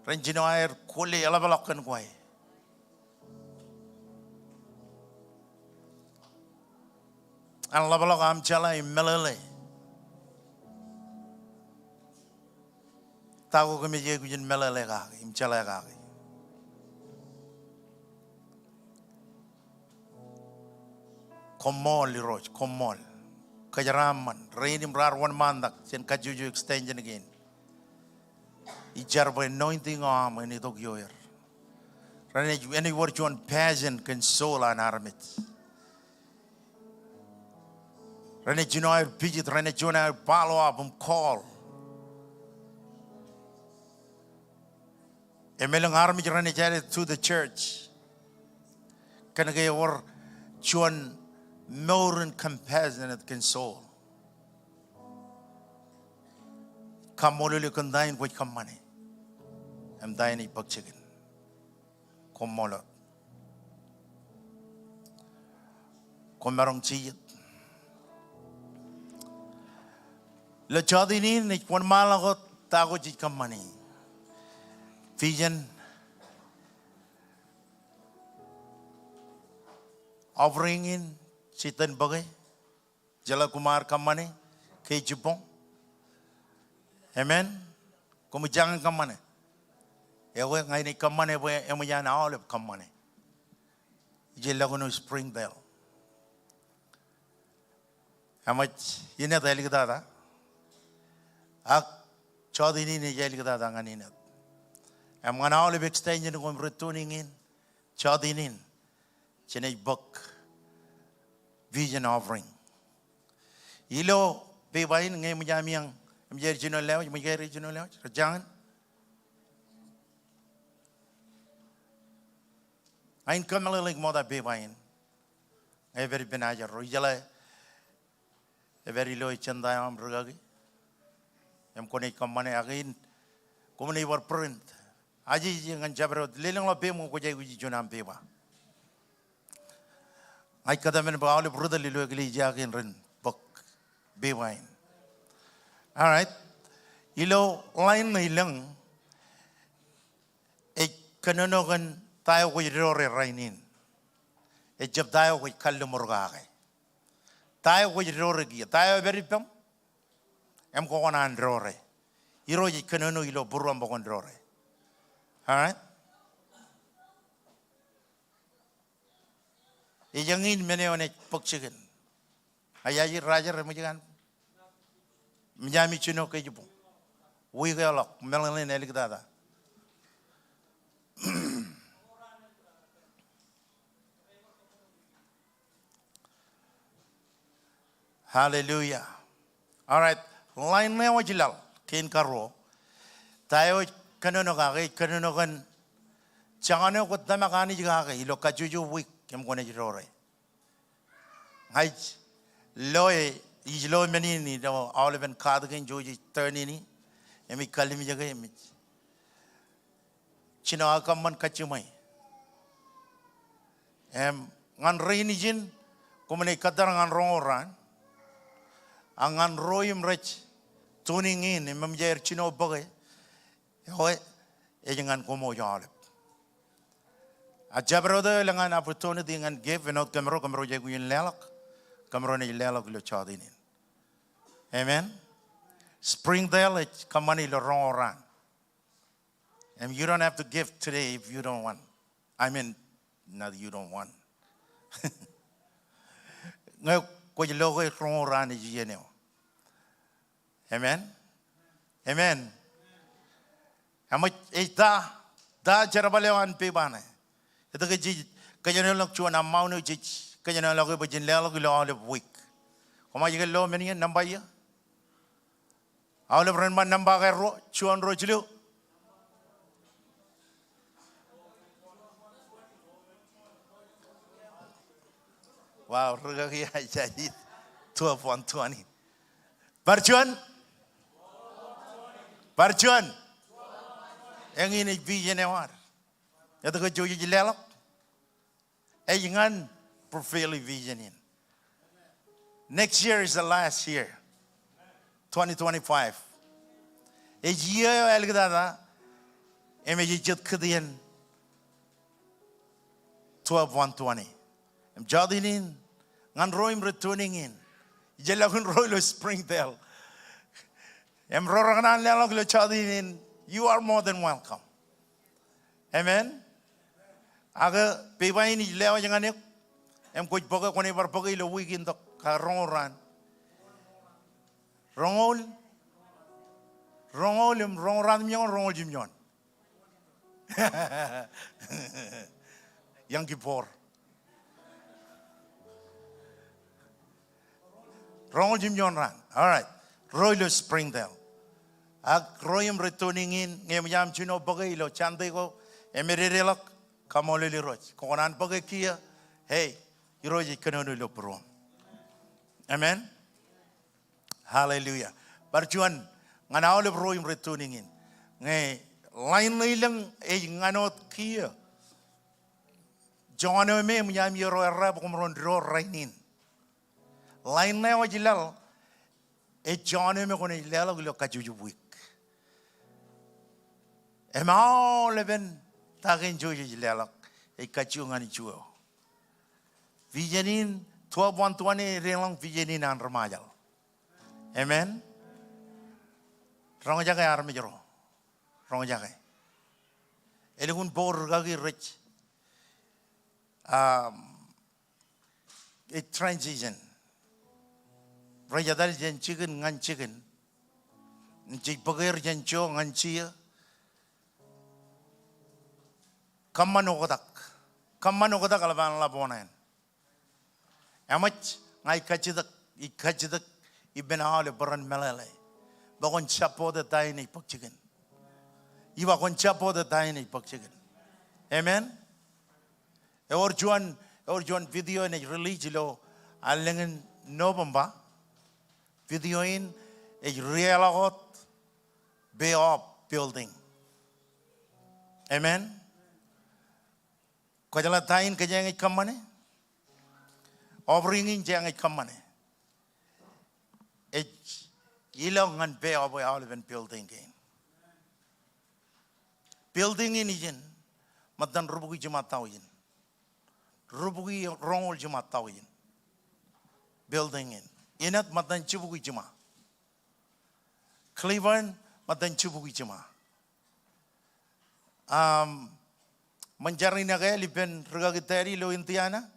Ranjino air kule alabalakan kway. Ang labalok am chala melele. Tago kami je kujin melele ka, im chala ka. Komol liroj, komol. Kajaraman, reinim rar one mandak, sen kajuju extension again. Ijar by anointing arm and itog yoyer. Any word you want passion console an armit. Rene Junoir pijit, Rene Junoir follow up call. Emelang army Rene Jared to the church. Can I get or Juan more and compassionate console. Come all you can dine with come money. I'm dining pug chicken. Come mola. Come marong chiyit. Le chadinin ni pon malagot tago chit kamani. vision offering in Chitan Bagay, Jalakumar Kamane, K. Jupong. Amen. Kumujang Kamane. Ewe ngaini Kamane, we Emuyan Olive Kamane. Jalagono Spring Bell. How much you know the Eligada? Ak Chodini Eligada Ganina. I'm going to olive extension of returning in Chodinin. Cheney book vision offering. Ilo bebain ngay mujamiang regional level, regional level, Rajan. Ain kamala like moda bebain. Ay very benaja rojala. A very low chandayam rugagi. Em kone kamane again. Kumani war print. Aji jangan jabro. Lelang lo bemu ko jay uji junam beba. I kadamen ba olive brother lilo gili jagin rin book be wine. All right. Ilo line na ilang e kanonogan tayo ko irore rainin. E jab tayo ko kalumurgake. Tayo ko irore giya. Tayo very pam. Em ko kona androre. Iro yi kanono ilo buruan bakon drore. All right. Ijangin meneone pokchigen. Ayaji raja remujigan. Mjami chino ke jupu. Wi galok melanle nelik dada. Hallelujah. All right. Line me wajilal ken karo. Tayo kanono kan changano ko tamakani jiga ilo kajuju week. Kem kone jirore. Ngay loe ijlo menini do olive and cardigan joji turnini. Emi kalimi jaga emi. Chino akaman kachumai. Ngan raini jin kumane kadar ngan rongoran. Angan royim rech tuning in memjair chino bagay. Hoy ejangan komo olive. Aja brother langan opportunity ngan give venot kamero jago yin lelak kamero ni lelak lo chadinin. Amen. Springdale kamani lo rongoran. And you don't have to give today if you don't want. I mean, not you don't want. Ngay ko lo ko rongoran ni yeneo. Amen. Amen. Amoy ita da jarabalewan pe bana. Ito kaya lang chuan amaw no kaya lang ko bajin lelo ko olive week. Kuma jiga lo menian namba ya. Olive ren man namba ka ro chuan ro jilo. Wow, ruga kaya jadi 12:20. Barchuan. Yang ini vision war. Ito ko joji jilelok. Jangan prophetic vision in. Next year is the last year. 2025. Year elgada emejit kedian 12:120. Jadinin ngan roim returning in. Jelakun roilo Springdale. Rorangan lelok lo jadinin. You are more than welcome. Amen. Aga pewa ini lewa jangan ek. Kuj boga kone bar boga ilo weekend tok ka rongoran. Rongoran myon rongol jimyon. Yang kipor. Rongol jimyon ran. All right. Royal Springdale. Ag royam returning in ngem chino boga ilo chante ko emerelak kamole liroj. Konan boga kia. Hey, iroji kanono lo prom. Amen. Hallelujah. Barjuan nganaw le royam returning in. Nge line nilang nganot kia. Jono me mnyam yoro rab kumron ro rainin. Line na wajilal jono me kone ilalo lo kajuju week. Emao leben takin joji lelak ikachungan ichuo. Vijenin 12-120 relang vijenin an remajal. Amen. Rong jaga army jero. Rong jaga. Eligun bor gagi rich. A transition. Rajadal jen chicken ngan chicken. Jik bagir jen cho ngan chia. Kamano kodak alaban labonan. Amach ngai kachidak ibn hale baran melale. Bakon chapo the tiny pok chicken. Iwa kon chapo the tiny pok chicken. Amen. Or John video in a release lo alengen November. Video in a real hot bay up building. Amen. Kajala tain kajang it kamane. Offering jang it kamane. It ilong and bay up olive building again. Building in ijen matan rubugi jumatawin. Rubugi rongol jumatawin. Building in. Inat matan chibugi juma. Cleveland matan chibugi juma. Mencari naga lipen regagi teri lo intiana.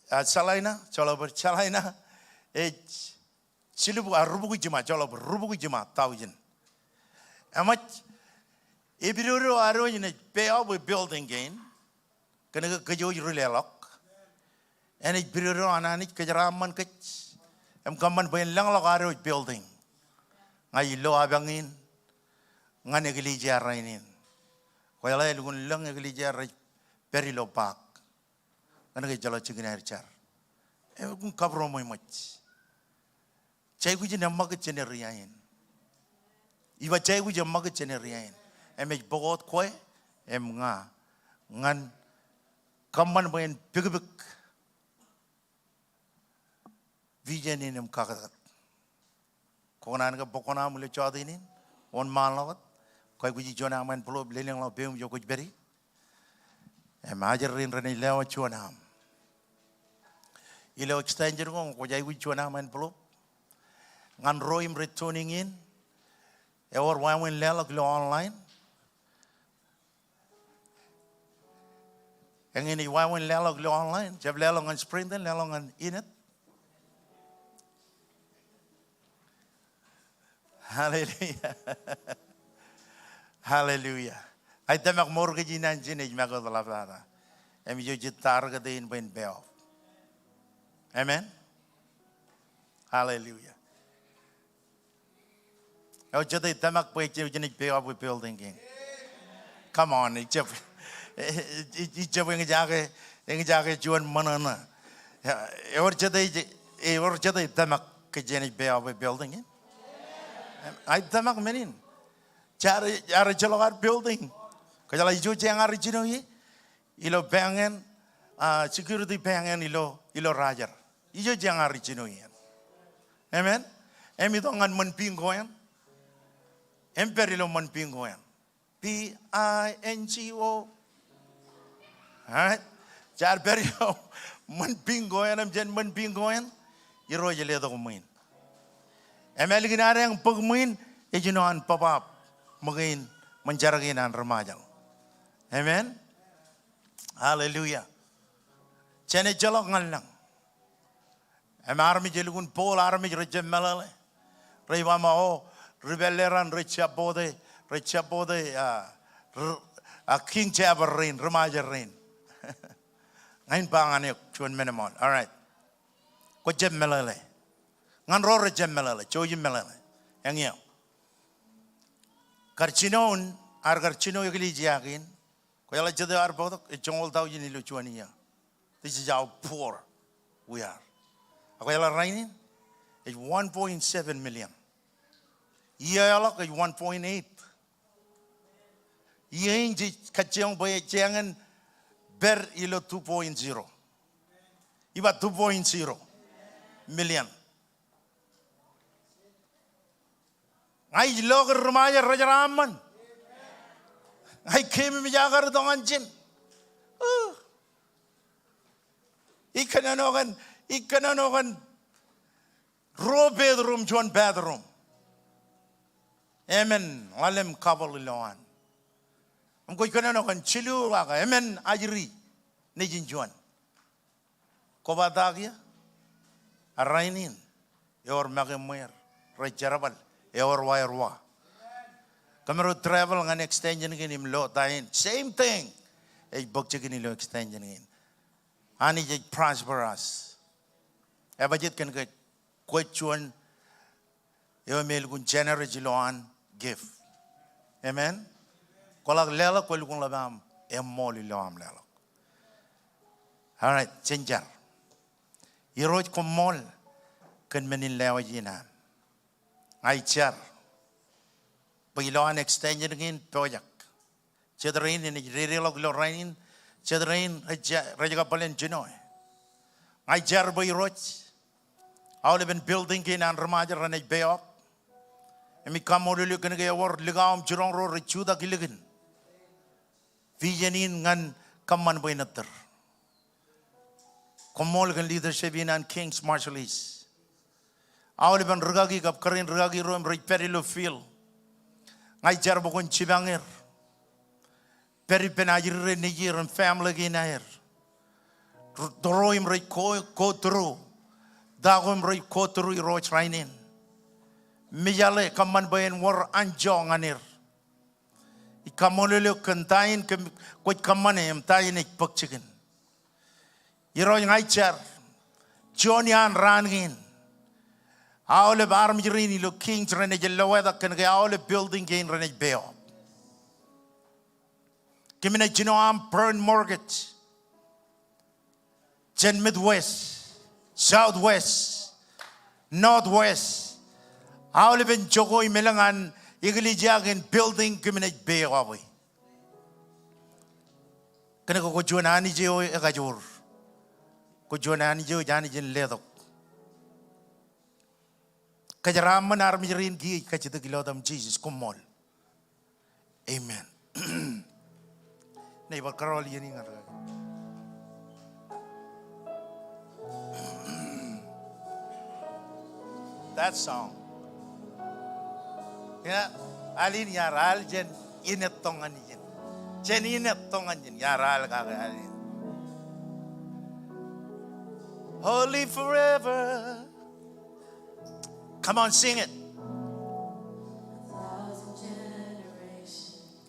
Salaina, colober salaina. Silubu rubugi juma, colober rubugi juma tawin. Amat ibiruro aro in a pay up with building again. Kena kejo relelok. And it biro ananit kejaraman kech. Kaman bayan lang aro building. Ngay lo abangin. Nga negligya rainin. Kaya lay lugun lang negligya ray perilo pak. Nga nagijalo chigina herchar. Kung kabro mo imach. Chay ko jina magat jeneriyain. Iba chay ko jina magat jeneriyain. Emej bogot koy. Nga. Ngan kaman bayan big. Vision in him kakagat. Konan ka bokona mule chadinin. On malawat. Koi kuji jona man pulo lelang lau beum jo kuj beri. Majer rin rene lewa chona. Ilo extender ko kujai kuj chona man pulo. Ngan roim returning in. Ewer wawin lelak lo online. Yang ini wawin lelak lo online. Jab lelak ngan sprinten lelak ngan inet. Hallelujah. Hallelujah. I temak mortgage in anjinage mago the lavada. Em you jitar the in ben bell. Amen. Hallelujah. Oh, just the temak point you need pay up with building. Come on, it's a wing jacket, you and manana. Or just the temak kajanic pay up with building. I tamak menin. Cara jalogar building. Kajala ijo jang original ye. Ilo bangen security bangen ilo rajar. Ijo jang original ye. Amen. Emi dongan menpingoyan. Emperilo menpingoyan. PINGO. Alright. Jar perilo menpingoyan am jen menpingoyan. Iro jele do kumain. Emel ginara yang pagmuin, ejinoan papap, magain menjaraginan remajal. Amen. Hallelujah. Chene jalok ngalang. Em army jelugun pol army rejem melale. Reiwa mao rebelleran rechabode king chaberin remajarin. Ngain panganek chuan menemon. All right. Ko jem melale. Ngan rore jem melale, choji melale. Yang iya. Karchinon, ar karchino yagli jiakin. Ko yala jade ar botok, chongol tau jini luchuania. This is how poor we are. Ako yala rainin, it's 1.7 million. Iya yala kay 1.8. Iya inji kachiyong boye chiangan ber ilo 2.0. Iba 2.0 million. Ay logar rumaya rajaraman. Ay kemi mi jagar dongan jin. Ikananogan row bedroom John bedroom. Amen. Walem kabal ilawan. Amko ikananogan chilu waga. Amen ajri nejin John. Kobadagia arainin yor magemer rejarabal yor wairwa. Kamero travel ngan extension ginim lo tain same thing. Ay bogche ginilo extension gin. Ani je prosperous. Abajit kan ke question yo mel gun generous loan give. Amen. Kolak lela kol gun labam emoli loam lela. All right, chenjar. Iroj komol kan menin lewa jina. Ai char. Pagilauan extension ngin project. Cedrain ini rirelog lo rainin. Cedrain raja kapalen jinoy. Ai jar boy iroj. Awal ben building ngin an remaja ranai beok. Emi kamodulu kan gaya war ligam jurong ro richuda giligin. Visionin ngan kaman boy natter. Komolgan leadership in and King's Marshal East. Awal ben rugagi kap karin rugagi roem perilo feel. Ngai jar bokon chibangir. Peri penajir nijir and family ginair. Doroim rei ko turu. Dagom rei ko turu iroch rainin. Mijale kaman bayan war anjong anir. Ikamolelo kentain kwat kamane em tain ik pagchikin. Iroy ngai char John yan rangin awle barm jirini lo king rene jello da kan ga awle building gain rene beo kimina jino am burn mortgage Jen Midwest Southwest Northwest awle ben jogoy melangan igli jagin building kimina beo awi kana ko jona ani je o e ga jor ko jonani jo jani jin ledok kajaram manar mirin gi kachita gilodam Jesus kumol amen nei ba karol yeni ngar that song ya alin yaral jen inet tongan jen inet tongan jen yaral ka alin holy forever. Come on, sing it.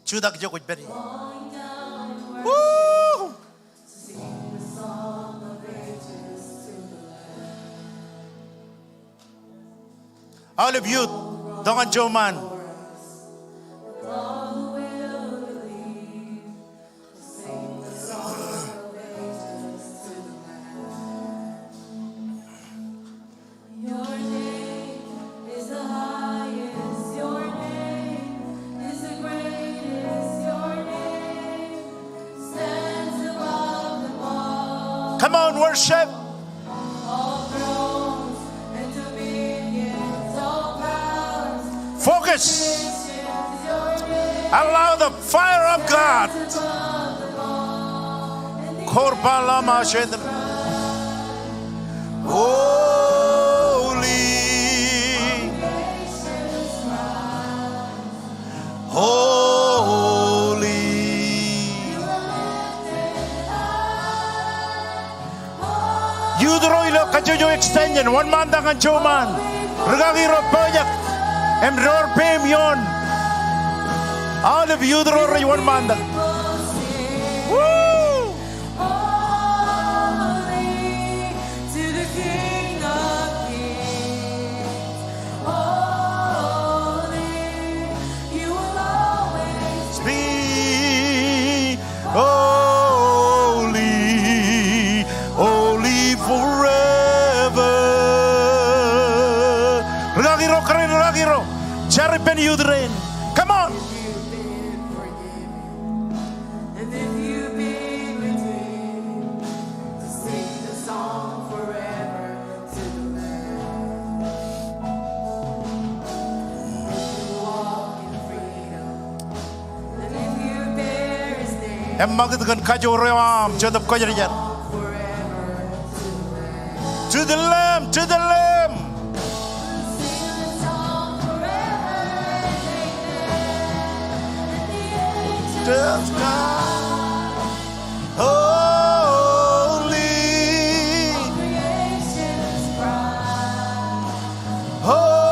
Chudak jokut beri. Woo! All of you, Dongan Joman. Come on, worship. Focus. Allow the fire of God. Korbalama Shedra. Holy. Holy. Yudroilo kajojo extension. One man dangan joman. Regagiro project. Emror pem yon. All of you drori one man. Woo! Holy, holy forever. Regagiro karen regagiro. Cherry pen yudren. Come on. Em magdagan kajoram chadap kajarjar. To the Lamb, to the Lamb. Just God, holy, holy.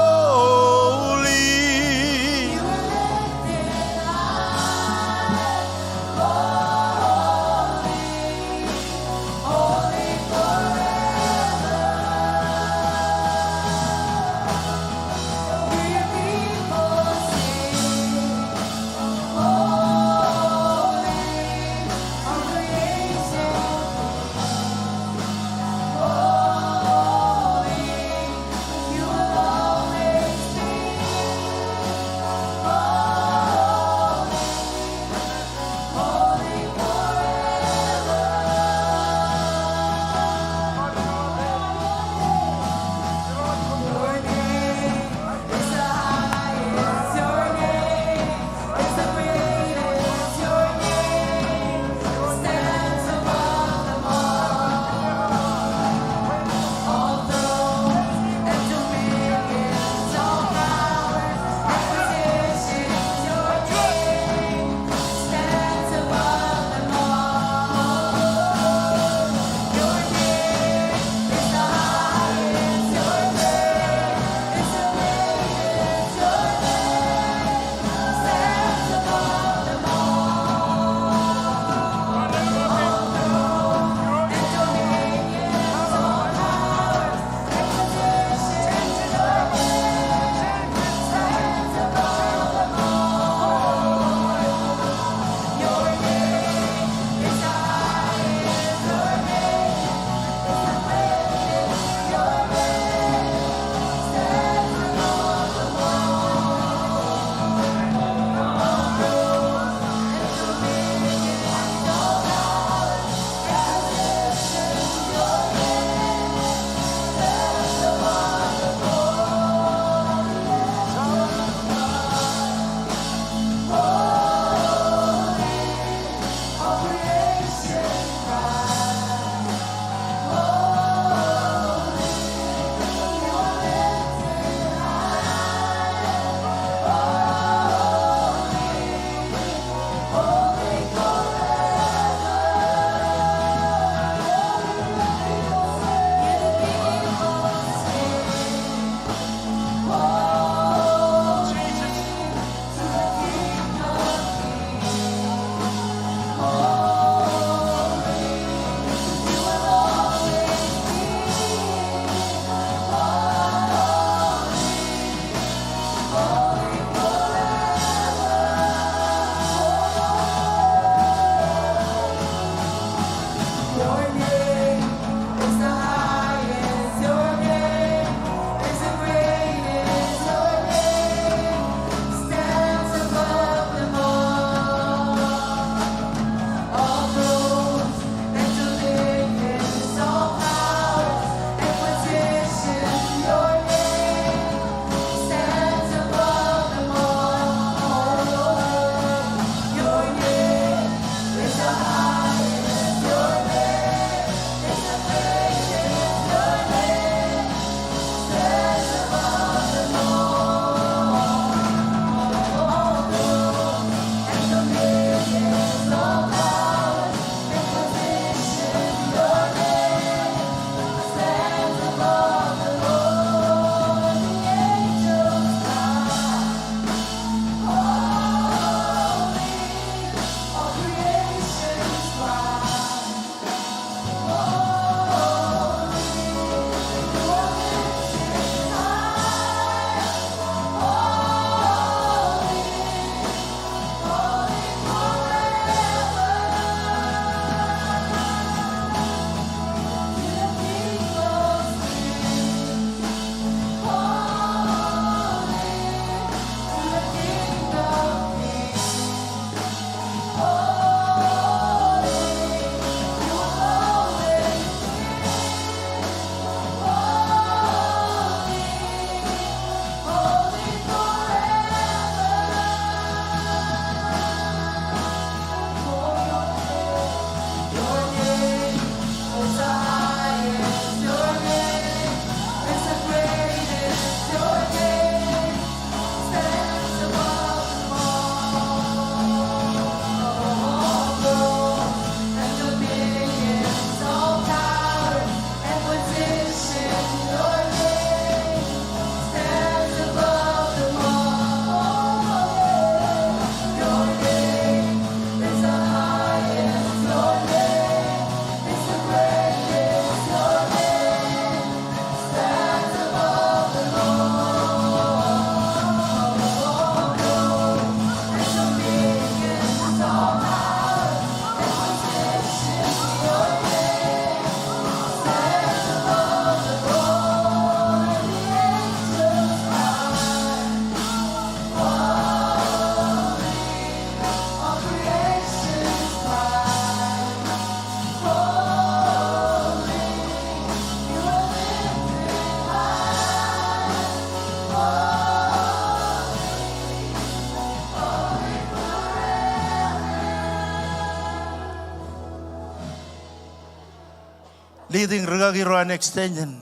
leading regagiro an extension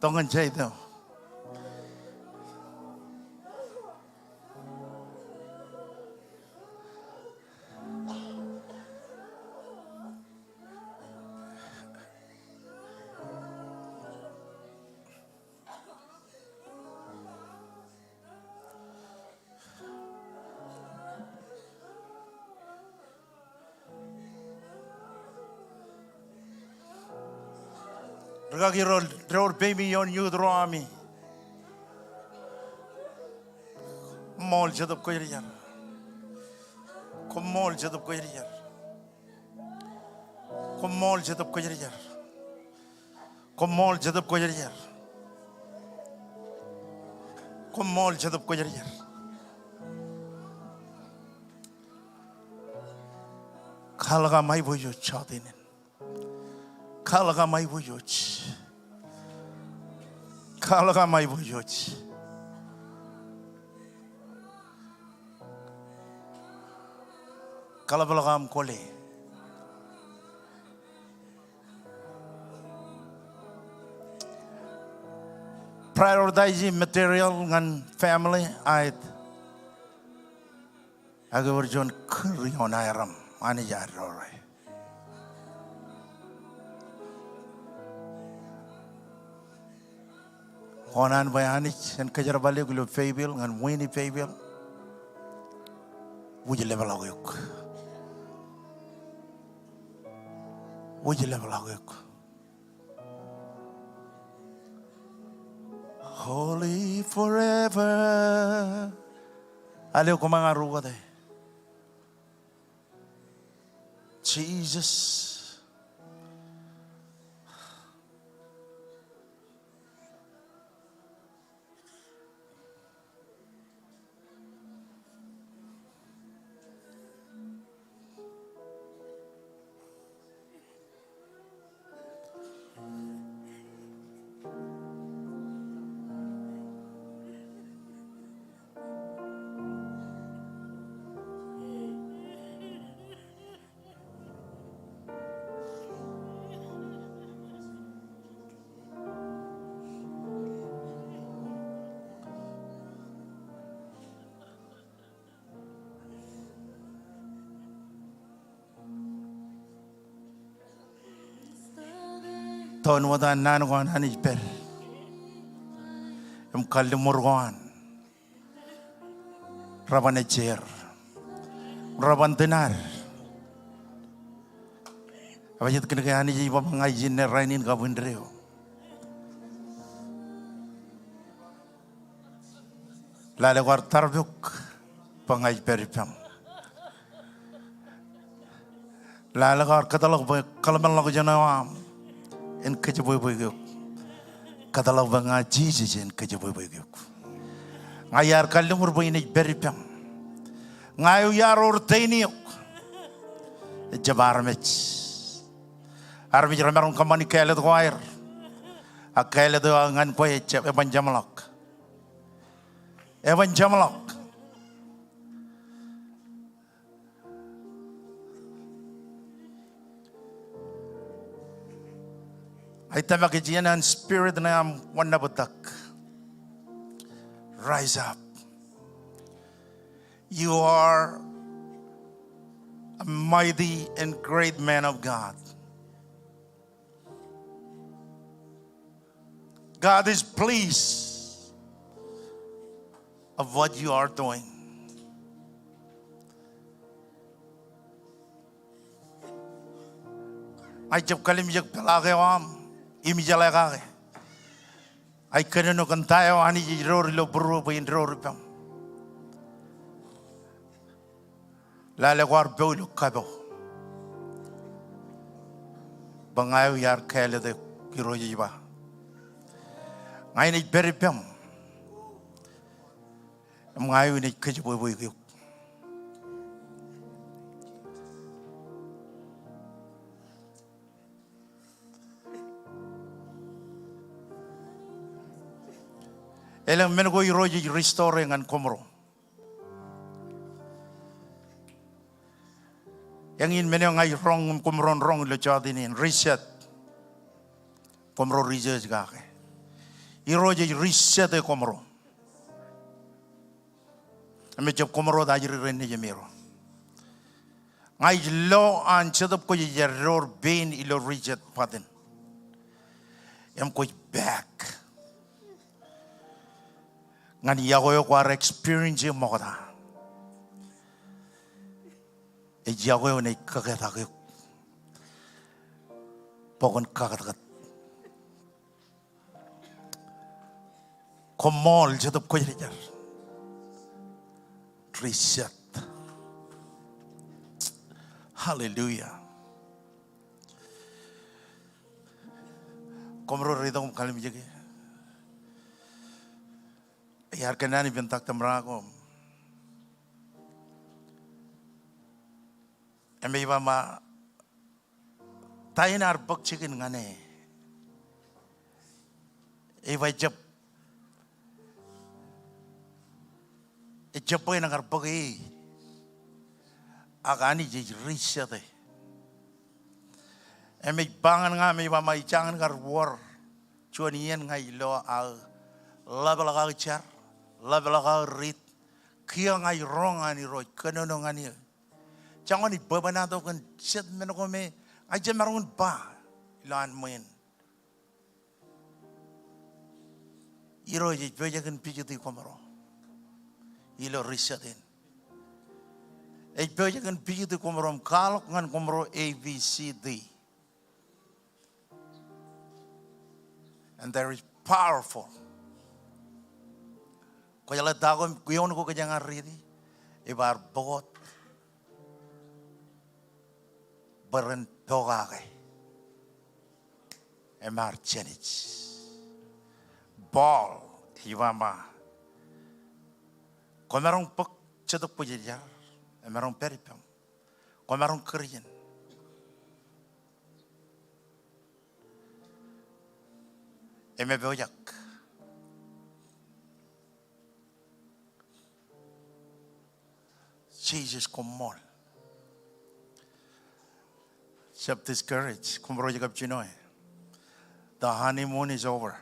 tongan chay daw regagiro dror baby yon you drami mol jadab ko yar ko mol jadab ko yar ko mol jadab ko yar ko mol jadab ko yar ko mol jadab ko yar khalaga mai boyo chadinen khalaga mai boyo khalaga mai boyo kalabalagam kole prioritizing material ngan family ait agawer jon kriyon ayram ani jarroy Honan bayani sen kajar balik gulo fable ngan wini fable wuji level aguk wuji level aguk holy forever ale ko mga ruwa day Jesus ton wadan nan gon hani per kalde murgon raban cher raban tenar abajit kene hani ji bab ngai jinne rainin ka bundreo lale war tarbuk pangai peripam lale war katalog kalman lagu janawam en kajaboy boy gok kadalaw banga jiji en kajaboy boy gok ngayar kalumur boy ni beripam ngayu yaror taini jabar mech armi jamaron kamani kele do air akele do ngan koy chep eban jamlok ay tamakijian ang spirit na am wanabatak. Rise up. You are a mighty and great man of God. God is pleased of what you are doing. Ay jab kalim jag palage wam. Imi jalagage. Ay kanano kantayo ani jirori lo buru pa indrori pam. Lale war beulo kabo. Bangayo yar kele de kiroji ba. Ngay ni beri pam. Ngayo ni kajiboy boy gyuk. Elang menego iroji restore ngan komro. Yang in menyo ngai rong kumron rong lo chadinin reset komro research gake. Iro je reset e komro. Ame jab komro da jiri renne je miro. Ngai lo an chedap ko je ror bein ilo reset patin. Em ko back. Ngani yagoyo kwa experience mo kada. E yagoyo ne kagata ko. Pokon kagata. Komol chedap ko je jar. Reset. Hallelujah. Komro ridong kalim jege. Yar kenani bentak tamrago. Eme ma tayin arbak chicken ngane. Eva jab Japoy nang arbak agani je reset. Eme bangan nga me ma jangan gar war chuanian ngai lo al labalaga char labalaga rit kia ngai wrong ani roi kanono ngani jangan ni babana to kan set menoko me aja marungun ba lan men iro je beja kan pijiti komaro ilo resetin beja kan pijiti komaro kalok ngan komaro ABCD. And there is powerful. Kaya la dago kuyon ko kaya nga riri. Ibar bogot. Beren togake. Emar chenich. Ball. Iwama. Kung merong pag chedok po jaya. Merong peripam. Kung merong Korean. Eme beojak. Jesus komol. Shep discouraged. Kumro jagab chinoy. The honeymoon is over.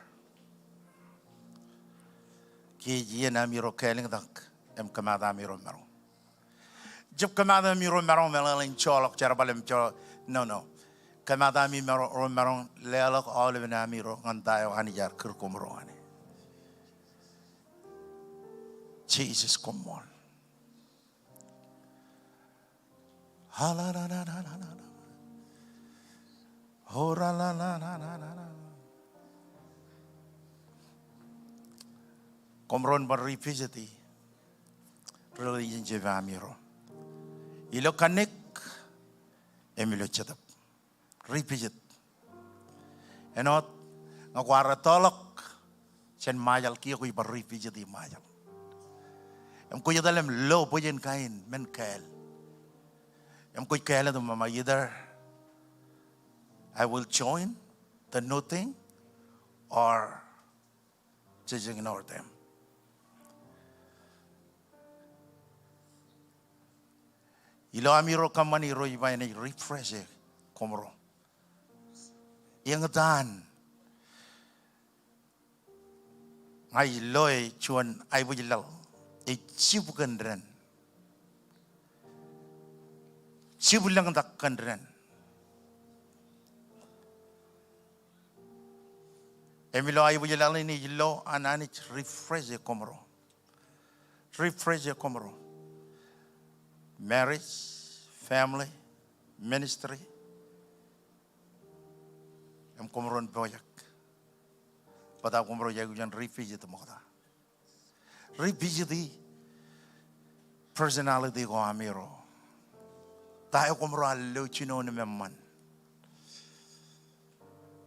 Ki jiye na miro keling dak. Em kamada miro marong. Jab kamada miro marong melalin cholok charabalem cholok. No. Kamada mi marong lelok olive na miro ngantayo anijar kurkumro ani. Jesus komol. Hala la la la la la. Hora la la la la la. Komron bar revisiti. Religion jeva miro. Ilo kanik emilo chetap. Revisit. Enot ngawara tolok chen majal kia kui bar revisit di majal. Em kuya dalam lo pujen kain men kael. Em kuy kael tu mama either I will join the new thing or just ignore them. Ilo amiro kamani ro iba ni refresh komro. Yang dan ngai loy chuan ai bujilal e chibukan ren chibulang dakkan ren emilo ai bujilal ni lo anani refresh komro marriage, family, ministry. Em komron boyak. Pada komro jago jan revisit mo kada. Revisit di personality ko amiro. Tayo komro alo chino ni memman.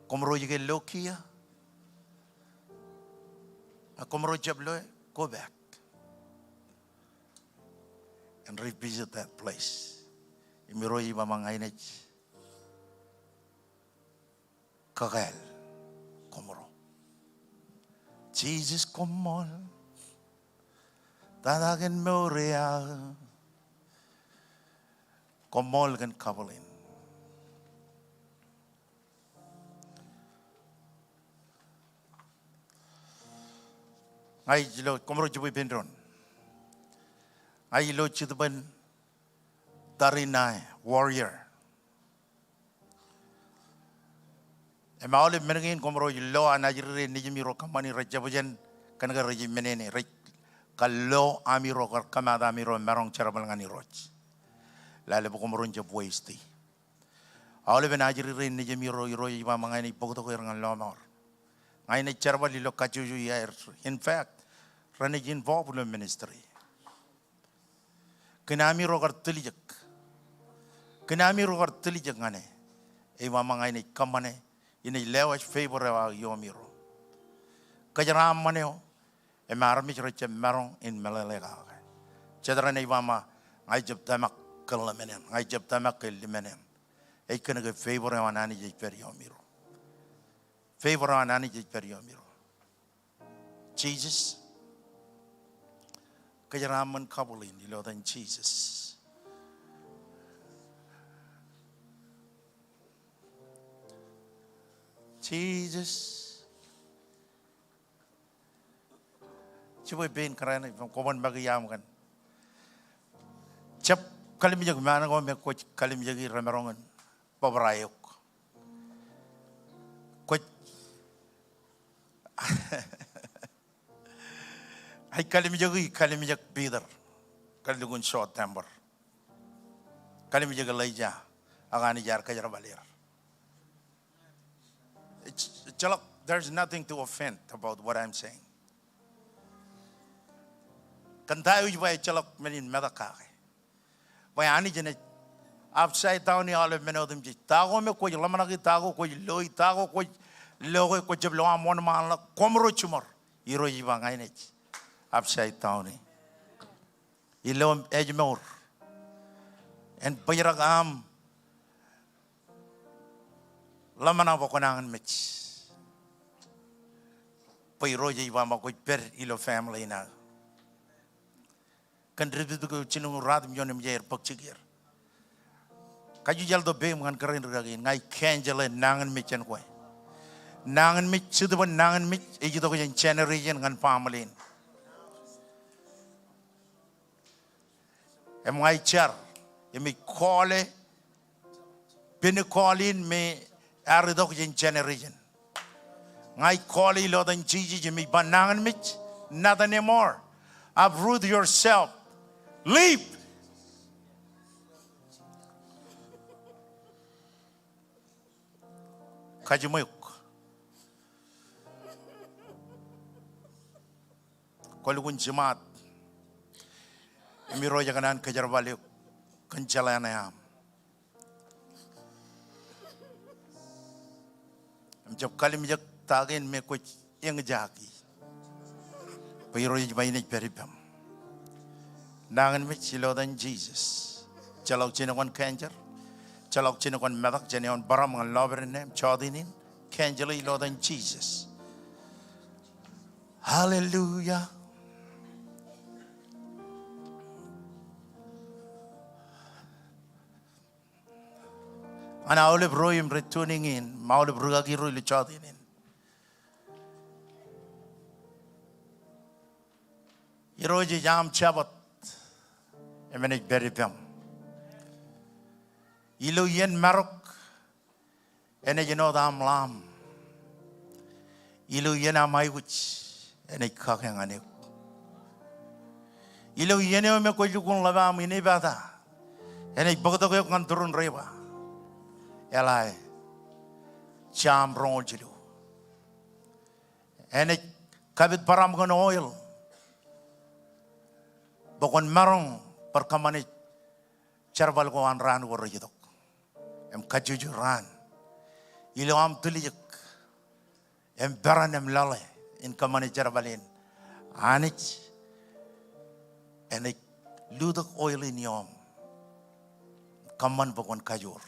Komro jige lokia. A komro jablo go back and revisit that place. Imiro iba mangainaj. Kagel komoro. Jesus komol. Tadagin mo real. Komol kan kabalin. Ngai lo komro jibu benron. Ngai lo chidban tarinai warrior. Ema ole menengin komro lo anajiri nijimiro kamani rajabujan kanaga rajimenene raj kalau amiro kamada amiro merong charabal ngani roj. Lalu komro jabwaisti. Awalnya benajiri rin ni jemiro iro iba mangani pokok ko irangan lomor. Ngai ni charabal ilo kacuju ya. In fact, rani jin involved in ministry. Kenami rogar telijak. Kenami rogar telijak ngane. Iba mangani ni kamane ini lewas favor wa yomiro. Kajaram maneo. Emarmi ceroce merong in melalega. Cedera ni iba ma ngai jab tamak kelamenen. Ngai jab tamak kelimenen. Ikan ke favor yang anani jadi periomiro. Favor yang anani jadi periomiro. Jesus. Kejaraman kabulin di lautan Jesus. Jesus. Coba ben kerana kawan bagi yam kan. Cep kali menjaga mana kau mekot kali menjaga ramerongan. Pabrayok. Kut. Hai kali menjaga Peter. Kali lugun short temper. Kali menjaga Elijah. Agani jar kajar balir. There's nothing to offend about what I'm saying. Kantayu jua celok menin medakah. Bayani jenis upside down ni alam menodem ji. Tago me koi lamana ki tago koi loi tago koi logo koi jab loa mon manla komro chumor. Iro jiba ngai ne. Upside down ni. Ilom ejmor. En bayrak am lamana bokonangan mech. Payro jiba ma koi per ilo family na. Contribute to chinung radm yonem jair pakchigir. Kaju jal do be mangan keren ragi ngai kenjale nangan michan koi. Nangan mich sudaban nangan mich eji to ko jen generation ngan family. Em ngai char emi kole bene kolin me are do ko jen generation. Ngai kole lo dan jiji jemi banangan mich not anymore. Uproot yourself. Leap. Kajimayuk. Kolukun jemaat. Emiro jaganan kejar balik kencalan ayam. Jab kali mijak tagen me kuch yang jaki. Piro jemaat peribam. Nangan mit silo dan Jesus. Jalok cinawan kanjer. Jalok cinawan medak cinawan baram ngan loberin chodinin. Kanjeli lo dan Jesus. Hallelujah. Ana oleh broim returning in. Ma oleh brugagi roi le chodinin. Iroji jam chabat. Emenik beripam. Ilu yen marok. Ene jeno dam lam. Ilu yen amai wich. Ene kak yang anek. Ilu yen me ko jukun labam ini bata. Ene bagoto ko kan turun reba. Elai. Jam rong jilu. Ene kabit param kon oil. Bokon marong perkamani charbal ko an ran ko rejidok. Em kajuju ran. Ilo am tulijak. Em beran em lale. In kamani charbalin. Anich. Enik ludak oil in yom. Kaman bokon kajur.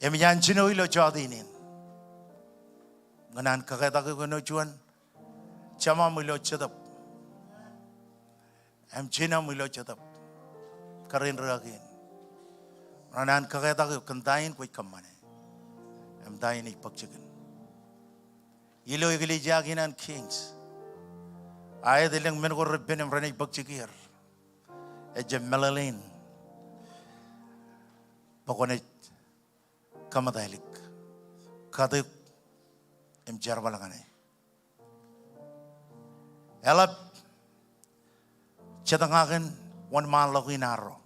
Em yan chino ilo chodinin. Nganan kaketa ko no chuan. Chama milo chadap. Em China milo chatap karin ragin. Ranan kaketa ko kantain ko kamane. Em dain ikpakchigan. Ilo igili jaginan kings. Ay dilang men ko rebenem renay pagchikir. Ejem melalin. Pakonet kamadalik. Kadip em jarbalangane. Elap chatangaken wan malakinaro.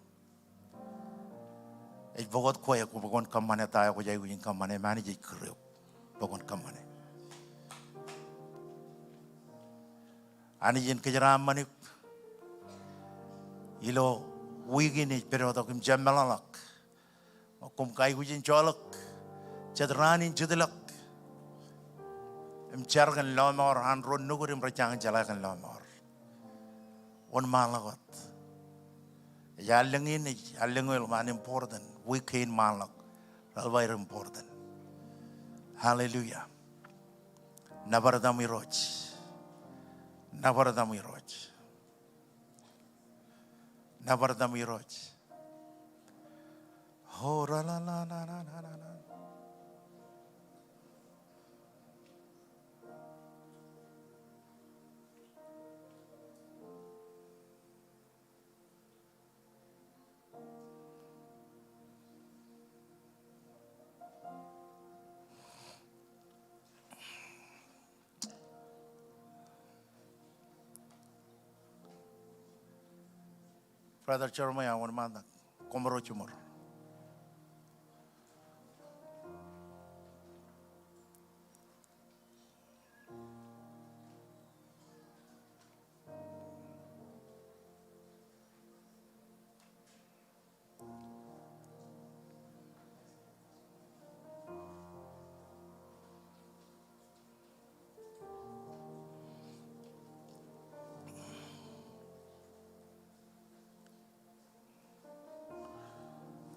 Bogot ko ya ko bogon kamane tayo ko jay win kamane manage kriyo. Bogon kamane. Ani jen kejaraman ilo wigini pero to kim jamelalak. Kum kai wujin cholak. Chadranin judilak. Em chargan lomor han ron nugurim rachang jalakan lomor. On malagot. Yalangin yalangul man important. We can malak. Very important. Hallelujah. Nabaradami roch. Nabaradami roch. Nabaradami roch. Oh la la la la la la la. Brother Jeremiah, I want to manda komoro chumor.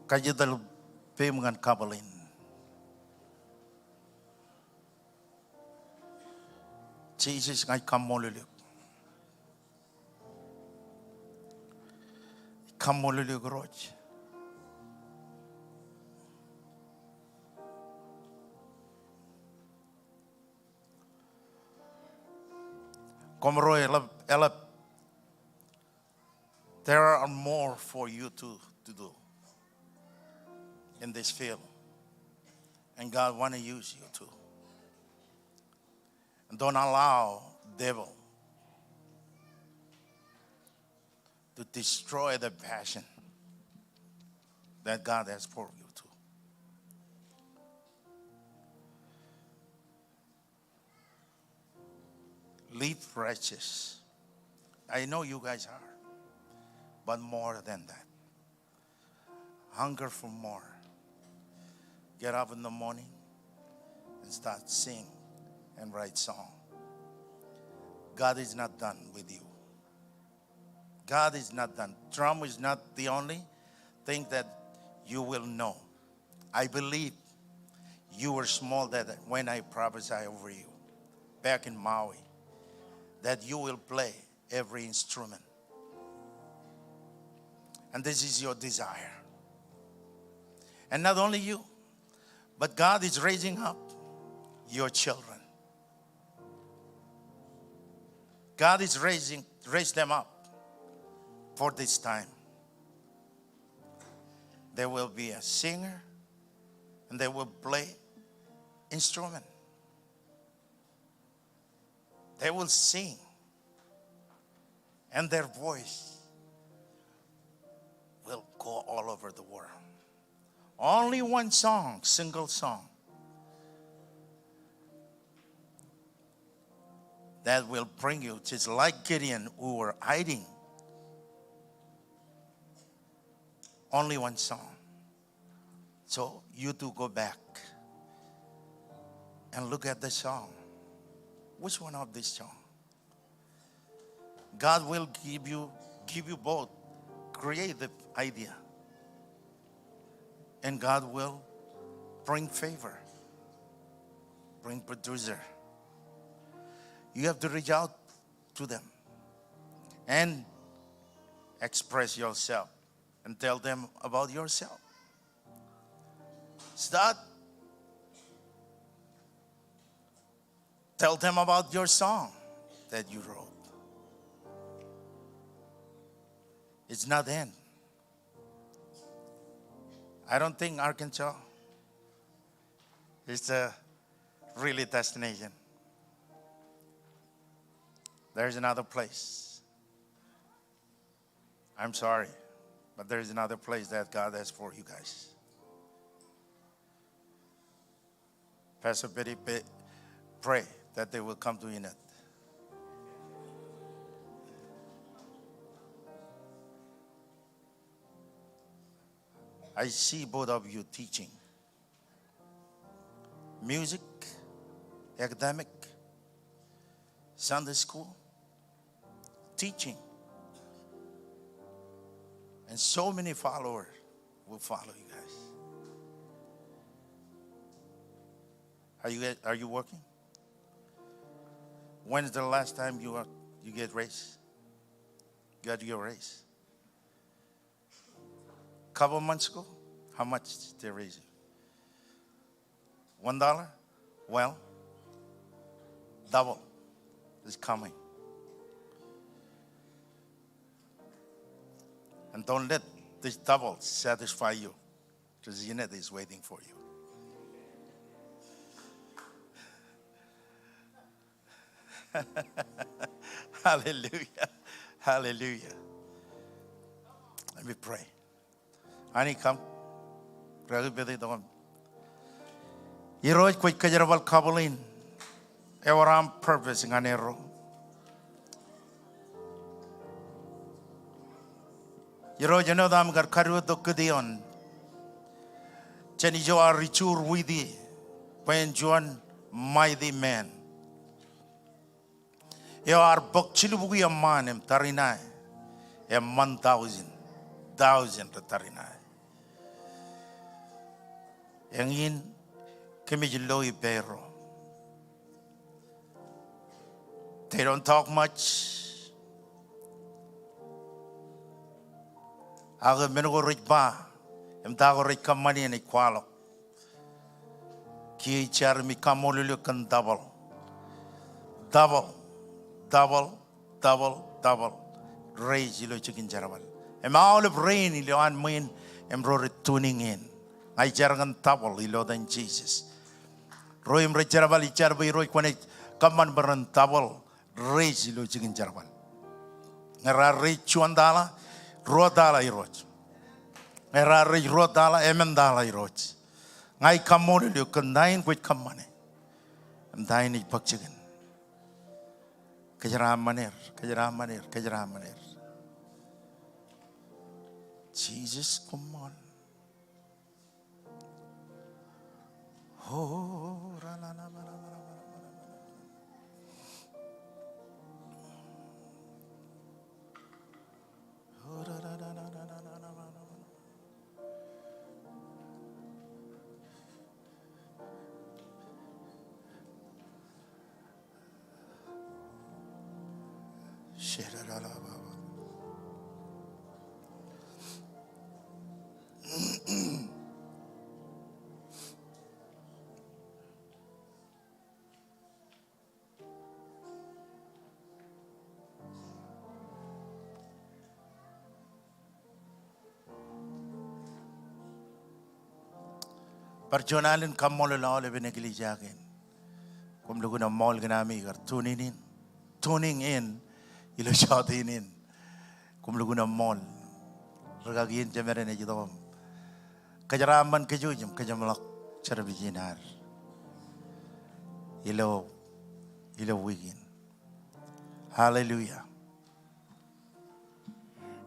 Kaya dal pemungan kabalin. Jesus ngay kamoluluk. Kamoluluk roj. Komro elap. There are more for you to do in this field. And God want to use you too. And don't allow devil to destroy the passion that God has for you too. Live righteous. I know you guys are, but more than that. Hunger for more. Get up in the morning and start sing and write song. God is not done with you. God is not done. Drum is not the only thing that you will know. I believe you were small that when I prophesied over you back in Maui, that you will play every instrument. And this is your desire. And not only you, but God is raising up your children. God is raised them up for this time. They will be a singer and they will play instrument. They will sing and their voice will go all over the world. Only one song, single song, that will bring you, just like Gideon who were hiding. Only one song. So you two go back and look at the song. Which one of this song? God will give you both creative idea. And God will bring favor, bring producer. You have to reach out to them and express yourself and tell them about yourself. Start Tell them about your song that you wrote. It's not the end. I don't think Arkansas is the really destination. There's another place. I'm sorry, but there's another place that God has for you guys. Pastor Betty, pray that they will come to Enid. I see both of you teaching. Music, academic, Sunday school, teaching. And so many followers will follow you guys. Are you working? When is the last time you get raised? Got your raise? Couple months ago? How much did they raise you? $1? Well, double is coming. And don't let this double satisfy you, because Unit is waiting for you. Hallelujah. Hallelujah. Let me pray. Ani come. Ragi bedi dom. Iroj koi kajarabal kabulin. Ewaram purpose nganero. Iroj anodam gar karu dokudion. Cheni jo are richur widi. When John mighty man. You are bokchilubugi a man em tarinai. 1,000 tarinai. Yang in kemijiloi pero. They don't talk much. Aga menugo rich ba. Em tago rich kamani ni kwalo. Ki char mi kamolulu kan double. Double. Raise ilo chicken jarabal. Em all of rain ilo an main em ro tuning in. I jarangan double ilo dan Jesus. Roy em jarabal I jarabal roy kwane kaman baran double raise ilo chicken jarabal. Ngara raise chuandala rodala iroj. Ngara raise rodala emendala iroj. Ngai kamon ilo kandain kwit kamane. Em dain I pakchigan. Kajaram manir. Jesus, come on. Oh, Perjuangan kamu lalu lebih negeri jagen. Kum lugu na mall ganami gar tuning in, ilo shouting in. Kum lugu na mall, ragagin jamere ne jidom. Kajaraman kejujum kajamalak cara bijinar. Ilo wigin. Hallelujah.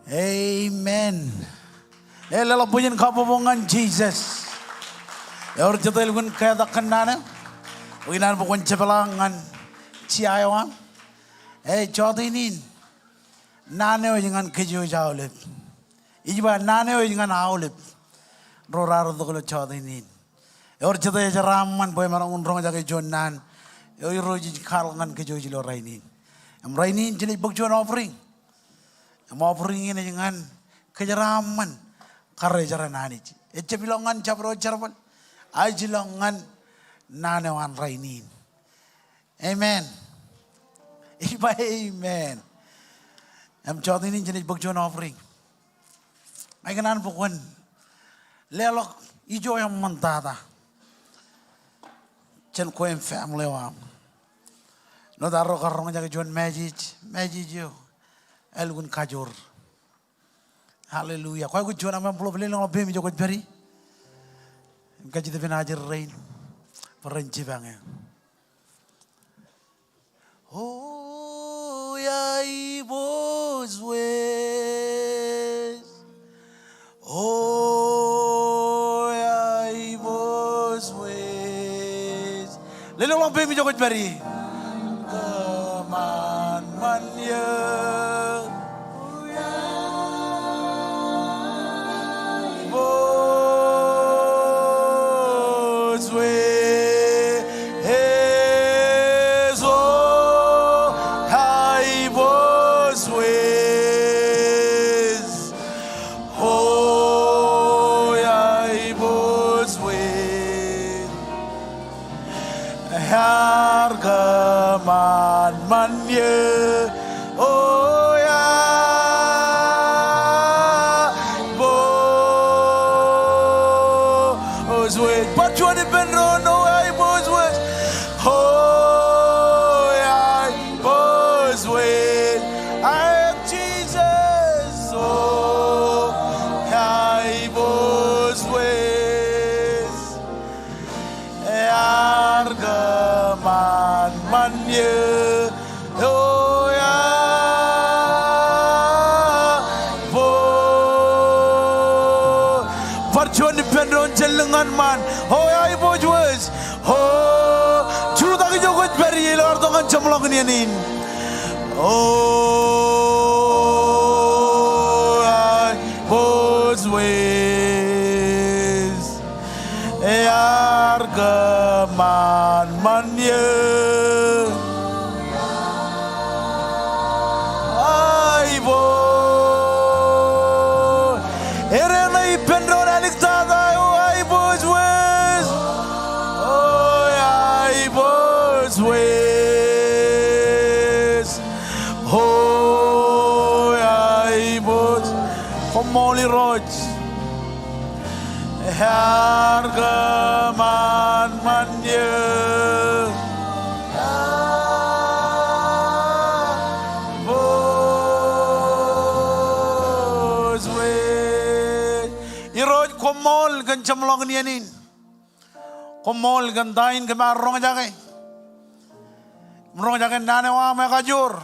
Amen. Lalo punya kabubungan Jesus. Yaur jatuh ilgun kaya takkan nana, winan pukun cepelangan ciayawan, jatuh ini nane jangan keju jauh lep, iba nane jangan aulep, rorar tu kalau jatuh ini, yaur jatuh aja raman boy marang unrong jaga jonan, yaur roji kalangan keju jilo rainin, rainin jadi bukjuan offering ini jangan kejaraman karya jaran ani, cepelangan capro carpan. Ajilangan nanewan rainin. Amen. Iba amen. Em cho tin in jenis bukjon offering. Ay kanan pukun. Lelok ijo yang mentata. Chen ko em family wam. No daro karong jaga jon magic yo. Elgun kajur. Hallelujah. Kau ikut jon amam pulau beli nong lebih mi jokot beri. Gaji tapi najar rain. Perenci bangnya. Oh ya ibos wes. Oh ya ibos wes. Lelo lang pe mi jokot bari. Keman man ya. Ibos wes. Hargaman man ye, oh ya, boz wet. Pachuan di penron, oh ya, boz wet. Oh ya, boz wet. I am Jesus, oh ya, boz wet. Hargaman man ye, oh ya, bo. Perjuangan di pendron jelengan man, oh ya ibu jual, oh juru tak jauh beri luar dengan jemlong ni, oh ya ibu jual, hargaman man ye. Molly Roach, hargaman man ye, boz we. Iroj komol gan chamlong niyanin, komol gan dain gan marong jake, marong jake nane wa me kajur,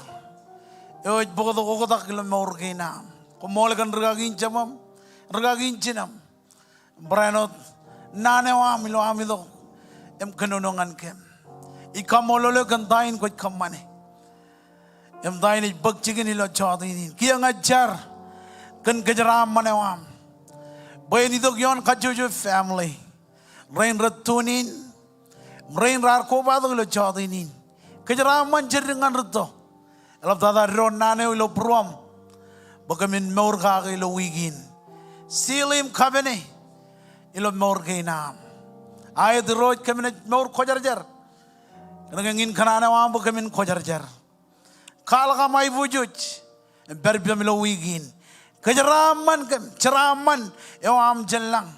iroj bokoto kokotak kilam morkina. Komol kan regagin camam, regagin cinam. Beranot nane wa milo amido em kenonongan kem. Ikamololo kan tain ko kamane. Em tain ik bagchigin ilo chadinin. Kia ngajar kan kejaram mane wa. Boy ni dog yon kajojo family. Rain ratunin, rain rar ko bado ilo chadinin. Kejaram man jeringan reto. Elap tada ron nane ilo pruam. Bagamin morga ilo wigin, silim kabene ilo morga nam. Ayat road kabene mor kojarjar, nangingin kanana wam bagamin kojarjar. Kala kamay wujud, berbiam ilo wigin. Kejaraman kem, ceraman ewam jelang.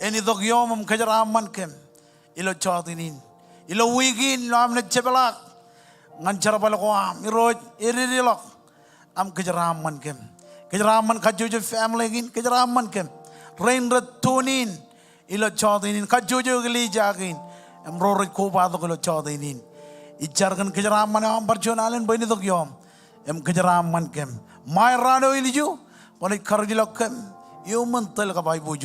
Eni dog yomum kejaraman kem ilo chadinin, ilo wigin lo amne cebelak. Ngancar balakwa miroj irilok am kejaraman kem. Kejaraman kajuju family gin kejaraman kem rain ratunin ilo chadinin kajuju geli jagin am rori ko bado gelo chadinin ijarkan kejaraman am perjonalen boy ni dog yom am kejaraman kem mai rano iliju poni karjilok kem yo mental ka bai buju